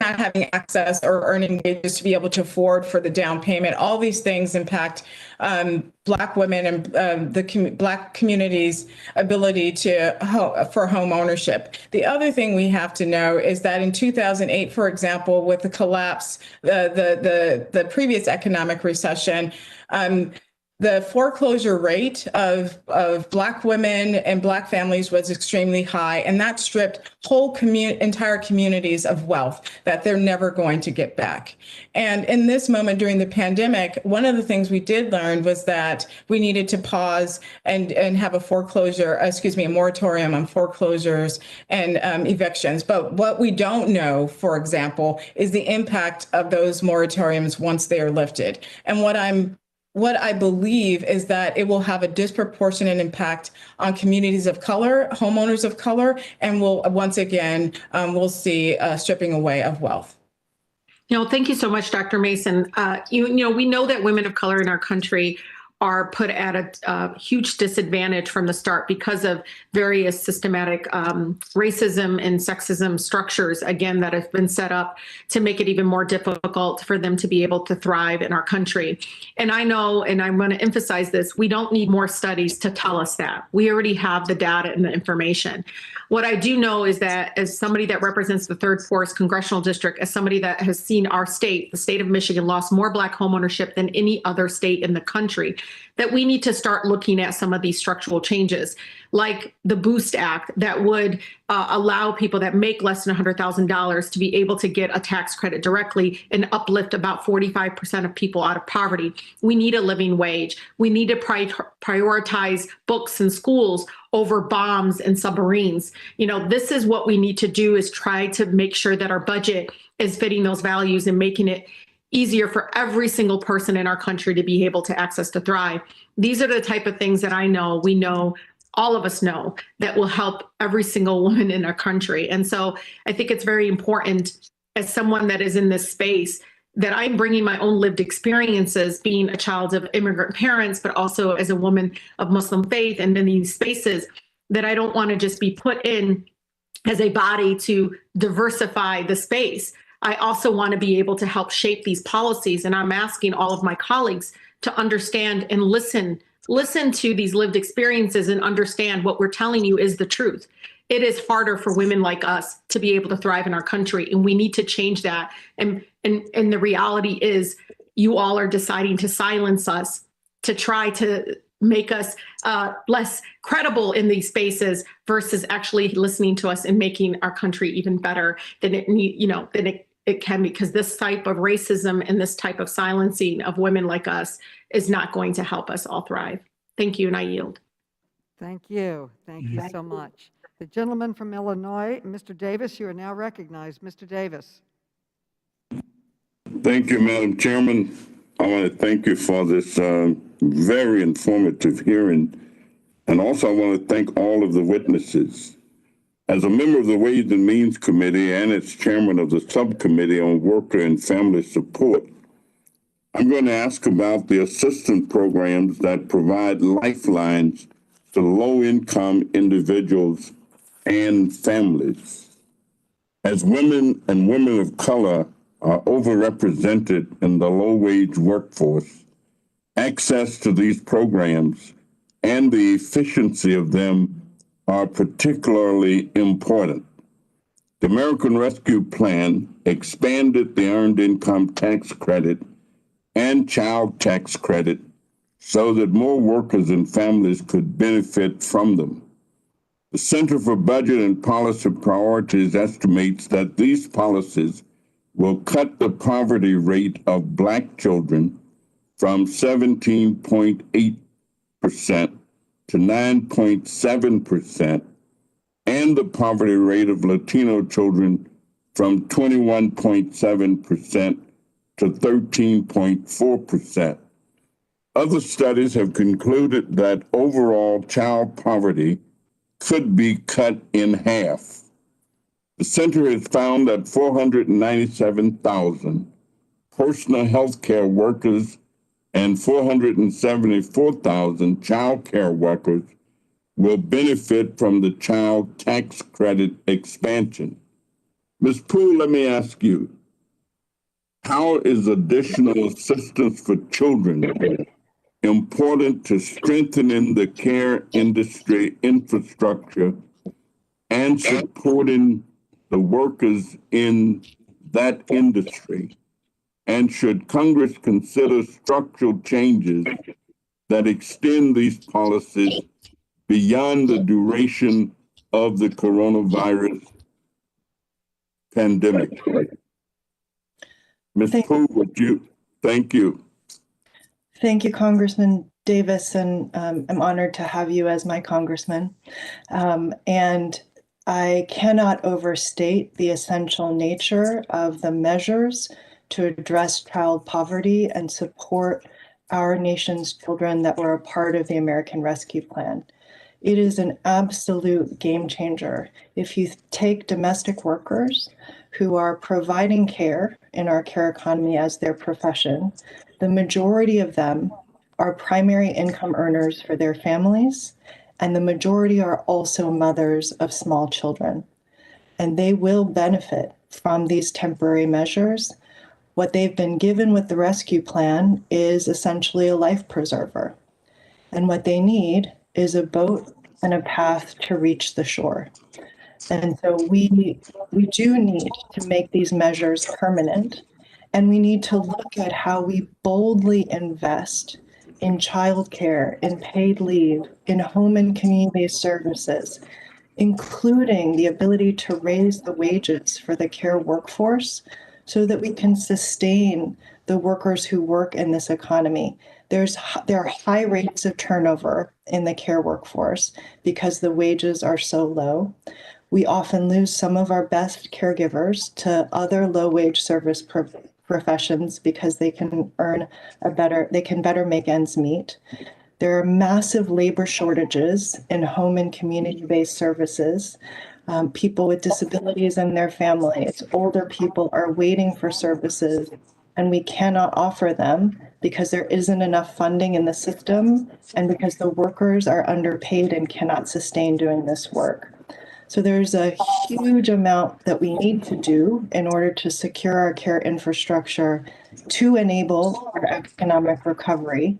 I: having access or earning wages to be able to afford for the down payment. All these things impact Black women and Black community's ability for home ownership. The other thing we have to know is that in 2008, for example, with the collapse, the previous economic recession, the foreclosure rate of Black women and Black families was extremely high, and that stripped entire communities of wealth that they're never going to get back. And in this moment during the pandemic, one of the things we did learn was that we needed to pause and have a moratorium on foreclosures and evictions. But what we don't know, for example, is the impact of those moratoriums once they are lifted. And what I believe is that it will have a disproportionate impact on communities of color, homeowners of color, and we'll see stripping away of wealth.
S: Thank you so much, Dr. Mason. We know that women of color in our country are put at a huge disadvantage from the start because of various systematic racism and sexism structures, again, that have been set up to make it even more difficult for them to be able to thrive in our country. And I know, and I want to emphasize this, we don't need more studies to tell us that. We already have the data and the information. What I do know is that as somebody that represents the 3rd Forest Congressional District, as somebody that has seen our state, the state of Michigan, lost more Black homeownership than any other state in the country, that we need to start looking at some of these structural changes, like the Boost Act that would allow people that make less than $100,000 to be able to get a tax credit directly and uplift about 45% of people out of poverty. We need a living wage. We need to prioritize books in schools over bombs and submarines. This is what we need to do, is try to make sure that our budget is fitting those values and making it easier for every single person in our country to be able to access to thrive. These are the type of things that we know, all of us know, that will help every single woman in our country. And so I think it's very important, as someone that is in this space, that I'm bringing my own lived experiences, being a child of immigrant parents, but also as a woman of Muslim faith and in these spaces, that I don't want to just be put in as a body to diversify the space. I also want to be able to help shape these policies. And I'm asking all of my colleagues to understand and listen to these lived experiences and understand what we're telling you is the truth. It is harder for women like us to be able to thrive in our country, and we need to change that. And the reality is, you all are deciding to silence us, to try to make us less credible in these spaces, versus actually listening to us and making our country even better than it can be, because this type of racism and this type of silencing of women like us is not going to help us all thrive. Thank you, and I yield.
A: Thank you. Thank you so much. The gentleman from Illinois, Mr. Davis, you are now recognized. Mr. Davis.
T: Thank you, Madam Chairman. I want to thank you for this very informative hearing. And also I want to thank all of the witnesses. As a member of the Ways and Means Committee and as chairman of the Subcommittee on Worker and Family Support, I'm going to ask about the assistance programs that provide lifelines to low-income individuals and families. As women and women of color are overrepresented in the low-wage workforce, access to these programs and the efficiency of them are particularly important. The American Rescue Plan expanded the Earned Income Tax Credit and Child Tax Credit so that more workers and families could benefit from them. The Center for Budget and Policy Priorities estimates that these policies will cut the poverty rate of Black children from 17.8% to 9.7%, and the poverty rate of Latino children from 21.7% to 13.4%. Other studies have concluded that overall child poverty could be cut in half. The center has found that 497,000 personal health care workers and 474,000 child care workers will benefit from the child tax credit expansion. Ms. Poole, let me ask you, how is additional assistance for children important to strengthening the care industry infrastructure and supporting the workers in that industry? And should Congress consider structural changes that extend these policies beyond the duration of the coronavirus pandemic? Ms. Poole, would you? Thank you.
E: Thank you, Congressman Davis, and I'm honored to have you as my congressman. And I cannot overstate the essential nature of the measures to address child poverty and support our nation's children that were a part of the American Rescue Plan. It is an absolute game changer. If you take domestic workers who are providing care in our care economy as their profession, the majority of them are primary income earners for their families, and the majority are also mothers of small children. And they will benefit from these temporary measures. What they've been given with the rescue plan is essentially a life preserver. And what they need is a boat and a path to reach the shore. And so we do need to make these measures permanent, and we need to look at how we boldly invest in childcare, in paid leave, in home and community services, including the ability to raise the wages for the care workforce so that we can sustain the workers who work in this economy. There are high rates of turnover in the care workforce because the wages are so low. We often lose some of our best caregivers to other low-wage service professions because they can better make ends meet. There are massive labor shortages in home and community-based services. People with disabilities and their families, older people are waiting for services, and we cannot offer them because there isn't enough funding in the system and because the workers are underpaid and cannot sustain doing this work. So there's a huge amount that we need to do in order to secure our care infrastructure to enable our economic recovery.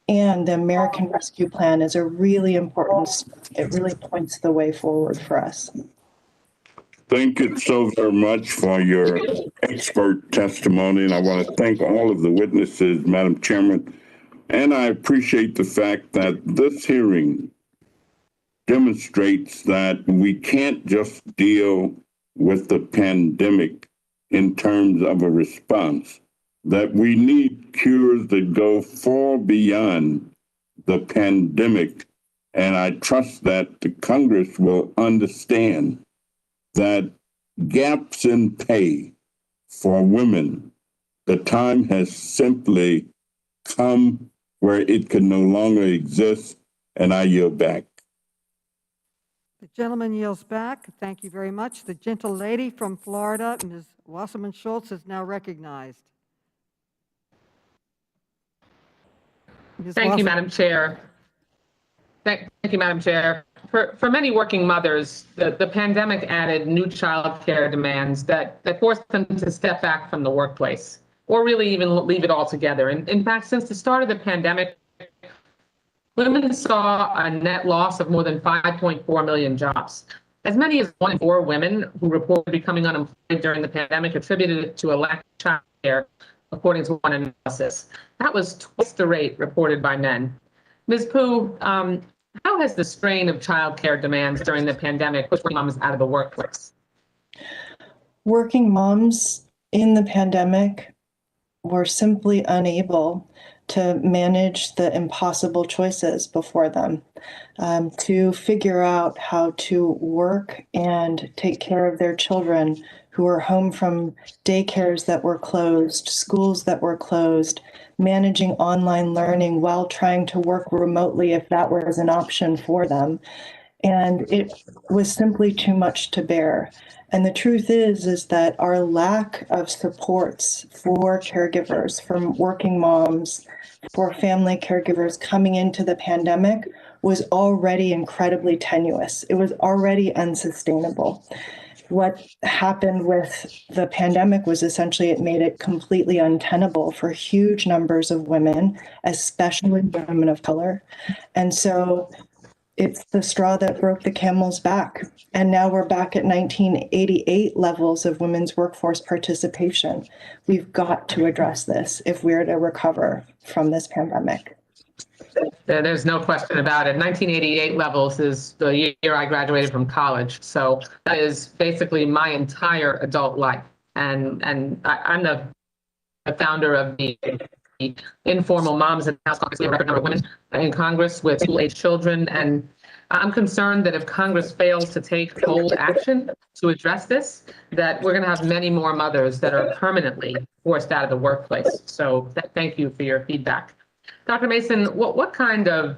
E: And the American Rescue Plan is a really important step. It really points the way forward for us.
T: Thank you so very much for your expert testimony. And I want to thank all of the witnesses, Madam Chairman. And I appreciate the fact that this hearing demonstrates that we can't just deal with the pandemic in terms of a response, that we need cures that go far beyond the pandemic. And I trust that the Congress will understand that gaps in pay for women, the time has simply come where it can no longer exist, and I yield back.
A: The gentleman yields back. Thank you very much. The gentle lady from Florida, Ms. Wasserman Schultz, is now recognized.
U: Thank you, Madam Chair. Thank you, Madam Chair. For many working mothers, the pandemic added new child care demands that forced them to step back from the workplace or really even leave it altogether. And in fact, since the start of the pandemic, women saw a net loss of more than 5.4 million jobs. As many as 1 in 4 women who reported becoming unemployed during the pandemic attributed it to a lack of child care, according to one analysis. That was twice the rate reported by men. Ms. Poole, how has the strain of child care demands during the pandemic pushed moms out of the workplace?
E: Working moms in the pandemic were simply unable to manage the impossible choices before them, to figure out how to work and take care of their children who were home from daycares that were closed, schools that were closed, managing online learning while trying to work remotely if that was an option for them. And it was simply too much to bear. And the truth is that our lack of supports for caregivers, from working moms, for family caregivers coming into the pandemic was already incredibly tenuous. It was already unsustainable. what happened with the pandemic was essentially it made it completely untenable for huge numbers of women, especially women of color. And so it's the straw that broke the camel's back. And now we're back at 1988 levels of women's workforce participation. We've got to address this if we're to recover from this pandemic.
U: There's no question about it. 1988 levels is the year I graduated from college. So that is basically my entire adult life. And I'm the founder of the informal Moms in House Caucus. We have a record number of women in Congress with school-age children. And I'm concerned that if Congress fails to take bold action to address this, that we're going to have many more mothers that are permanently forced out of the workplace. So thank you for your feedback. Dr. Mason, what kind of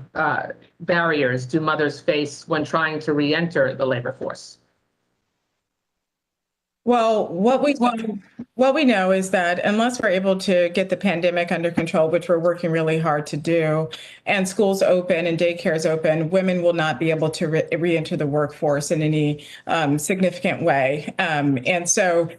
U: barriers do mothers face when trying to re-enter the labor force?
I: Well, what we know is that unless we're able to get the pandemic under control, which we're working really hard to do, and schools open and daycares open, women will not be able to re-enter the workforce in any significant way. And so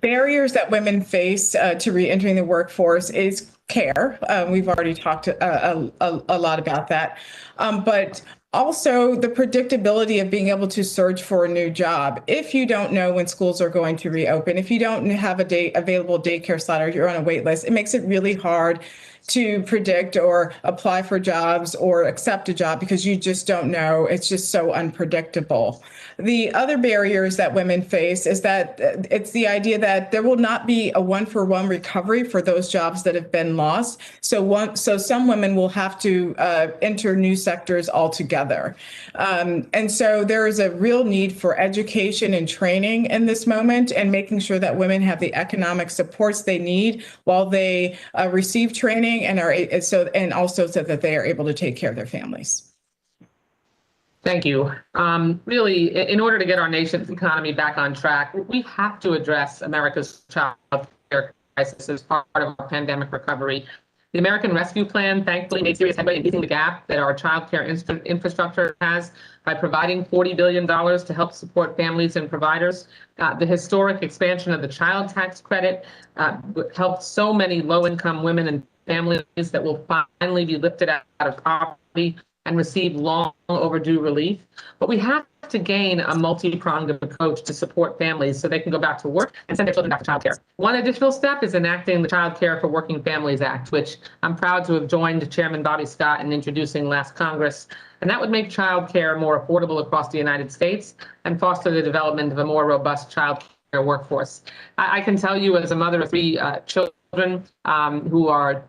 I: barriers that women face to re-entering the workforce is care. We've already talked a lot about that. But also the predictability of being able to search for a new job. If you don't know when schools are going to reopen, if you don't have a available daycare slot or you're on a wait list, it makes it really hard to predict or apply for jobs or accept a job because you just don't know. It's just so unpredictable. The other barriers that women face is that it's the idea that there will not be a one-for-one recovery for those jobs that have been lost. So some women will have to enter new sectors altogether. And so there is a real need for education and training in this moment and making sure that women have the economic supports they need while they receive training and also so that they are able to take care of their families.
U: Thank you. Really, in order to get our nation's economy back on track, we have to address America's child care crisis as part of our pandemic recovery. The American Rescue Plan thankfully made serious headway in easing the gap that our child care infrastructure has by providing $40 billion to help support families and providers. The historic expansion of the child tax credit helped so many low-income women and families that will finally be lifted out of poverty and receive long overdue relief. But we have to gain a multi-pronged approach to support families so they can go back to work and send their children back to child care. One additional step is enacting the Child Care for Working Families Act, which I'm proud to have joined Chairman Bobby Scott in introducing last Congress. And that would make child care more affordable across the United States and foster the development of a more robust child care workforce. I can tell you, as a mother of 3 children who are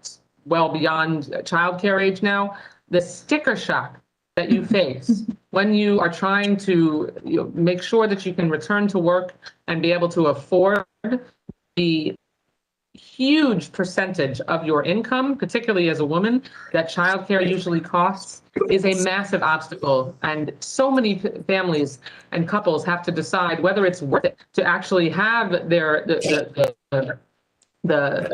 U: well beyond child care age now, the sticker shock that you face when you are trying to make sure that you can return to work and be able to afford the huge percentage of your income, particularly as a woman, that childcare usually costs, is a massive obstacle. And so many families and couples have to decide whether it's worth it to actually have the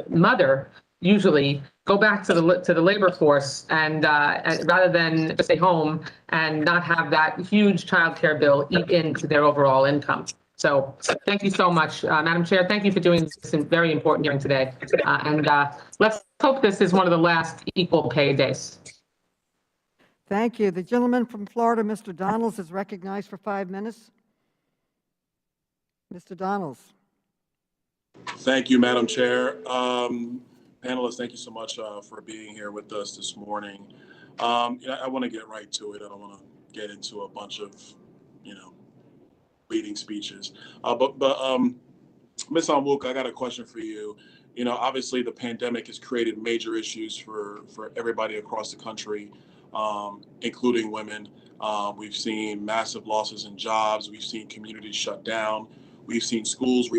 U: mother usually go back to the labor force and rather than just stay home and not have that huge childcare bill eat into their overall income. So thank you so much, Madam Chair. Thank you for doing this very important hearing today. And let's hope this is one of the last equal pay days.
A: Thank you. The gentleman from Florida, Mr. Donalds, is recognized for 5 minutes. Mr. Donalds.
D: Thank you, Madam Chair. Panelists, thank you so much for being here with us this morning. I want to get right to it. I don't want to get into a bunch of, leading speeches. But Ms. Onwuka, I got a question for you. Obviously the pandemic has created major issues for everybody across the country, including women. We've seen massive losses in jobs. We've seen communities shut down. We've seen schools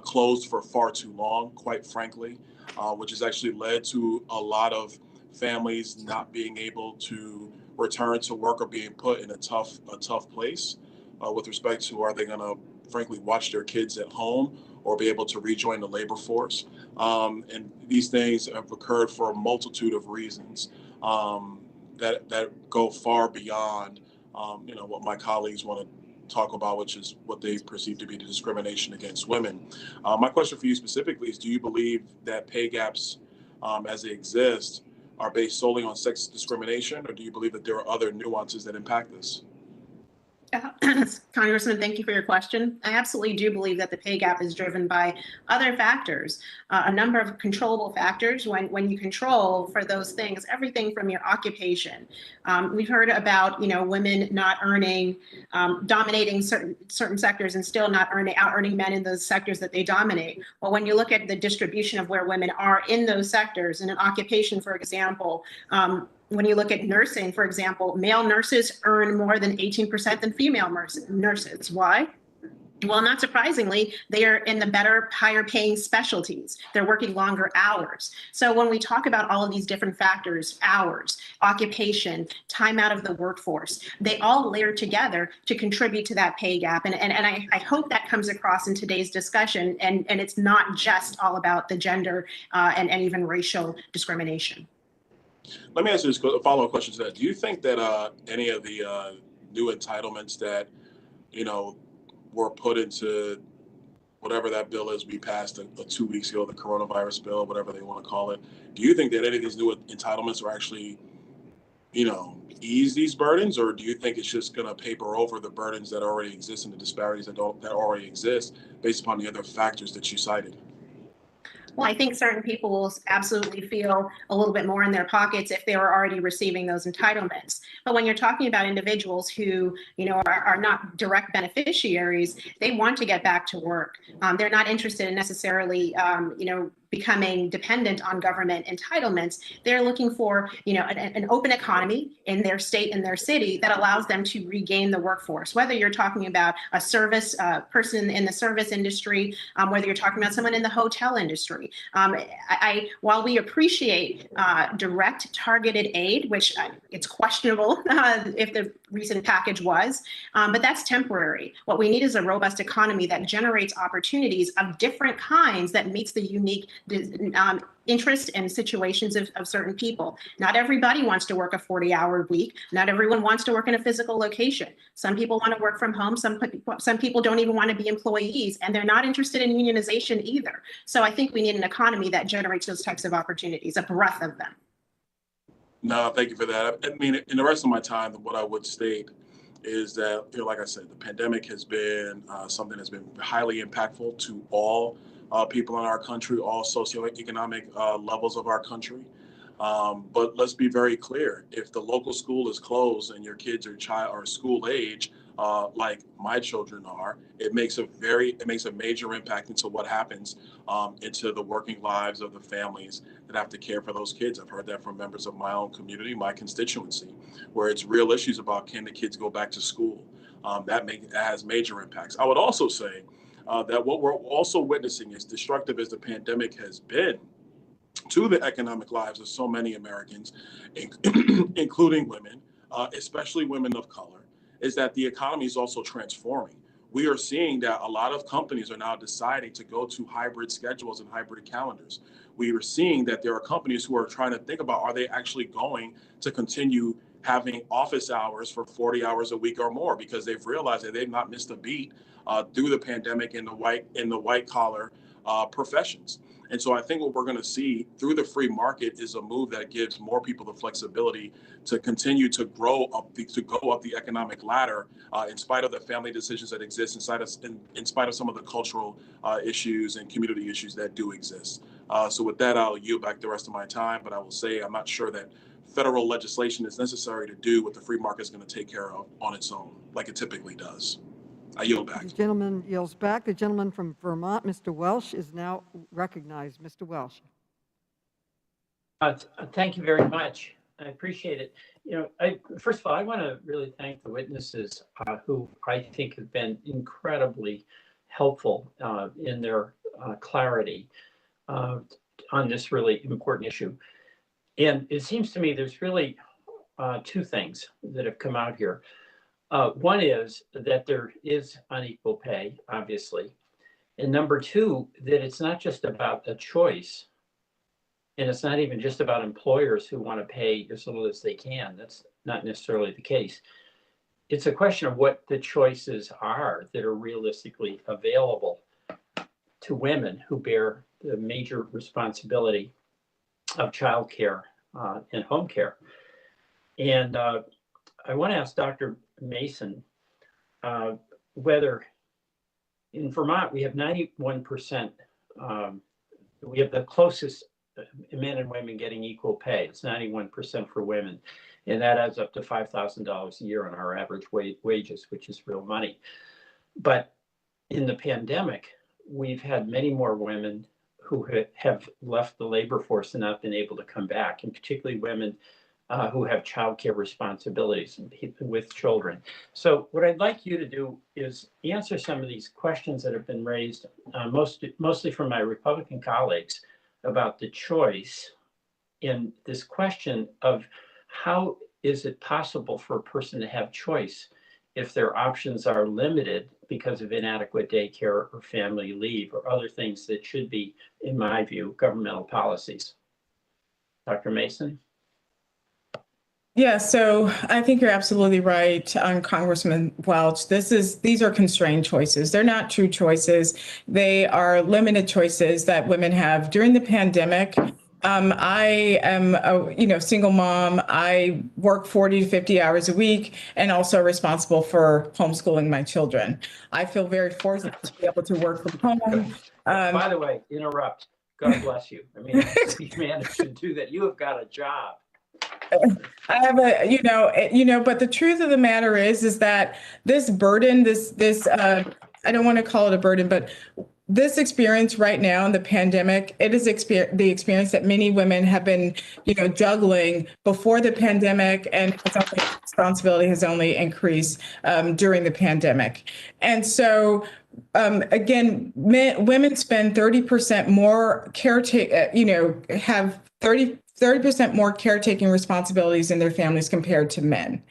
D: closed for far too long, quite frankly, which has actually led to a lot of families not being able to return to work or being put in a tough place with respect to, are they going to frankly watch their kids at home or be able to rejoin the labor force? And these things have occurred for a multitude of reasons that go far beyond what my colleagues want to talk about, which is what they perceive to be the discrimination against women. My question for you specifically is, do you believe that pay gaps as they exist are based solely on sex discrimination, or do you believe that there are other nuances that impact this?
H: Congressman, thank you for your question. I absolutely do believe that the pay gap is driven by other factors, a number of controllable factors. When you control for those things, everything from your occupation. We've heard about, women not earning, dominating certain sectors and still not out earning men in those sectors that they dominate. Well, when you look at the distribution of where women are in those sectors, in an occupation, for example, when you look at nursing, for example, male nurses earn more than 18% than female nurses. Why? Well, not surprisingly, they are in the better, higher paying specialties. They're working longer hours. So when we talk about all of these different factors, hours, occupation, time out of the workforce, they all layer together to contribute to that pay gap. And I hope that comes across in today's discussion. And it's not just all about the gender and even racial discrimination.
D: Let me ask you a follow-up question to that. Do you think that any of the new entitlements that, were put into whatever that bill is we passed 2 weeks ago, the coronavirus bill, whatever they want to call it, do you think that any of these new entitlements are actually, ease these burdens, or do you think it's just going to paper over the burdens that already exist and the disparities that already exist based upon the other factors that you cited?
H: Well, I think certain people will absolutely feel a little bit more in their pockets if they were already receiving those entitlements. But when you're talking about individuals who, are not direct beneficiaries, they want to get back to work. They're not interested in necessarily, becoming dependent on government entitlements. They're looking for, an open economy in their state and their city that allows them to regain the workforce. Whether you're talking about a service person in the service industry, whether you're talking about someone in the hotel industry. While we appreciate direct targeted aid, which it's questionable if the recent package was, but that's temporary. What we need is a robust economy that generates opportunities of different kinds that meets the unique interest and situations of certain people. Not everybody wants to work a 40-hour week. Not everyone wants to work in a physical location. Some people want to work from home. Some people don't even want to be employees, and they're not interested in unionization either. So I think we need an economy that generates those types of opportunities, a breadth of them.
D: No, thank you for that. I mean, in the rest of my time, what I would state is that, like I said, the pandemic has been something that's been highly impactful to all people in our country, all socioeconomic levels of our country. But let's be very clear: if the local school is closed and your kids are school age, like my children are, it makes a major impact into what happens into the working lives of the families that have to care for those kids. I've heard that from members of my own community, my constituency, where it's real issues about, can the kids go back to school? That has major impacts. I would also say that what we're also witnessing, is destructive as the pandemic has been to the economic lives of so many Americans, including women, especially women of color, is that the economy is also transforming. We are seeing that a lot of companies are now deciding to go to hybrid schedules and hybrid calendars. We are seeing that there are companies who are trying to think about, are they actually going to continue having office hours for 40 hours a week or more, because they've realized that they've not missed a beat through the pandemic in the white collar professions. And so I think what we're going to see through the free market is a move that gives more people the flexibility to continue to go up the economic ladder, in spite of the family decisions that exist, in spite of some of the cultural issues and community issues that do exist. So with that, I'll yield back the rest of my time, but I will say I'm not sure that federal legislation is necessary to do what the free market is going to take care of on its own, like it typically does. I yield back.
A: The gentleman yields back. The gentleman from Vermont, Mr. Welsh, is now recognized. Mr. Welsh.
G: Thank you very much. I appreciate it. First of all, I want to really thank the witnesses who I think have been incredibly helpful in their clarity on this really important issue. And it seems to me there's really two things that have come out here. One is that there is unequal pay, obviously. And number two, that it's not just about a choice. And it's not even just about employers who want to pay as little as they can. That's not necessarily the case. it's a question of what the choices are that are realistically available to women who bear the major responsibility of childcare and home care. And I want to ask Dr. Mason whether in Vermont we have 91%, we have the closest men and women getting equal pay. It's 91% for women. And that adds up to $5,000 a year on our average wages, which is real money. But in the pandemic, we've had many more women who have left the labor force and not been able to come back, and particularly women who have childcare responsibilities with children. So what I'd like you to do is answer some of these questions that have been raised, mostly from my Republican colleagues, about the choice in this question of how is it possible for a person to have choice if their options are limited because of inadequate daycare or family leave or other things that should be, in my view, governmental policies. Dr. Mason?
I: Yeah, so I think you're absolutely right on Congressman Welch. These are constrained choices. They're not true choices. They are limited choices that women have. During the pandemic, I am a single mom. I work 40 to 50 hours a week and also responsible for homeschooling my children. I feel very fortunate to be able to work from home.
G: By the way, interrupt. God bless you. I mean, you managed to do that. You have got a job.
I: I have but the truth of the matter is that this burden, I don't want to call it a burden, but this experience right now in the pandemic, it is the experience that many women have been, juggling before the pandemic, and responsibility has only increased during the pandemic. And so, again, women spend 30% more have 30% more caretaking responsibilities in their families compared to men.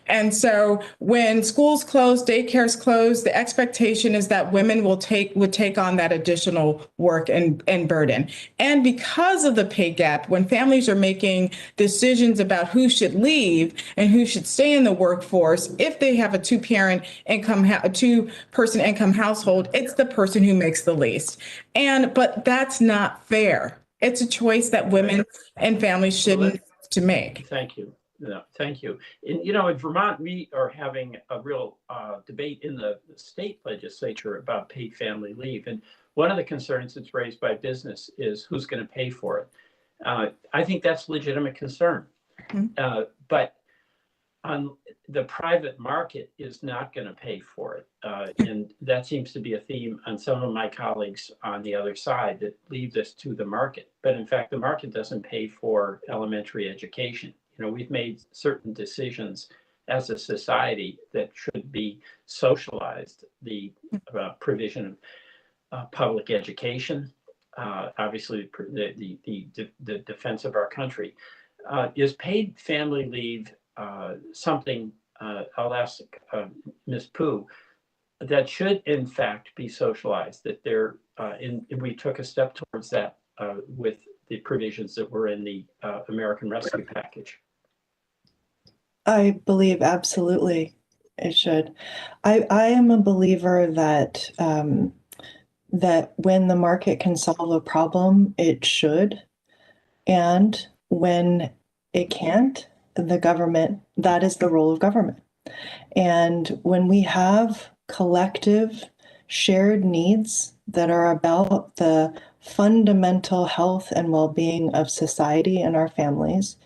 I: And so when schools close, daycares close, the expectation is that women would take on that additional work and burden. And because of the pay gap, when families are making decisions about who should leave and who should stay in the workforce, if they have a two-person income household, it's the person who makes the least. But that's not fair. It's a choice that women and families shouldn't have to make.
G: Thank you. No, thank you. In Vermont, we are having a real debate in the state legislature about paid family leave. And one of the concerns that's raised by business is who's going to pay for it. I think that's a legitimate concern. Mm-hmm. But on the private market is not going to pay for it. And that seems to be a theme on some of my colleagues on the other side that leave this to the market. But in fact, the market doesn't pay for elementary education. We've made certain decisions as a society that should be socialized. The provision of public education, obviously the defense of our country, is paid family leave something, I'll ask Ms. Pooh, that should in fact be socialized, that we took a step towards that with the provisions that were in the American Rescue Package.
E: I believe absolutely it should. I am a believer that that when the market can solve a problem, it should. And when it can't, the government, that is the role of government. And when we have collective shared needs that are about the fundamental health and well-being of society and our families,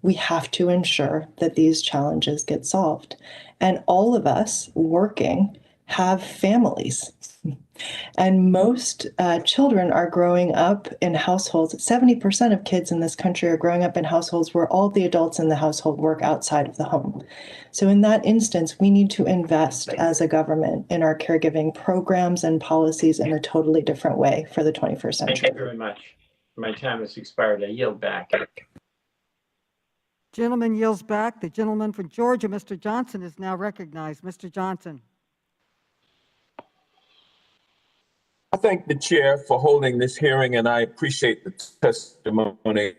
E: we have to ensure that these challenges get solved. And all of us working have families. And most children are growing up in households. 70% of kids in this country are growing up in households where all the adults in the household work outside of the home. So in that instance, we need to invest as a government in our caregiving programs and policies in a totally different way for the 21st century.
G: Thank you very much. My time has expired. I yield back.
A: Gentleman yields back. The gentleman from Georgia, Mr. Johnson, is now recognized. Mr. Johnson.
B: I thank the chair for holding this hearing, and I appreciate the testimony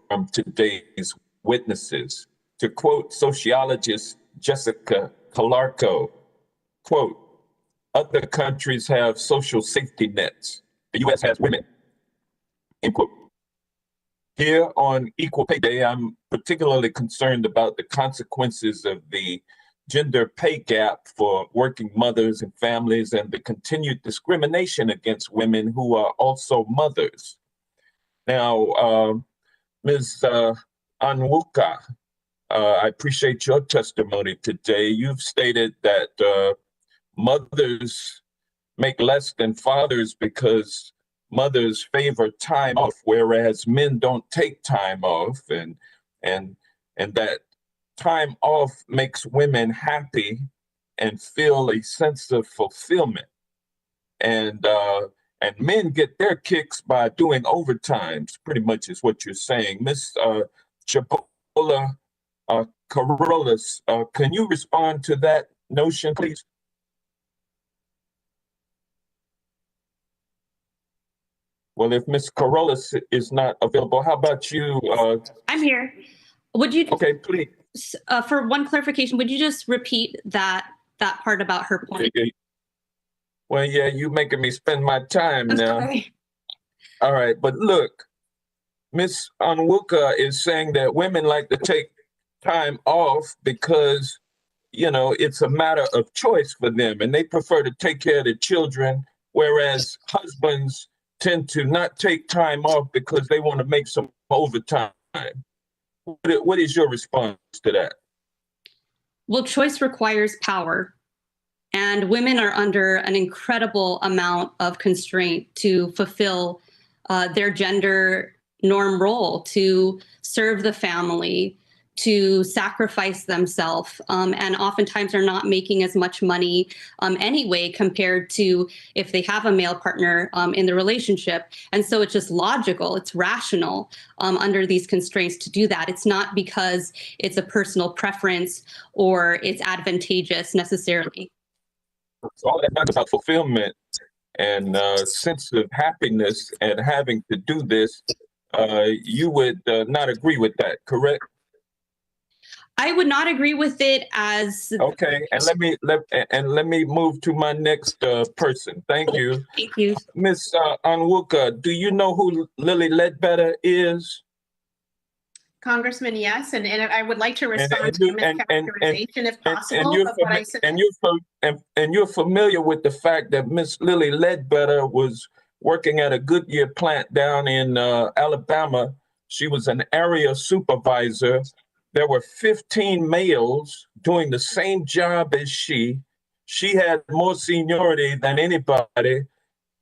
B: from today's witnesses. To quote sociologist Jessica Calarco, quote, other countries have social safety nets. The U.S. has women, end quote. Here on Equal Pay Day, I'm particularly concerned about the consequences of the gender pay gap for working mothers and families and the continued discrimination against women who are also mothers. Now, Ms. Onwuka, I appreciate your testimony today. You've stated that mothers make less than fathers because mothers favor time off, whereas men don't take time off, and that time off makes women happy and feel a sense of fulfillment. And men get their kicks by doing overtimes, pretty much is what you're saying. Ms. Chabola Carolus, can you respond to that notion, please? Well, if Ms. Carolus is not available, how about you?
J: I'm here. Would you?
B: Okay, please.
J: For one clarification, would you just repeat that part about her point?
B: Well, yeah, you making me spend my time now.
J: Sorry.
B: All right, but look, Ms. Onwuka is saying that women like to take time off because, you know, it's a matter of choice for them, and they prefer to take care of the children, whereas husbands tend to not take time off because they want to make some overtime. What is your response to that?
J: Well, choice requires power, and women are under an incredible amount of constraint to fulfill their gender norm role, to serve the family, to sacrifice themselves, and oftentimes are not making as much money anyway compared to if they have a male partner in the relationship. And so it's just logical, it's rational under these constraints to do that. It's not because it's a personal preference or it's advantageous necessarily.
B: So all that talks about fulfillment and sense of happiness and having to do this, you would not agree with that, correct?
J: I would not agree with it as.
B: Okay, and let me move to my next person. Thank you.
J: Thank you.
B: Ms. Onwuka, do you know who Lily Ledbetter is?
H: Congressman, yes, and I would like to respond to Ms. characterization if possible of what I said.
B: And you're familiar with the fact that Ms. Lily Ledbetter was working at a Goodyear plant down in Alabama. She was an area supervisor. There were 15 males doing the same job as she. She had more seniority than anybody,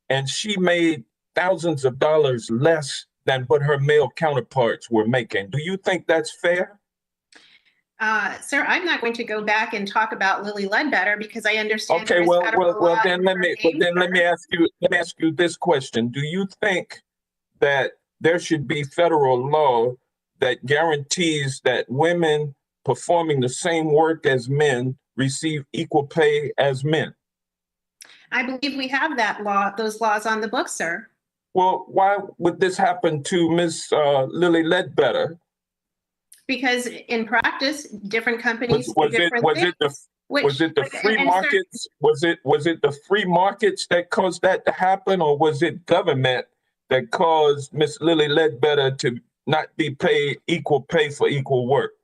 B: and she made thousands of dollars less than what her male counterparts were making. Do you think that's fair?
H: Sir, I'm not going to go back and talk about Lily Ledbetter because I understand.
B: Okay, well, then let me ask you this question. Do you think that there should be federal law that guarantees that women performing the same work as men receive equal pay as men?
H: I believe we have those laws on the books, sir.
B: Well, why would this happen to Ms. Lily Ledbetter?
H: Because in practice, different companies
B: Was it the free markets? Was it the free markets that caused that to happen, or was it government that caused Ms. Lily Ledbetter to not be paid equal pay for equal work?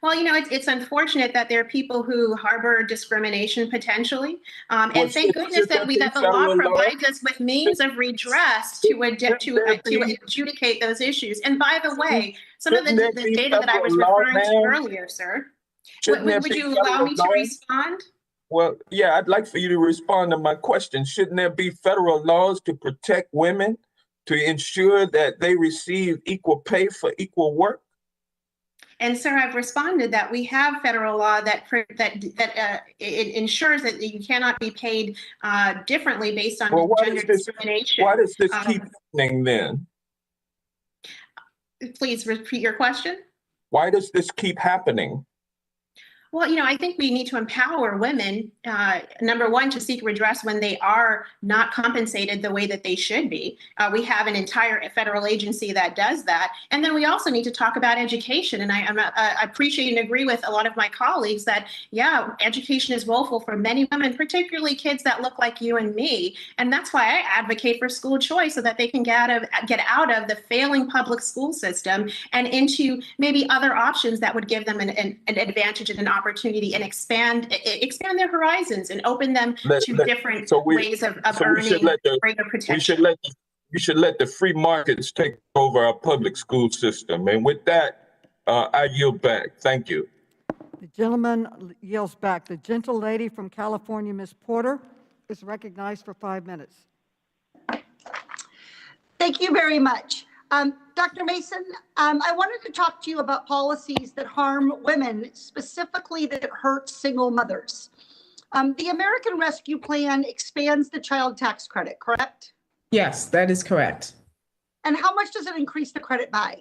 H: Well, you know, it's unfortunate that there are people who harbor discrimination potentially, and thank goodness that the law provides us with means of redress to adjudicate those issues. And by the way, some of the data that I was referring to earlier, sir, would you allow me to respond?
B: Well, yeah, I'd like for you to respond to my question. Shouldn't there be federal laws to protect women, to ensure that they receive equal pay for equal work?
H: And sir, I've responded that we have federal law that it ensures that you cannot be paid differently based on gender discrimination.
B: Why does this keep happening then?
H: Please repeat your question.
B: Why does this keep happening?
H: Well, I think we need to empower women, number one, to seek redress when they are not compensated the way that they should be. We have an entire federal agency that does that. And then we also need to talk about education. And I appreciate and agree with a lot of my colleagues that, yeah, education is woeful for many women, particularly kids that look like you and me. And that's why I advocate for school choice, so that they can get out of the failing public school system and into maybe other options that would give them an advantage and an opportunity, and expand their horizons and open them to different ways of earning greater protection.
B: We should let the free markets take over our public school system. And with that, I yield back. Thank you.
A: The gentleman yields back. The gentle lady from California, Ms. Porter, is recognized for 5 minutes.
F: Thank you very much. Dr. Mason, I wanted to talk to you about policies that harm women, specifically that hurt single mothers. The American Rescue Plan expands the child tax credit, correct?
I: Yes, that is correct.
F: And how much does it increase the credit by?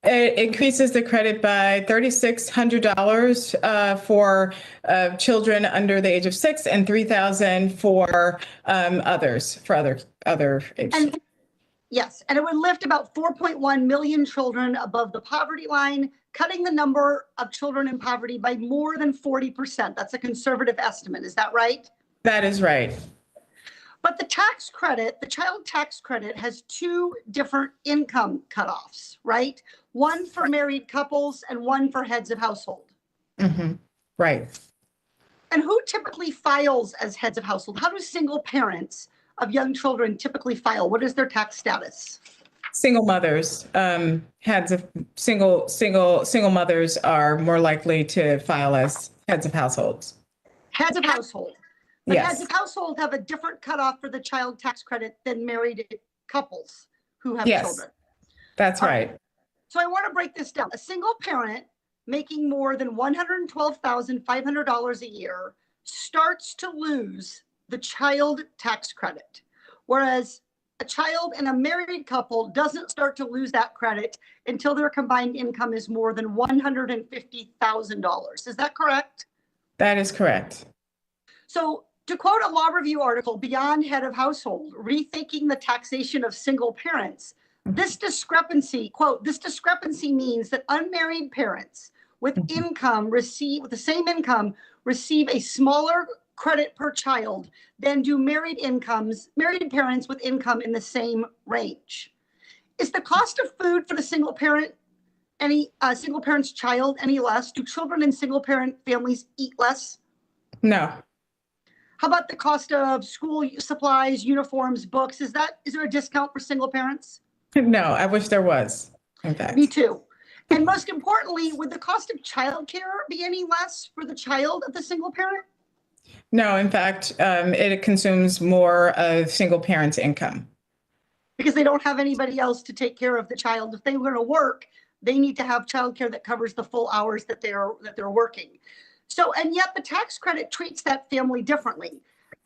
I: It increases the credit by $3,600 for children under the age of 6, and $3,000 for other ages.
F: Yes, and it would lift about 4.1 million children above the poverty line, cutting the number of children in poverty by more than 40%. That's a conservative estimate. Is that right?
I: That is right.
F: But the tax credit, the child tax credit, has two different income cutoffs, right? One for married couples and one for heads of household.
I: Mm-hmm. Right.
F: And who typically files as heads of household? How do single parents of young children typically file? What is their tax status?
I: Single mothers, heads of single mothers are more likely to file as heads of households.
F: Heads of household. But
I: Yes.
F: heads of household have a different cutoff for the child tax credit than married couples who have
I: Yes.
F: children.
I: That's right.
F: So I want to break this down. A single parent making more than $112,500 a year starts to lose the child tax credit, whereas a child and a married couple doesn't start to lose that credit until their combined income is more than $150,000. Is that correct?
I: That is correct.
F: So to quote a law review article, Beyond Head of Household, Rethinking the Taxation of Single Parents, this discrepancy, quote, this discrepancy means that unmarried parents with income with the same income receive a smaller credit per child than do married parents with income in the same range. Is the cost of food for the single parent's child any less? Do children in single parent families eat less?
I: No.
F: How about the cost of school supplies, uniforms, books? Is there a discount for single parents?
I: No, I wish there was, in fact.
F: Me too. And most importantly, would the cost of childcare be any less for the child of the single parent?
I: No, in fact, it consumes more of single parents' income.
F: Because they don't have anybody else to take care of the child. If they were to work, they need to have childcare that covers the full hours that they're working. So, and yet the tax credit treats that family differently.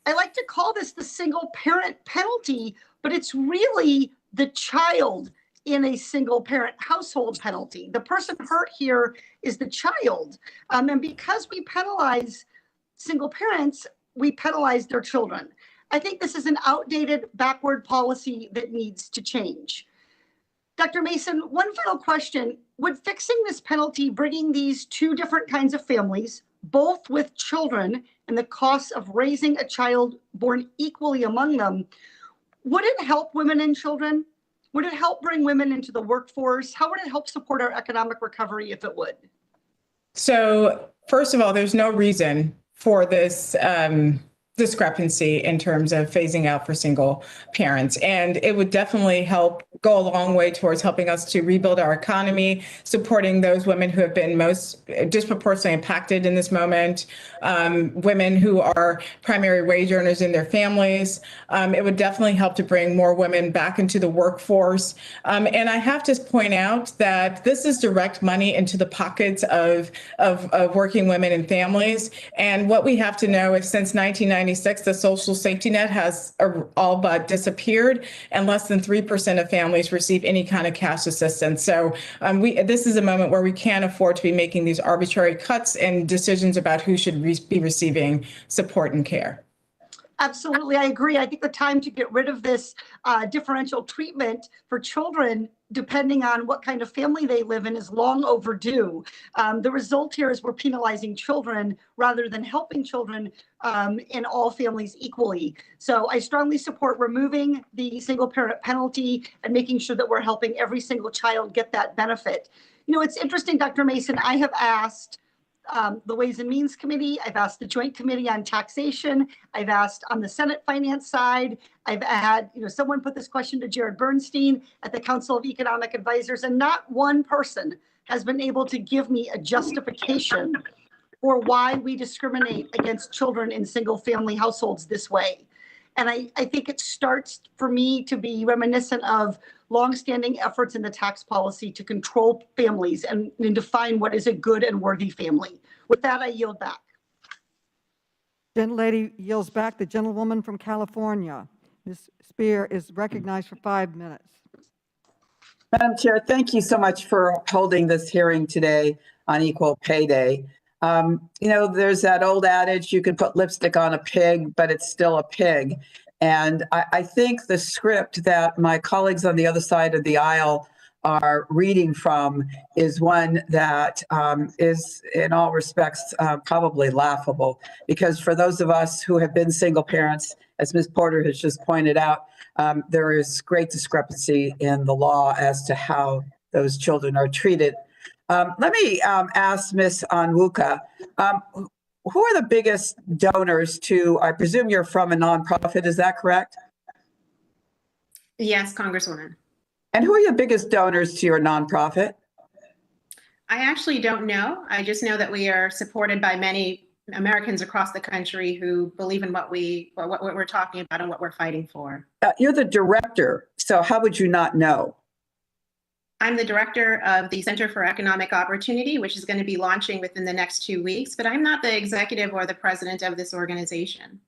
F: I like to call this the single parent penalty, but it's really the child in a single parent household penalty. The person hurt here is the child. And because we penalize single parents, we penalize their children. I think this is an outdated, backward policy that needs to change. Dr. Mason, one final question. Would fixing this penalty, bringing these two different kinds of families, both with children and the costs of raising a child born equally among them, would it help women and children? Would it help bring women into the workforce? How would it help support our economic recovery if it would?
I: So, first of all, there's no reason for this discrepancy in terms of phasing out for single parents. And it would definitely go a long way towards helping us to rebuild our economy, supporting those women who have been most disproportionately impacted in this moment, women who are primary wage earners in their families. It would definitely help to bring more women back into the workforce. And I have to point out that this is direct money into the pockets of working women and families. And what we have to know is since 1990, 1976, the social safety net has all but disappeared, and less than 3% of families receive any kind of cash assistance. So this is a moment where we can't afford to be making these arbitrary cuts and decisions about who should be receiving support and care.
F: Absolutely, I agree. I think the time to get rid of this differential treatment for children, depending on what kind of family they live in, is long overdue. The result here is we're penalizing children rather than helping children in all families equally. So I strongly support removing the single parent penalty and making sure that we're helping every single child get that benefit. You know, it's interesting, Dr. Mason, I have asked the Ways and Means Committee, I've asked the Joint Committee on Taxation, I've asked on the Senate Finance side, I've had, someone put this question to Jared Bernstein at the Council of Economic Advisors, and not one person has been able to give me a justification for why we discriminate against children in single family households this way. And I think it starts for me to be reminiscent of longstanding efforts in the tax policy to control families and define what is a good and worthy family. With that, I yield back.
A: Gentlelady yields back. The gentlewoman from California, Ms. Spear, is recognized for 5 minutes.
K: Madam Chair, thank you so much for holding this hearing today on Equal Pay Day. There's that old adage, you can put lipstick on a pig, but it's still a pig. And I think the script that my colleagues on the other side of the aisle are reading from is one that is, in all respects, probably laughable. Because for those of us who have been single parents, as Ms. Porter has just pointed out, there is great discrepancy in the law as to how those children are treated. Let me ask Ms. Onwuka, who are the biggest donors to, I presume you're from a nonprofit, is that correct?
H: Yes, Congresswoman.
K: And who are your biggest donors to your nonprofit?
H: I actually don't know. I just know that we are supported by many Americans across the country who believe in what we're talking about and what we're fighting for.
K: You're the director, so how would you not know?
H: I'm the director of the Center for Economic Opportunity, which is going to be launching within the next 2 weeks, but I'm not the executive or the president of this organization.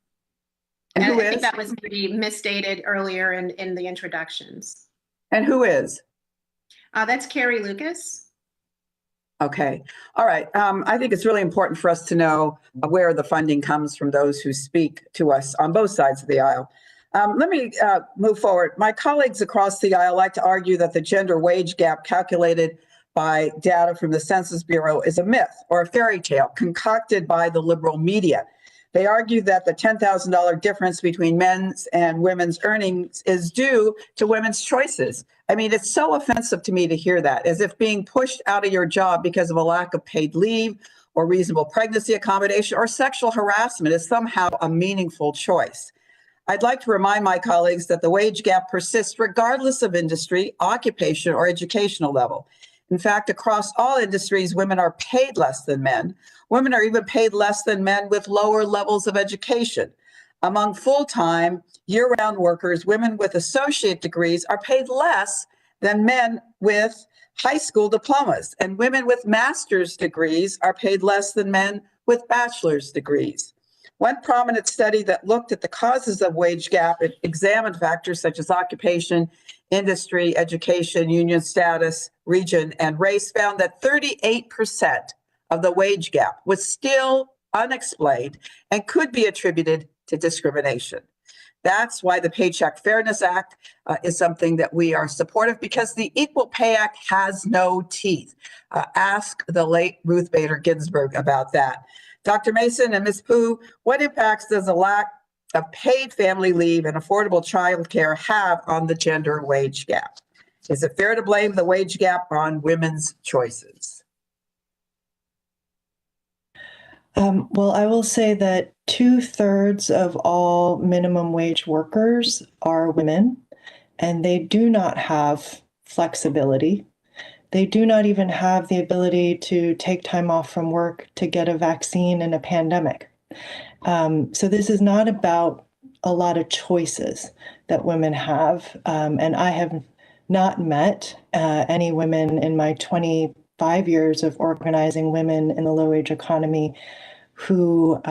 K: And who
H: I
K: is?
H: think that was maybe misstated earlier in the introductions.
K: And who is?
H: That's Carrie Lucas.
K: Okay. All right. I think it's really important for us to know where the funding comes from those who speak to us on both sides of the aisle. Let me move forward. My colleagues across the aisle like to argue that the gender wage gap calculated by data from the Census Bureau is a myth or a fairy tale concocted by the liberal media. They argue that the $10,000 difference between men's and women's earnings is due to women's choices. I mean, it's so offensive to me to hear that, as if being pushed out of your job because of a lack of paid leave or reasonable pregnancy accommodation or sexual harassment is somehow a meaningful choice. I'd like to remind my colleagues that the wage gap persists regardless of industry, occupation, or educational level. In fact, across all industries, women are paid less than men. Women are even paid less than men with lower levels of education. Among full-time, year-round workers, women with associate degrees are paid less than men with high school diplomas, and women with master's degrees are paid less than men with bachelor's degrees. One prominent study that looked at the causes of wage gap and examined factors such as occupation, industry, education, union status, region, and race found that 38% of the wage gap was still unexplained and could be attributed to discrimination. That's why the Paycheck Fairness Act is something that we are supportive, because the Equal Pay Act has no teeth. Ask the late Ruth Bader Ginsburg about that. Dr. Mason and Ms. Pooh, what impacts does a lack of paid family leave and affordable child care have on the gender wage gap? Is it fair to blame the wage gap on women's choices?
E: Well, I will say that 2/3 of all minimum wage workers are women, and they do not have flexibility. They do not even have the ability to take time off from work to get a vaccine in a pandemic. So this is not about a lot of choices that women have. And I have not met any women in my 25 years of organizing women in the low-wage economy who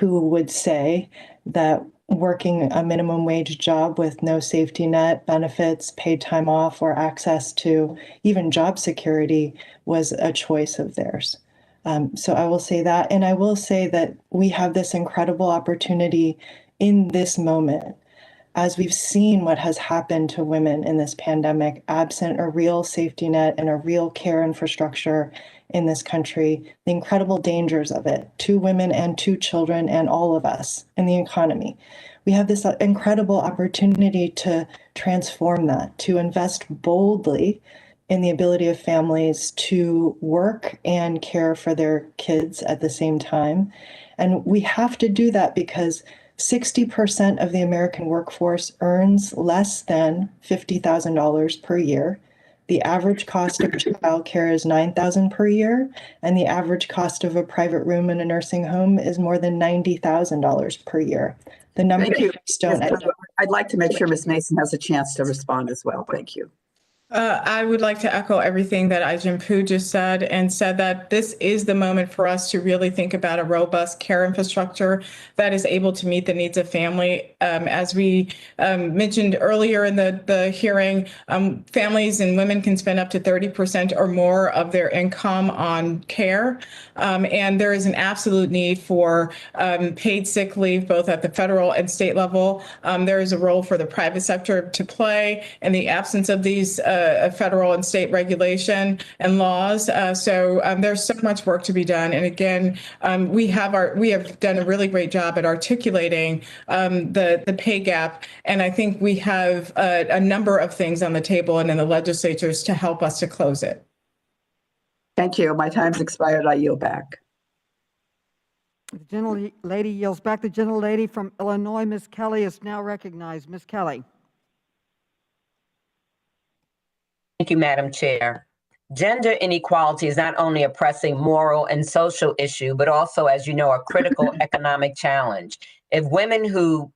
E: would say that working a minimum wage job with no safety net, benefits, paid time off, or access to even job security was a choice of theirs. So I will say that. And I will say that we have this incredible opportunity in this moment, as we've seen what has happened to women in this pandemic, absent a real safety net and a real care infrastructure in this country, the incredible dangers of it to women and to children and all of us in the economy. We have this incredible opportunity to transform that, to invest boldly in the ability of families to work and care for their kids at the same time. And we have to do that because 60% of the American workforce earns less than $50,000 per year. The average cost of childcare is $9,000 per year, and the average cost of a private room in a nursing home is more than $90,000 per year. The numbers
K: Thank you.
E: don't.
K: I'd like to make sure Ms. Mason has a chance to respond as well. Thank you.
I: I would like to echo everything that Ajin Poo just said, and said that this is the moment for us to really think about a robust care infrastructure that is able to meet the needs of family. As we mentioned earlier in the hearing, families and women can spend up to 30% or more of their income on care. And there is an absolute need for paid sick leave, both at the federal and state level. There is a role for the private sector to play in the absence of these federal and state regulation and laws. So there's so much work to be done. And again, we have done a really great job at articulating the pay gap. And I think we have a number of things on the table and in the legislatures to help us to close it.
K: Thank you. My time's expired. I yield back.
A: The gentlelady yields back. The gentlelady from Illinois, Ms. Kelly, is now recognized. Ms. Kelly.
L: Thank you, Madam Chair. Gender inequality is not only a pressing moral and social issue, but also, as you know, a critical economic challenge. If women who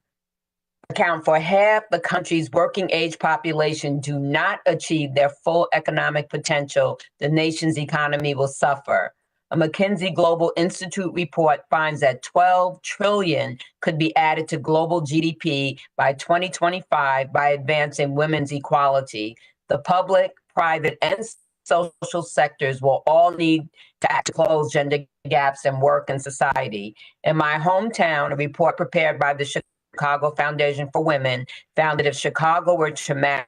L: account for half the country's working age population do not achieve their full economic potential, the nation's economy will suffer. A McKinsey Global Institute report finds that 12 trillion could be added to global GDP by 2025 by advancing women's equality. The public, private, and social sectors will all need to act to close gender gaps in work and society. In my hometown, a report prepared by the Chicago Foundation for Women found that if Chicago were to match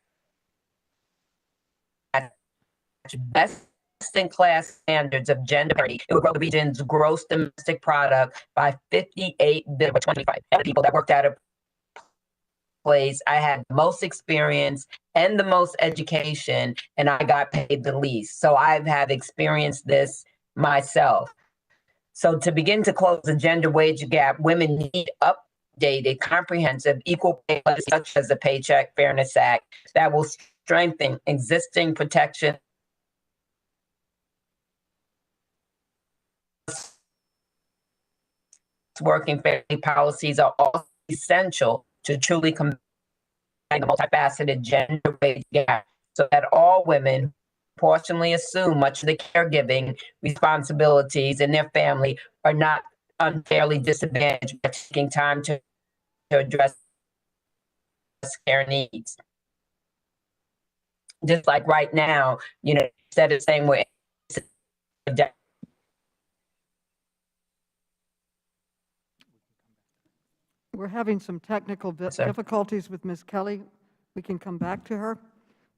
L: best-in-class standards of gender parity, it would grow the region's gross domestic product by $58 billion by 2025. And the people that worked at a place I had the most experience and the most education, and I got paid the least. So I have experienced this myself. So to begin to close the gender wage gap, women need updated, comprehensive, equal pay policies such as the Paycheck Fairness Act that will strengthen existing protection. Working family policies are also essential to truly combat the multifaceted gender wage gap so that all women proportionally assume much of the caregiving responsibilities in their family are not unfairly disadvantaged by taking time to address care needs. Just like right now, instead of saying we're
A: having some technical difficulties with Ms. Kelly. We can come back to her.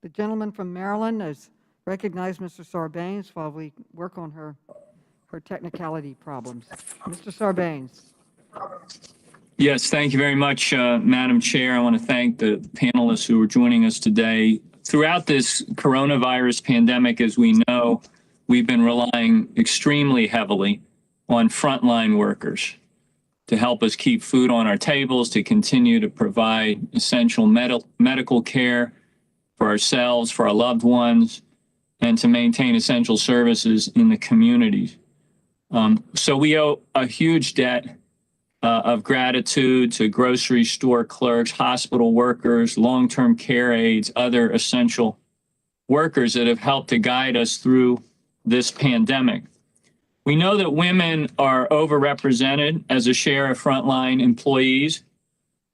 A: The gentleman from Maryland has recognized Mr. Sarbanes while we work on her technicality problems. Mr. Sarbanes.
V: Yes, thank you very much, Madam Chair. I want to thank the panelists who are joining us today. Throughout this coronavirus pandemic, as we know, we've been relying extremely heavily on frontline workers to help us keep food on our tables, to continue to provide essential medical care for ourselves, for our loved ones, and to maintain essential services in the communities. So we owe a huge debt of gratitude to grocery store clerks, hospital workers, long-term care aides, other essential workers that have helped to guide us through this pandemic. We know that women are overrepresented as a share of frontline employees.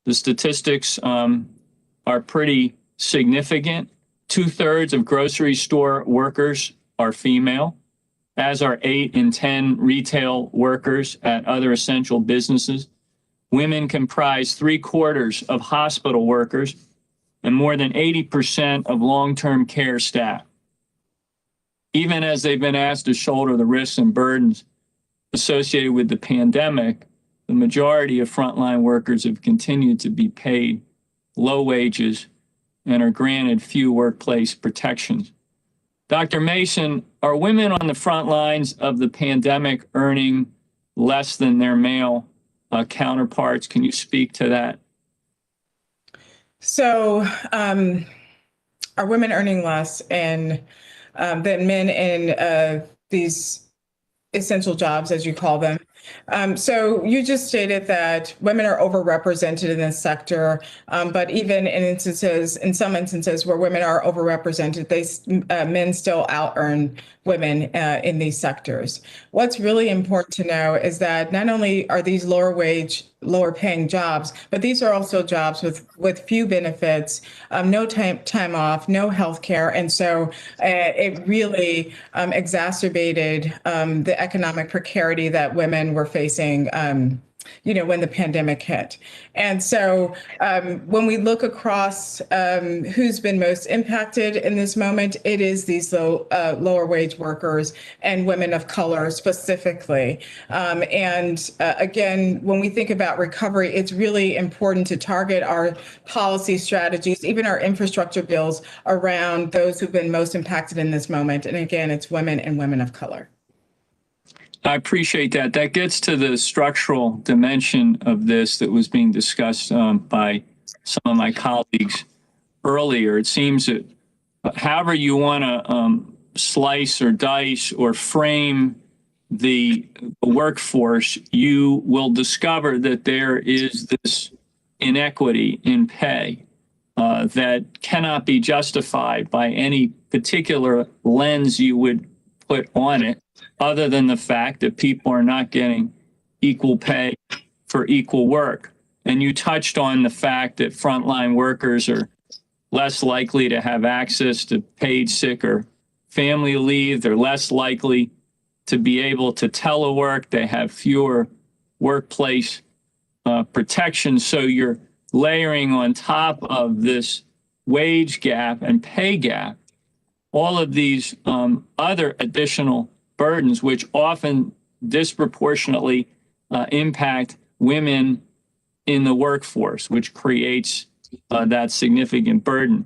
V: The statistics are pretty significant. 2/3 of grocery store workers are female, as are 8 in 10 retail workers at other essential businesses. Women comprise 3/4 of hospital workers and more than 80% of long-term care staff. Even as they've been asked to shoulder the risks and burdens associated with the pandemic, the majority of frontline workers have continued to be paid low wages and are granted few workplace protections. Dr. Mason, are women on the front lines of the pandemic earning less than their male counterparts? Can you speak to that?
I: So, are women earning less than men in these essential jobs, as you call them? So you just stated that women are overrepresented in this sector, but even in some instances where women are overrepresented, men still out-earn women in these sectors. What's really important to know is that not only are these lower paying jobs, but these are also jobs with few benefits, no time off, no health care. And so it really exacerbated the economic precarity that women were facing when the pandemic hit. And so when we look across who's been most impacted in this moment, it is these lower wage workers and women of color specifically. Again, when we think about recovery, it's really important to target our policy strategies, even our infrastructure bills, around those who've been most impacted in this moment. And again, it's women and women of color.
V: I appreciate that. That gets to the structural dimension of this that was being discussed by some of my colleagues earlier. It seems that however you want to slice or dice or frame the workforce, you will discover that there is this inequity in pay that cannot be justified by any particular lens you would put on it, other than the fact that people are not getting equal pay for equal work. And you touched on the fact that frontline workers are less likely to have access to paid sick or family leave. They're less likely to be able to telework. They have fewer workplace protections. So you're layering on top of this wage gap and pay gap all of these other additional burdens, which often disproportionately impact women in the workforce, which creates that significant burden.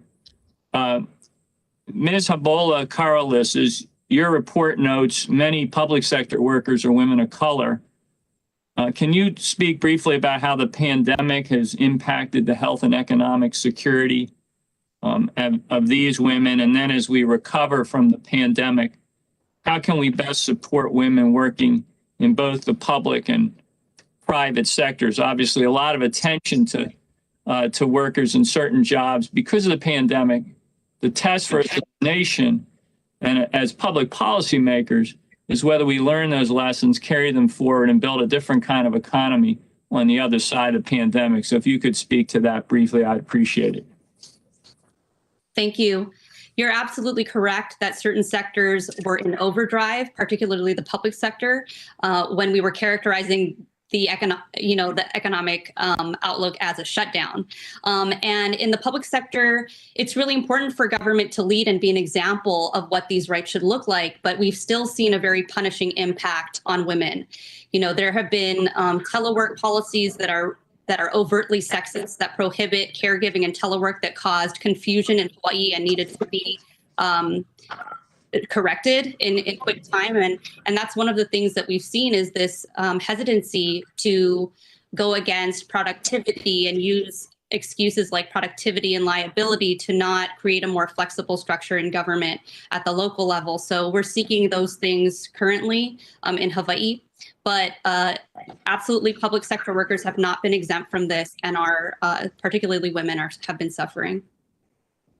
V: Ms. Habola Karalis, as your report notes, many public sector workers are women of color. Can you speak briefly about how the pandemic has impacted the health and economic security of these women? And then as we recover from the pandemic, how can we best support women working in both the public and private sectors? Obviously, a lot of attention to workers in certain jobs because of the pandemic. The test for the nation and as public policymakers is whether we learn those lessons, carry them forward, and build a different kind of economy on the other side of the pandemic. So if you could speak to that briefly, I'd appreciate it.
J: Thank you. You're absolutely correct that certain sectors were in overdrive, particularly the public sector, when we were characterizing the economic outlook as a shutdown. And in the public sector, it's really important for government to lead and be an example of what these rights should look like. But we've still seen a very punishing impact on women. There have been telework policies that are overtly sexist, that prohibit caregiving and telework, that caused confusion in Hawaii and needed to be corrected in quick time. And that's one of the things that we've seen is this hesitancy to go against productivity and use excuses like productivity and liability to not create a more flexible structure in government at the local level. So we're seeking those things currently in Hawaii. But absolutely, public sector workers have not been exempt from this, and are particularly women have been suffering.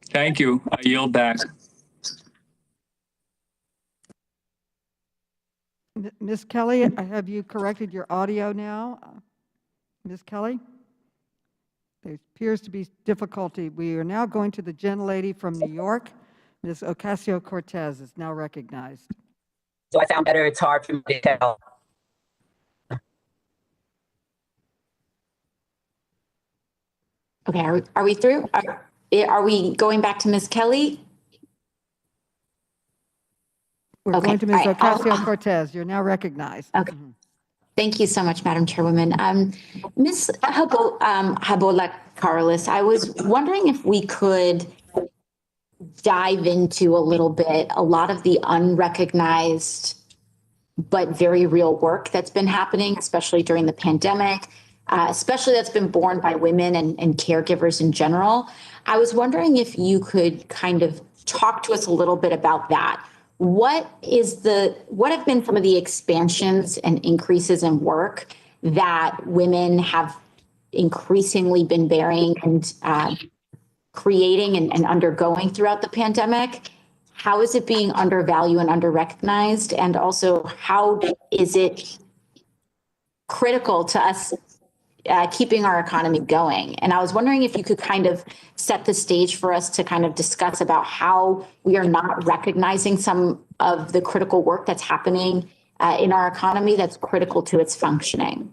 V: Thank you. I yield back.
A: Ms. Kelly, have you corrected your audio now? Ms. Kelly? There appears to be difficulty. We are now going to the gentlelady from New York. Ms. Ocasio-Cortez is now recognized.
L: Do I sound better? It's hard for me to tell.
N: Okay, are we through? Are we going back to Ms. Kelly?
A: We're going to Ms. Ocasio-Cortez. You're now recognized.
N: Okay. Thank you so much, Madam Chairwoman. Ms. Habola Carlos, I was wondering if we could dive into a little bit a lot of the unrecognized but very real work that's been happening, especially during the pandemic, especially that's been borne by women and caregivers in general. I was wondering if you could kind of talk to us a little bit about that. What have been some of the expansions and increases in work that women have increasingly been bearing and creating and undergoing throughout the pandemic? How is it being undervalued and underrecognized? And also, how is it critical to us keeping our economy going? And I was wondering if you could kind of set the stage for us to kind of discuss about how we are not recognizing some of the critical work that's happening in our economy that's critical to its functioning.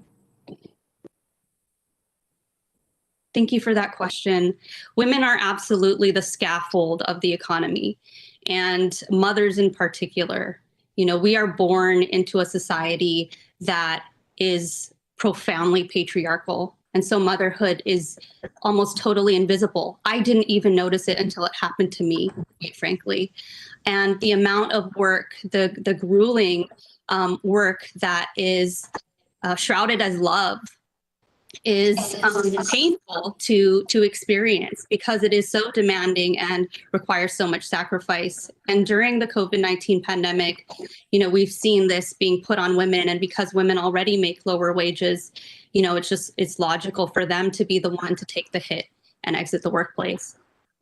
J: Thank you for that question. Women are absolutely the scaffold of the economy, and mothers in particular. You know, we are born into a society that is profoundly patriarchal. And so motherhood is almost totally invisible. I didn't even notice it until it happened to me, quite frankly. And the amount of work, the grueling work that is shrouded as love is painful to experience because it is so demanding and requires so much sacrifice. And during the COVID-19 pandemic, you know, we've seen this being put on women, and because women already make lower wages, you know, it's logical for them to be the one to take the hit and exit the workplace.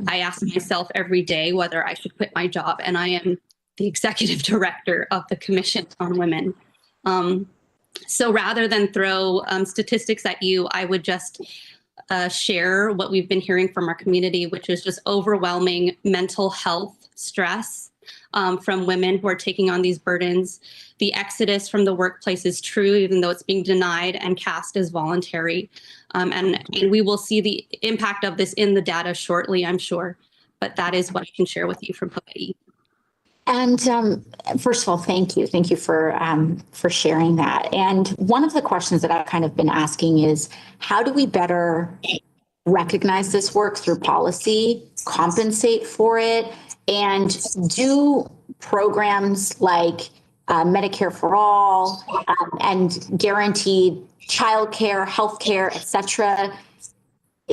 J: I ask myself every day whether I should quit my job, and I am the executive director of the Commission on Women. So rather than throw statistics at you, I would just share what we've been hearing from our community, which is just overwhelming mental health stress from women who are taking on these burdens. The exodus from the workplace is true, even though it's being denied and cast as voluntary. And we will see the impact of this in the data shortly, I'm sure. But that is what I can share with you from Hawaii.
N: And first of all, thank you. Thank you for sharing that. And one of the questions that I've kind of been asking is, how do we better recognize this work through policy, compensate for it, and do programs like Medicare for All and guaranteed childcare, healthcare, et cetera?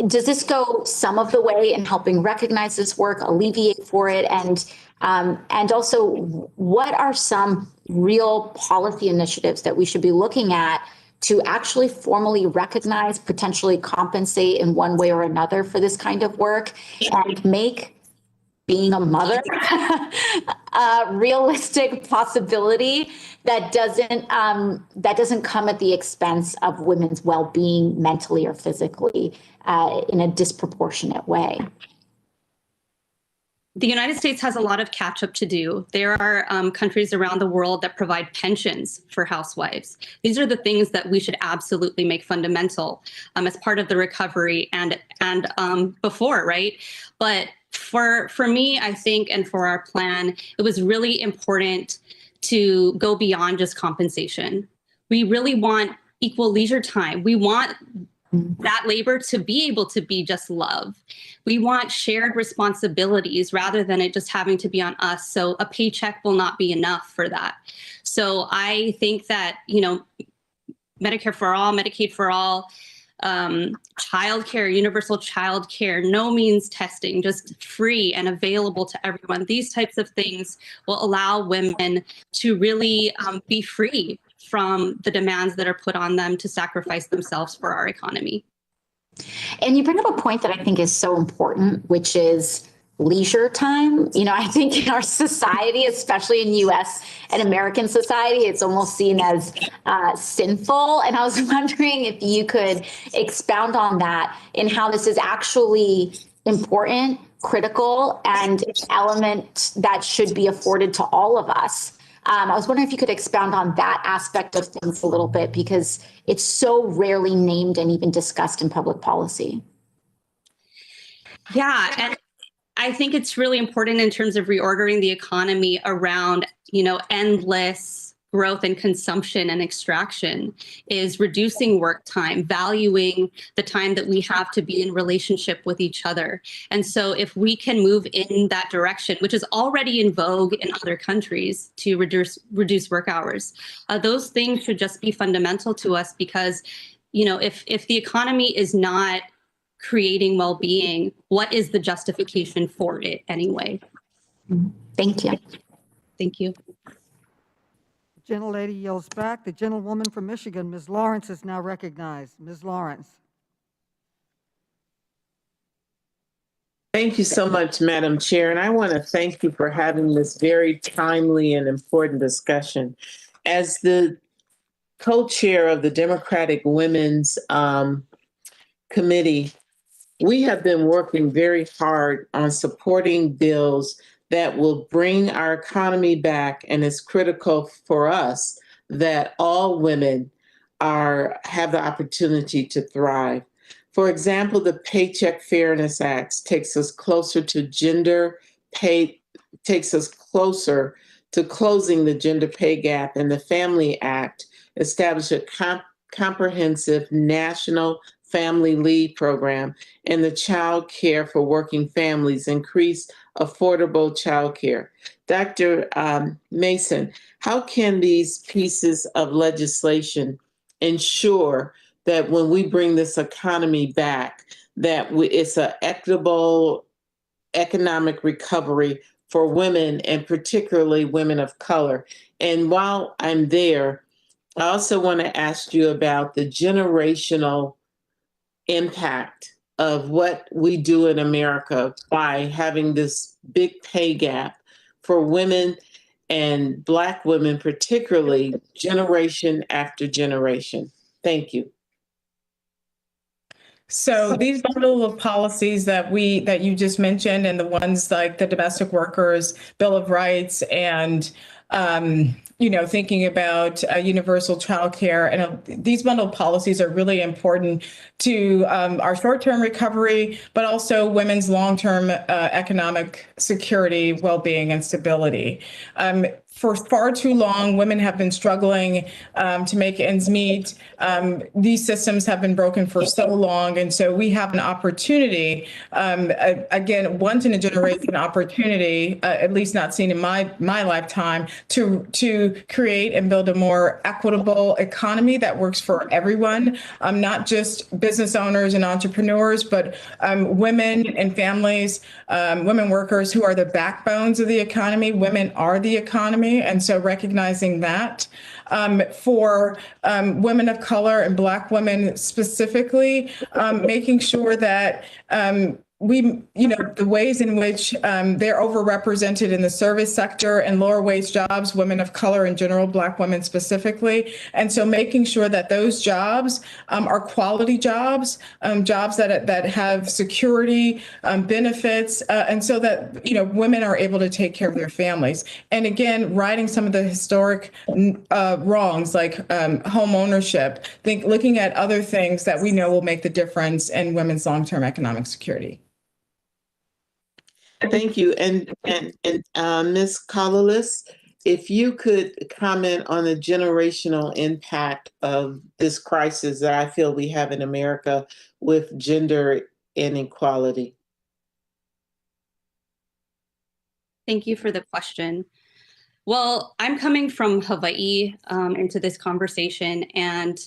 N: Does this go some of the way in helping recognize this work, alleviate for it, and also what are some real policy initiatives that we should be looking at to actually formally recognize, potentially compensate in one way or another for this kind of work and make being a mother a realistic possibility that doesn't come at the expense of women's well-being mentally or physically in a disproportionate way?
J: The United States has a lot of catch up to do. There are countries around the world that provide pensions for housewives. These are the things that we should absolutely make fundamental as part of the recovery and before, right? But for me, I think, and for our plan, it was really important to go beyond just compensation. We really want equal leisure time. We want that labor to be able to be just love. We want shared responsibilities rather than it just having to be on us. So a paycheck will not be enough for that. So I think that, you know, Medicare for all, Medicaid for all, childcare, universal childcare, no means testing, just free and available to everyone. These types of things will allow women to really be free from the demands that are put on them to sacrifice themselves for our economy.
N: And you bring up a point that I think is so important, which is leisure time. You know, I think in our society, especially in US and American society, it's almost seen as sinful. And I was wondering if you could expound on that and how this is actually important, critical, and element that should be afforded to all of us. I was wondering if you could expound on that aspect of things a little bit, because it's so rarely named and even discussed in public policy.
J: Yeah, and I think it's really important in terms of reordering the economy around, endless growth and consumption and extraction, is reducing work time, valuing the time that we have to be in relationship with each other. And so if we can move in that direction, which is already in vogue in other countries to reduce work hours, those things should just be fundamental to us, because, if the economy is not creating well-being, what is the justification for it anyway?
N: Thank you.
J: Thank you.
A: The gentlelady yields back. The gentlewoman from Michigan, Ms. Lawrence, is now recognized. Ms. Lawrence.
C: Thank you so much, Madam Chair. And I want to thank you for having this very timely and important discussion. As the co-chair of the Democratic Women's Committee, we have been working very hard on supporting bills that will bring our economy back, and it's critical for us that all women have the opportunity to thrive. For example, the Paycheck Fairness Act takes us closer to takes us closer to closing the gender pay gap, and the Family Act established a comprehensive national family leave program, and the child care for working families increased affordable child care. Dr. Mason, how can these pieces of legislation ensure that when we bring this economy back, that it's an equitable economic recovery for women, and particularly women of color? And while I'm there, I also want to ask you about the generational impact of what we do in America by having this big pay gap for women, and Black women particularly, generation after generation. Thank you.
I: So these bundle of policies that you just mentioned, and the ones like the Domestic Workers Bill of Rights, and thinking about universal childcare, and these bundle policies are really important to our short-term recovery, but also women's long-term economic security, well-being, and stability. For far too long, women have been struggling to make ends meet. These systems have been broken for so long, and so we have an opportunity, again, once in a generation opportunity, at least not seen in my lifetime, to create and build a more equitable economy that works for everyone, not just business owners and entrepreneurs, but women and families, women workers who are the backbones of the economy. Women are the economy. And so recognizing that for women of color and Black women specifically, making sure that the ways in which they're overrepresented in the service sector and lower wage jobs, women of color in general, Black women specifically. And so making sure that those jobs are quality jobs, jobs that have security, benefits, and so that, women are able to take care of their families. And again, righting some of the historic wrongs like home ownership, looking at other things that we know will make the difference in women's long-term economic security.
C: Thank you. And Ms. Kalalis, if you could comment on the generational impact of this crisis that I feel we have in America with gender inequality.
J: Thank you for the question. Well, I'm coming from Hawaii into this conversation, and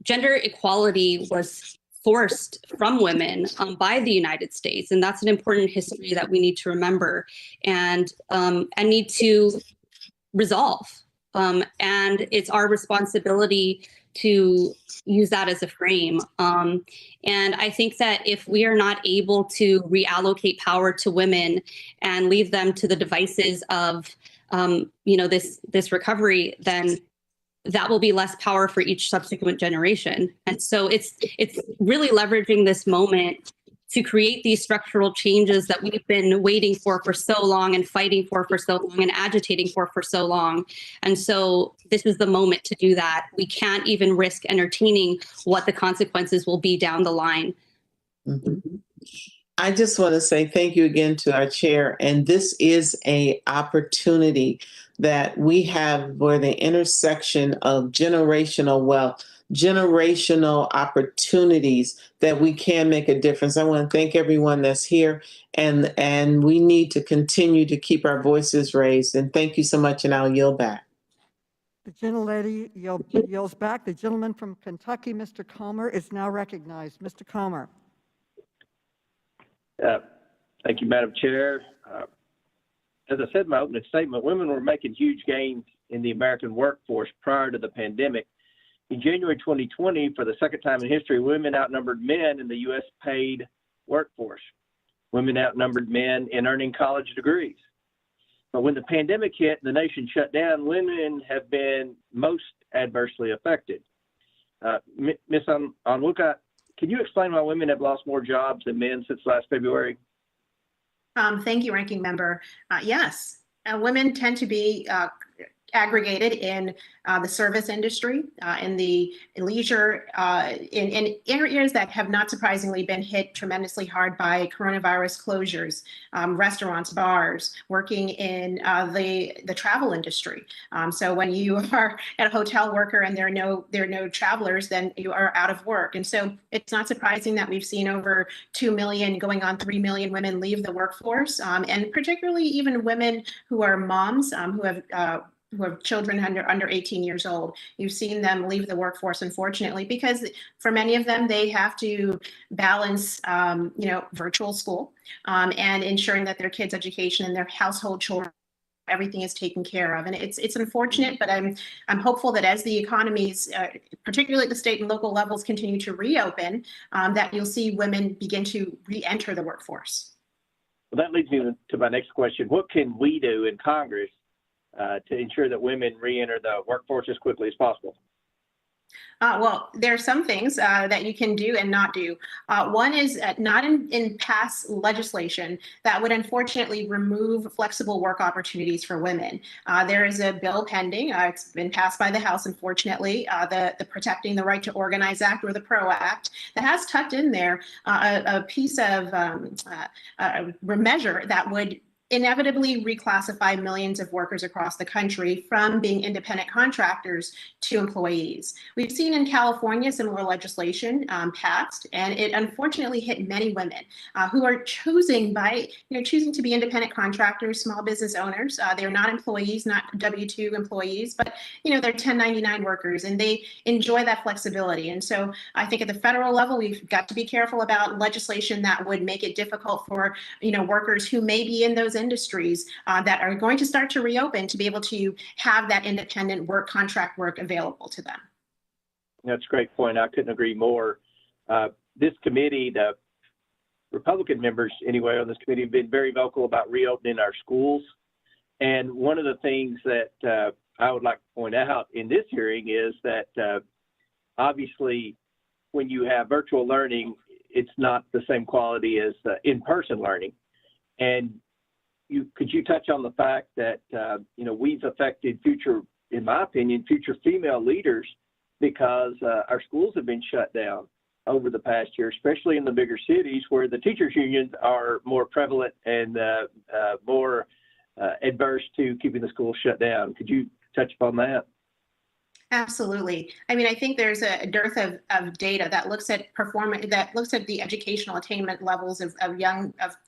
J: gender equality was forced from women by the United States. And that's an important history that we need to remember and need to resolve. And it's our responsibility to use that as a frame. And I think that if we are not able to reallocate power to women and leave them to the devices of, this recovery, then that will be less power for each subsequent generation. And so it's really leveraging this moment to create these structural changes that we've been waiting for so long and fighting for so long and agitating for so long. And so this is the moment to do that. We can't even risk entertaining what the consequences will be down the line.
C: Mm-hmm. I just want to say thank you again to our chair. And this is an opportunity that we have where the intersection of generational wealth, generational opportunities that we can make a difference. I want to thank everyone that's here, and we need to continue to keep our voices raised. And thank you so much, and I'll yield back.
A: The gentlelady yields back. The gentleman from Kentucky, Mr. Comer, is now recognized. Mr. Comer.
O: Thank you, Madam Chair. As I said in my opening statement, women were making huge gains in the American workforce prior to the pandemic. In January 2020, for the second time in history, women outnumbered men in the U.S. paid workforce. Women outnumbered men in earning college degrees. But when the pandemic hit and the nation shut down, women have been most adversely affected. Ms. Onwuka, can you explain why women have lost more jobs than men since last February?
H: Thank you, Ranking Member. Yes, women tend to be aggregated in the service industry, in the leisure, in areas that have not surprisingly been hit tremendously hard by coronavirus closures, restaurants, bars, working in the travel industry. So when you are a hotel worker and there are no travelers, then you are out of work. And so it's not surprising that we've seen over 2 million, going on 3 million women leave the workforce, and particularly even women who are moms, who have children under 18 years old. You've seen them leave the workforce, unfortunately, because for many of them, they have to balance, virtual school and ensuring that their kids' education and their household children, everything is taken care of. And it's unfortunate, but I'm hopeful that as the economies, particularly at the state and local levels, continue to reopen, that you'll see women begin to re-enter the workforce.
O: Well, that leads me to my next question. What can we do in Congress to ensure that women re-enter the workforce as quickly as possible?
H: Well, there are some things that you can do and not do. One is not in past legislation that would unfortunately remove flexible work opportunities for women. There is a bill pending. It's been passed by the House, unfortunately, the Protecting the Right to Organize Act, or the PRO Act, that has tucked in there a piece of a measure that would inevitably reclassify millions of workers across the country from being independent contractors to employees. We've seen in California similar legislation passed, and it unfortunately hit many women who are choosing to be independent contractors, small business owners. They're not employees, not W-2 employees, but they're 1099 workers, and they enjoy that flexibility. And so I think at the federal level, we've got to be careful about legislation that would make it difficult for workers who may be in those industries that are going to start to reopen to be able to have that independent work, contract work available to them.
O: That's a great point. I couldn't agree more. This committee, the Republican members anyway on this committee, have been very vocal about reopening our schools. And one of the things that I would like to point out in this hearing is that obviously when you have virtual learning, it's not the same quality as in-person learning. And could you touch on the fact that, we've affected in my opinion, future female leaders because our schools have been shut down over the past year, especially in the bigger cities where the teachers unions are more prevalent and more adverse to keeping the schools shut down. Could you touch upon that?
H: Absolutely. I mean, I think there's a dearth of data that looks at performance, that looks at the educational attainment levels of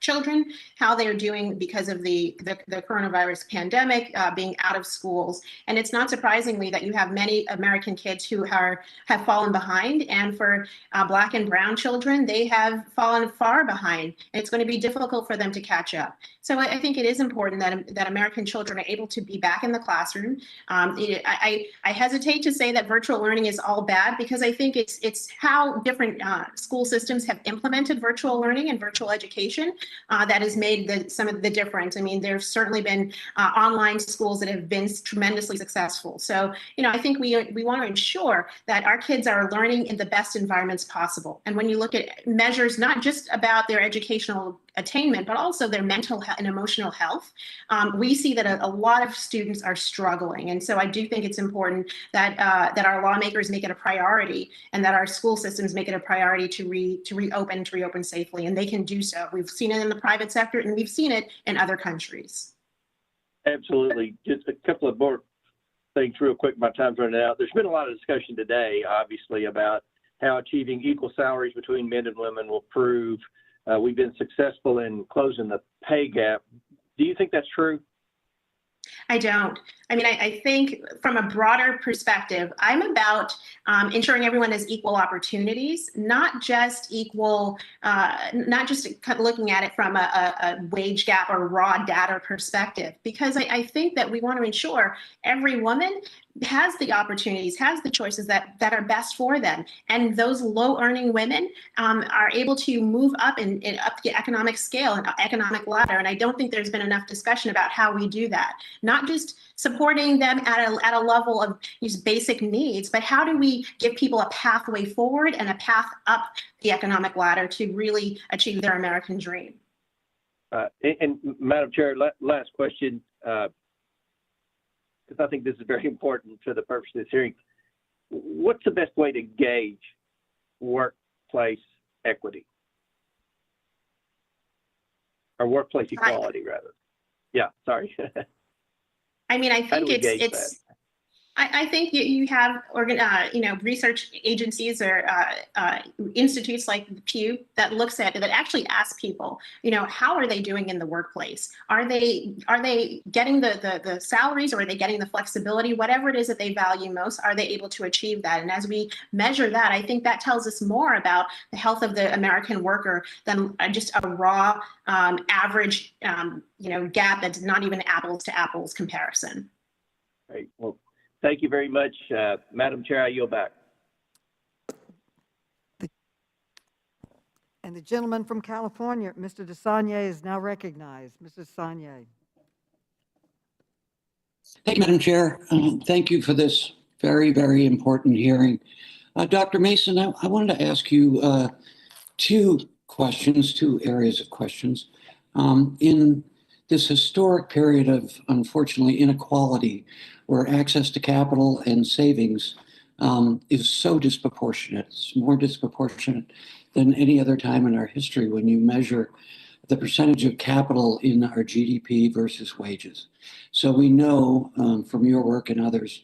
H: children, how they're doing because of the coronavirus pandemic, being out of schools. And it's not surprisingly that you have many American kids who have fallen behind. And for Black and Brown children, they have fallen far behind. It's going to be difficult for them to catch up. So I think it is important that American children are able to be back in the classroom. I hesitate hate to say that virtual learning is all bad, because I think it's how different school systems have implemented virtual learning and virtual education that has made some of the difference. I mean, there's certainly been online schools that have been tremendously successful. So, I think we want to ensure that our kids are learning in the best environments possible. And when you look at measures, not just about their educational attainment, but also their mental and emotional health, we see that a lot of students are struggling. And so I do think it's important that our lawmakers make it a priority, and that our school systems make it a priority to reopen safely. And they can do so. We've seen it in the private sector, and we've seen it in other countries.
O: Absolutely. Just a couple of more things real quick. My time's running out. There's been a lot of discussion today, obviously, about how achieving equal salaries between men and women will prove we've been successful in closing the pay gap. Do you think that's true?
H: I don't. I mean, I think from a broader perspective, I'm about ensuring everyone has equal opportunities, not just equal, not just looking at it from a wage gap or raw data perspective, because I think that we want to ensure every woman has the opportunities, has the choices that are best for them. And those low earning women are able to move up and up the economic scale and economic ladder. And I don't think there's been enough discussion about how we do that. Not just supporting them at a level of these basic needs, but how do we give people a pathway forward and a path up the economic ladder to really achieve their American dream?
O: And Madam Chair, last question, because I think this is very important for the purpose of this hearing. What's the best way to gauge workplace equity? Or workplace equality, rather. Yeah, sorry.
H: I mean, I think I think you have research agencies or institutes like Pew that looks at that actually ask people, how are they doing in the workplace? Are they getting the salaries, or are they getting the flexibility? Whatever it is that they value most, are they able to achieve that? And as we measure that, I think that tells us more about the health of the American worker than just a raw average gap that's not even apples to apples comparison.
O: Right. Well, thank you very much, Madam Chair. I yield back.
A: And the gentleman from California, Mr. DeSagne, is now recognized. Mr. DeSagne.
M: Thank you, Madam Chair. Thank you for this very, very important hearing. Dr. Mason, I wanted to ask you two areas of questions. In this historic period of, unfortunately, inequality, where access to capital and savings is so disproportionate, it's more disproportionate than any other time in our history when you measure the percentage of capital in our GDP versus wages. So we know from your work and others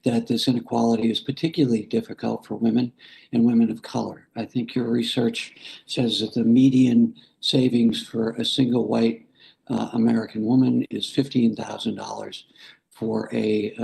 M: that this inequality is particularly difficult for women and women of color. I think your research says that the median savings for a single white American woman is $15,000. For a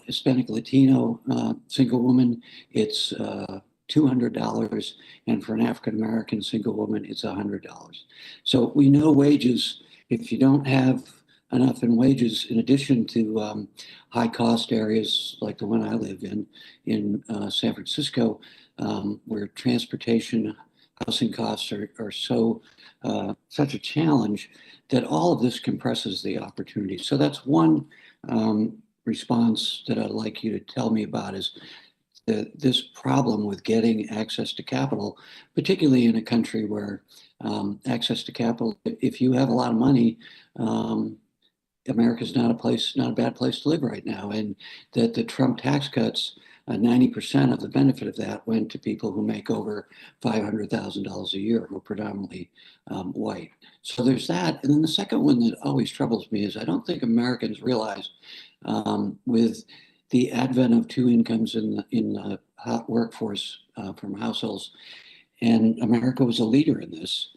M: Hispanic Latino single woman, it's $200, and for an African American single woman, it's $100. So we know wages, if you don't have enough in wages, in addition to high cost areas like the one I live in San Francisco, where transportation, housing costs are so such a challenge, that all of this compresses the opportunity. So that's one response that I'd like you to tell me about, is this problem with getting access to capital, particularly in a country where access to capital, if you have a lot of money, America's not a bad place to live right now. And that the Trump tax cuts, 90% of the benefit of that went to people who make over $500,000 a year, who are predominantly white. So there's that. And then the second one that always troubles me is I don't think Americans realize with the advent of two incomes in the workforce from households, and America was a leader in this,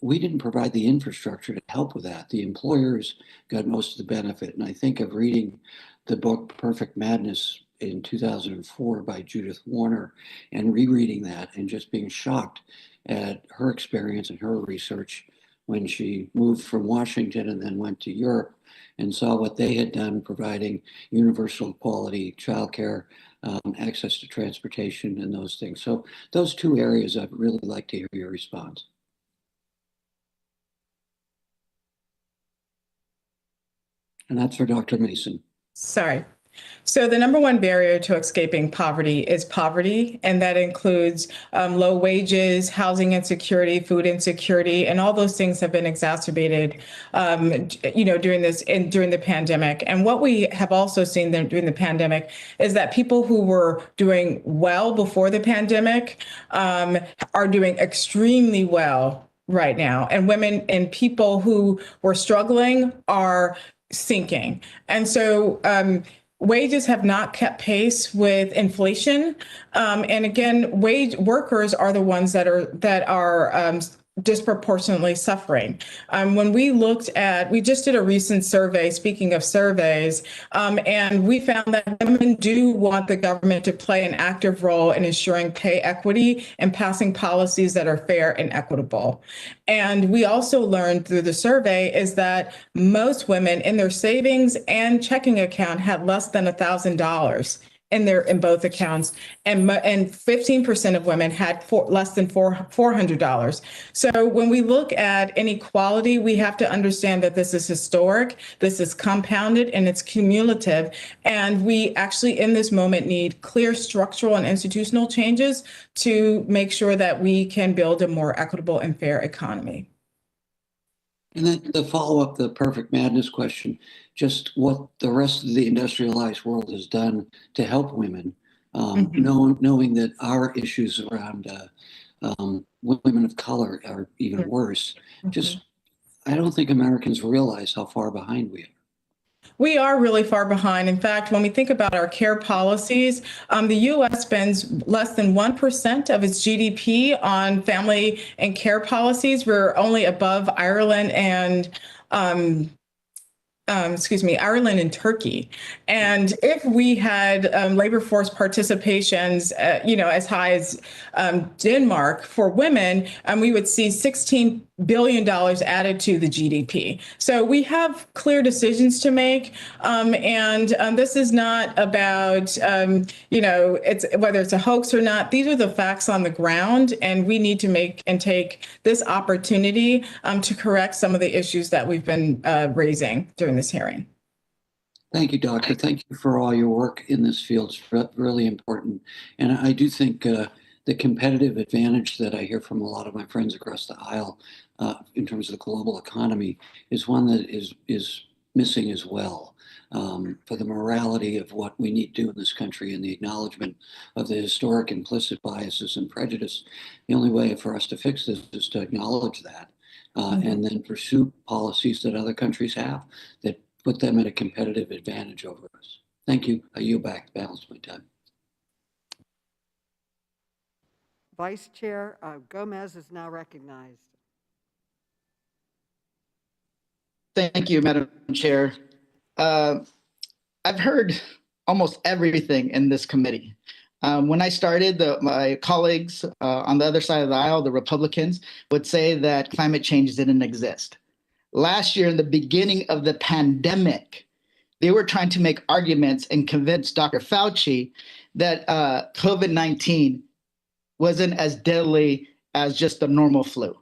M: we didn't provide the infrastructure to help with that. The employers got most of the benefit. And I think of reading the book Perfect Madness in 2004 by Judith Warner and rereading that and just being shocked at her experience and her research when she moved from Washington and then went to Europe and saw what they had done providing universal quality childcare, access to transportation, and those things. So those two areas, I'd really like to hear your response. And that's for Dr. Mason.
I: Sorry. So the number one barrier to escaping poverty is poverty, and that includes low wages, housing insecurity, food insecurity, and all those things have been exacerbated, during the pandemic. And what we have also seen during the pandemic is that people who were doing well before the pandemic are doing extremely well right now, and women and people who were struggling are sinking. And so wages have not kept pace with inflation. And again, wage workers are the ones that are disproportionately suffering. When we just did a recent survey, speaking of surveys, and we found that women do want the government to play an active role in ensuring pay equity and passing policies that are fair and equitable. And we also learned through the survey is that most women in their savings and checking account had less than $1,000 in both accounts, and 15% of women had less than $400. So when we look at inequality, we have to understand that this is historic, this is compounded, and it's cumulative. And we actually, in this moment, need clear structural and institutional changes to make sure that we can build a more equitable and fair economy.
M: And then the follow-up, the perfect madness question, just what the rest of the industrialized world has done to help women, knowing that our issues around women of color are even worse. Just, I don't think Americans realize how far behind we are.
I: We are really far behind. In fact, when we think about our care policies, the U.S. spends less than 1% of its GDP on family and care policies. We're only above Ireland and Ireland and Turkey. And if we had labor force participations, as high as Denmark for women, we would see $16 billion added to the GDP. So we have clear decisions to make. And this is not about, it's whether it's a hoax or not. These are the facts on the ground, and we need to take this opportunity to correct some of the issues that we've been raising during this hearing.
M: Thank you, Doctor. Thank you for all your work in this field. It's really important. And I do think the competitive advantage that I hear from a lot of my friends across the aisle in terms of the global economy is one that is missing as well. For the morality of what we need to do in this country and the acknowledgement of the historic implicit biases and prejudice, the only way for us to fix this is to acknowledge that and then pursue policies that other countries have that put them at a competitive advantage over us. Thank you. I yield back, balance my time.
A: Vice Chair Gomez is now recognized.
P: Thank you, Madam Chair. I've heard almost everything in this committee. When I started, my colleagues on the other side of the aisle, the Republicans, would say that climate change didn't exist. Last year, in the beginning of the pandemic, they were trying to make arguments and convince Dr. Fauci that COVID-19 wasn't as deadly as just the normal flu.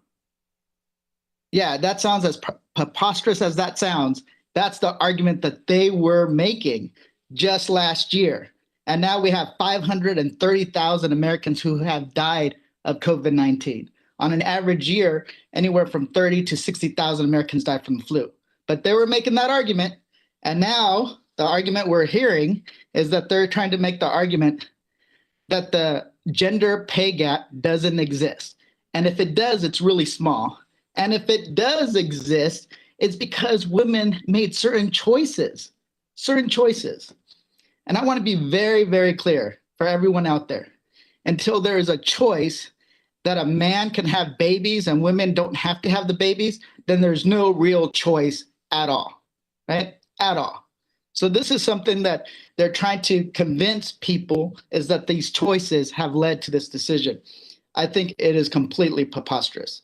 P: Yeah, that sounds as preposterous as that sounds. That's the argument that they were making just last year. And now we have 530,000 Americans who have died of COVID-19. On an average year, anywhere from 30 to 60,000 Americans die from the flu. But they were making that argument. And now the argument we're hearing is that they're trying to make the argument that the gender pay gap doesn't exist. And if it does, it's really small. And if it does exist, it's because women made certain choices. And I want to be very, very clear for everyone out there. Until there is a choice that a man can have babies and women don't have to have the babies, then there's no real choice at all, right? At all. So this is something that they're trying to convince people is that these choices have led to this decision. I think it is completely preposterous.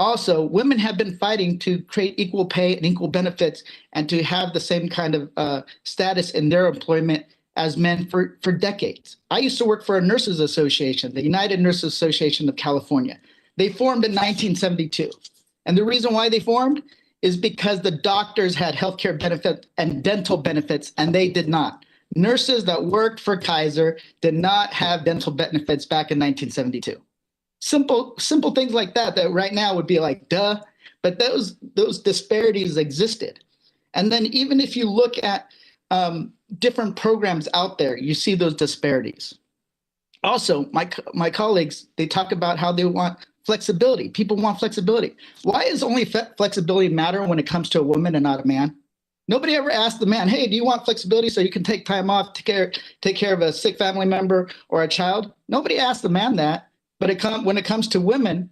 P: Also, women have been fighting to create equal pay and equal benefits and to have the same kind of status in their employment as men for decades. I used to work for a nurses association, the United Nurses Association of California. They formed in 1972. And the reason why they formed is because the doctors had healthcare benefits and dental benefits, and they did not. Nurses that worked for Kaiser did not have dental benefits back in 1972. Simple things like that right now would be like, duh, but those disparities existed. And then even if you look at different programs out there, you see those disparities. Also, my colleagues, they talk about how they want flexibility. People want flexibility. Why does only flexibility matter when it comes to a woman and not a man? Nobody ever asked the man, hey, do you want flexibility so you can take time off to take care of a sick family member or a child? Nobody asked the man that. But when it comes to women,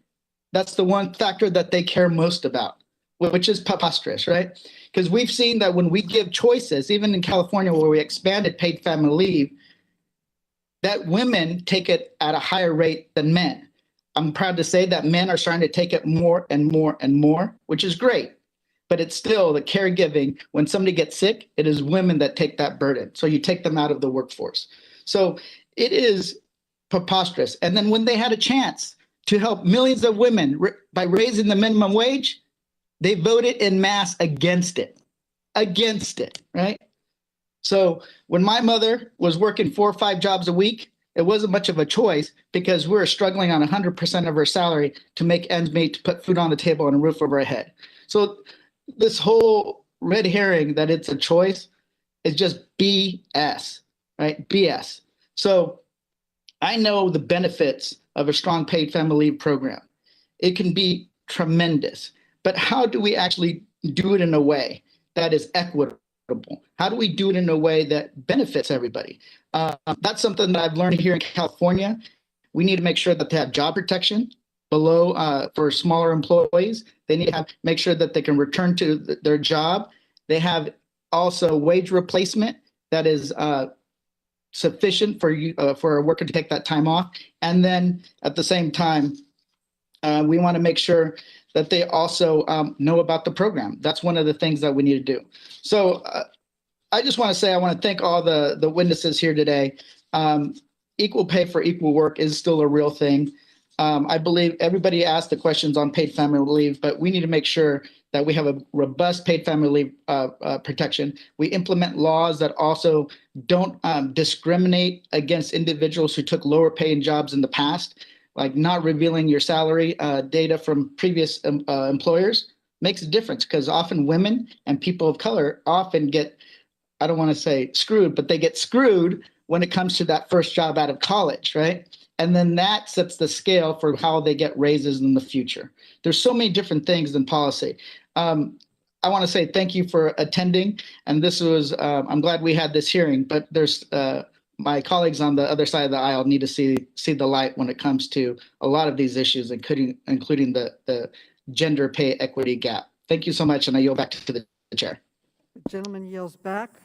P: that's the one factor that they care most about, which is preposterous, right? Because we've seen that when we give choices, even in California where we expanded paid family leave, that women take it at a higher rate than men. I'm proud to say that men are starting to take it more and more and more, which is great. But it's still the caregiving. When somebody gets sick, it is women that take that burden. So you take them out of the workforce. So it is preposterous. And then when they had a chance to help millions of women by raising the minimum wage, they voted en masse against it, right? So when my mother was working 4 or 5 jobs a week, it wasn't much of a choice because we were struggling on 100% of her salary to make ends meet, to put food on the table and a roof over our head. So this whole red herring that it's a choice is just BS, right? BS. So I know the benefits of a strong paid family leave program. It can be tremendous, but how do we actually do it in a way that is equitable? How do we do it in a way that benefits everybody? That's something that I've learned here in California. We need to make sure that they have job protection below for smaller employees. They need to make sure that they can return to their job. They have also wage replacement that is sufficient for a worker to take that time off. And then at the same time, we want to make sure that they also know about the program. That's one of the things that we need to do. So I just want to say I want to thank all the witnesses here today. Equal pay for equal work is still a real thing. I believe everybody asked the questions on paid family leave, but we need to make sure that we have a robust paid family leave protection. We implement laws that also don't discriminate against individuals who took lower paying jobs in the past, like not revealing your salary data from previous employers makes a difference because often women and people of color often get, I don't want to say screwed, but they get screwed when it comes to that first job out of college, right? And then that sets the scale for how they get raises in the future. There's so many different things in policy. I want to say thank you for attending. And this was, I'm glad we had this hearing, but there's my colleagues on the other side of the aisle need to see the light when it comes to a lot of these issues, including the gender pay equity gap. Thank you so much. And I yield back to the chair.
A: The gentleman yields back.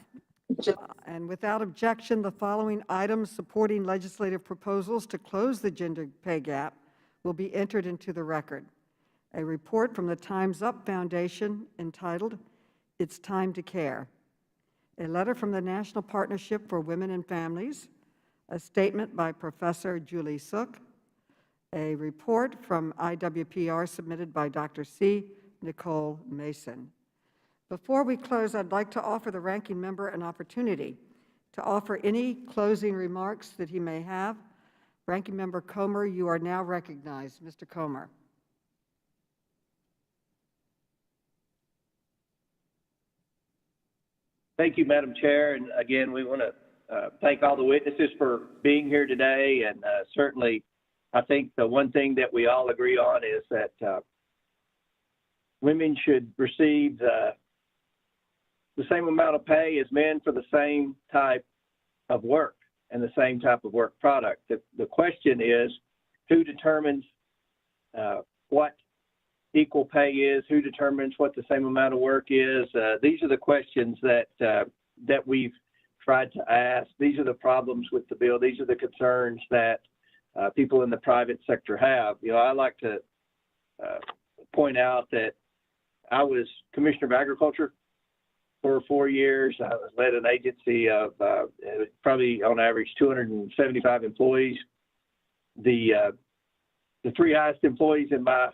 A: And without objection, the following items supporting legislative proposals to close the gender pay gap will be entered into the record. A report from the Time's Up Foundation entitled, "It's Time to Care." A letter from the National Partnership for Women and Families. A statement by Professor Julie Sook. A report from IWPR submitted by Dr. C. Nicole Mason. Before we close, I'd like to offer the ranking member an opportunity to offer any closing remarks that he may have. Ranking Member Comer, you are now recognized. Mr. Comer.
O: Thank you, Madam Chair. And again, we want to thank all the witnesses for being here today. And certainly, I think the one thing that we all agree on is that women should receive the same amount of pay as men for the same type of work and the same type of work product. The question is, who determines what equal pay is? Who determines what the same amount of work is? These are the questions that we've tried to ask. These are the problems with the bill. These are the concerns that people in the private sector have. You know, I like to point out that I was Commissioner of Agriculture for 4 years. I led an agency of probably on average 275 employees. The three highest employees in my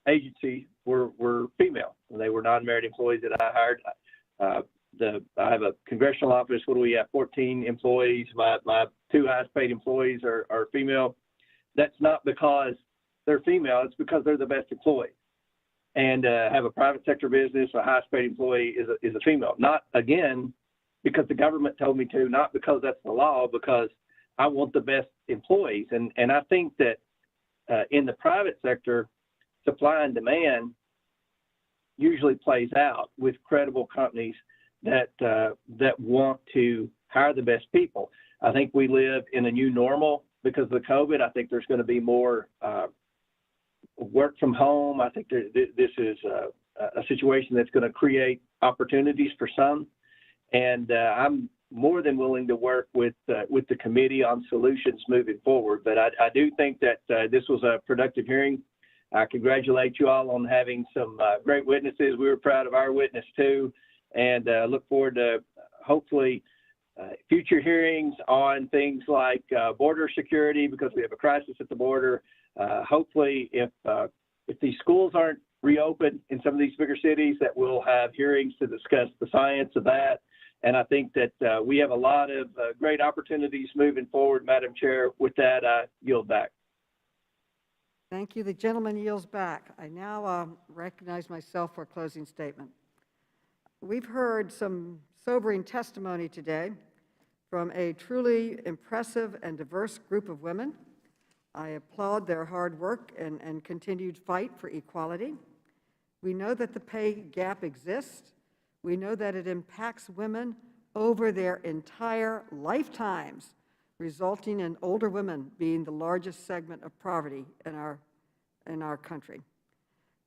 O: agency were female. They were non-merit employees that I hired. I have a congressional office. What do we have? 14 employees. My two highest paid employees are female. That's not because they're female. It's because they're the best employees. And have a private sector business. A highest paid employee is a female. Not again because the government told me to. Not because that's the law. Because I want the best employees. And I think that in the private sector, supply and demand usually plays out with credible companies that want to hire the best people. I think we live in a new normal because of the COVID. I think there's going to be more work from home. I think this is a situation that's going to create opportunities for some, and I'm more than willing to work with the committee on solutions moving forward. But I do think that this was a productive hearing. I congratulate you all on having some great witnesses. We were proud of our witness too, and look forward to hopefully future hearings on things like border security, because we have a crisis at the border. Hopefully, if these schools aren't reopened in some of these bigger cities, that we'll have hearings to discuss the science of that. And I think that we have a lot of great opportunities moving forward, Madam Chair. With that, I yield back.
A: Thank you. The gentleman yields back. I now recognize myself for a closing statement. We've heard some sobering testimony today from a truly impressive and diverse group of women. I applaud their hard work and continued fight for equality. We know that the pay gap exists. We know that it impacts women over their entire lifetimes, resulting in older women being the largest segment of poverty in our country.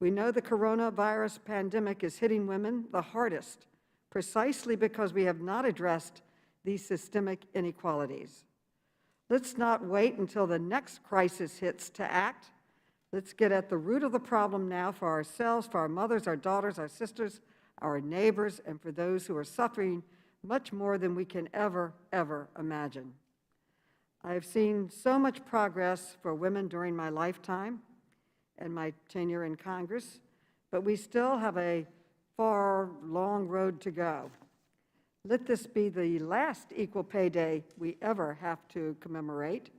A: We know the coronavirus pandemic is hitting women the hardest, precisely because we have not addressed these systemic inequalities. Let's not wait until the next crisis hits to act. Let's get at the root of the problem now for ourselves, for our mothers, our daughters, our sisters, our neighbors, and for those who are suffering much more than we can ever imagine. I have seen so much progress for women during my lifetime and my tenure in Congress, but we still have a long road to go. Let this be the last Equal Pay Day we ever have to commemorate,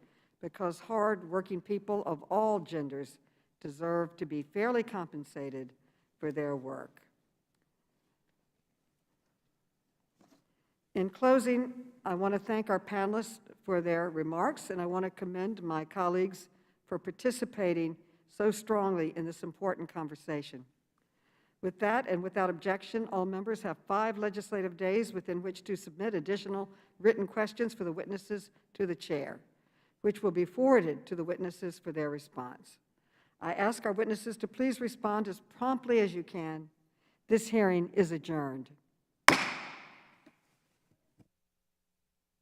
A: because hard-working people of all genders deserve to be fairly compensated for their work. In closing, I want to thank our panelists for their remarks, and I want to commend my colleagues for participating so strongly in this important conversation. With that, and without objection, all members have 5 legislative days within which to submit additional written questions for the witnesses to the chair, which will be forwarded to the witnesses for their response. I ask our witnesses to please respond as promptly as you can. This hearing is adjourned.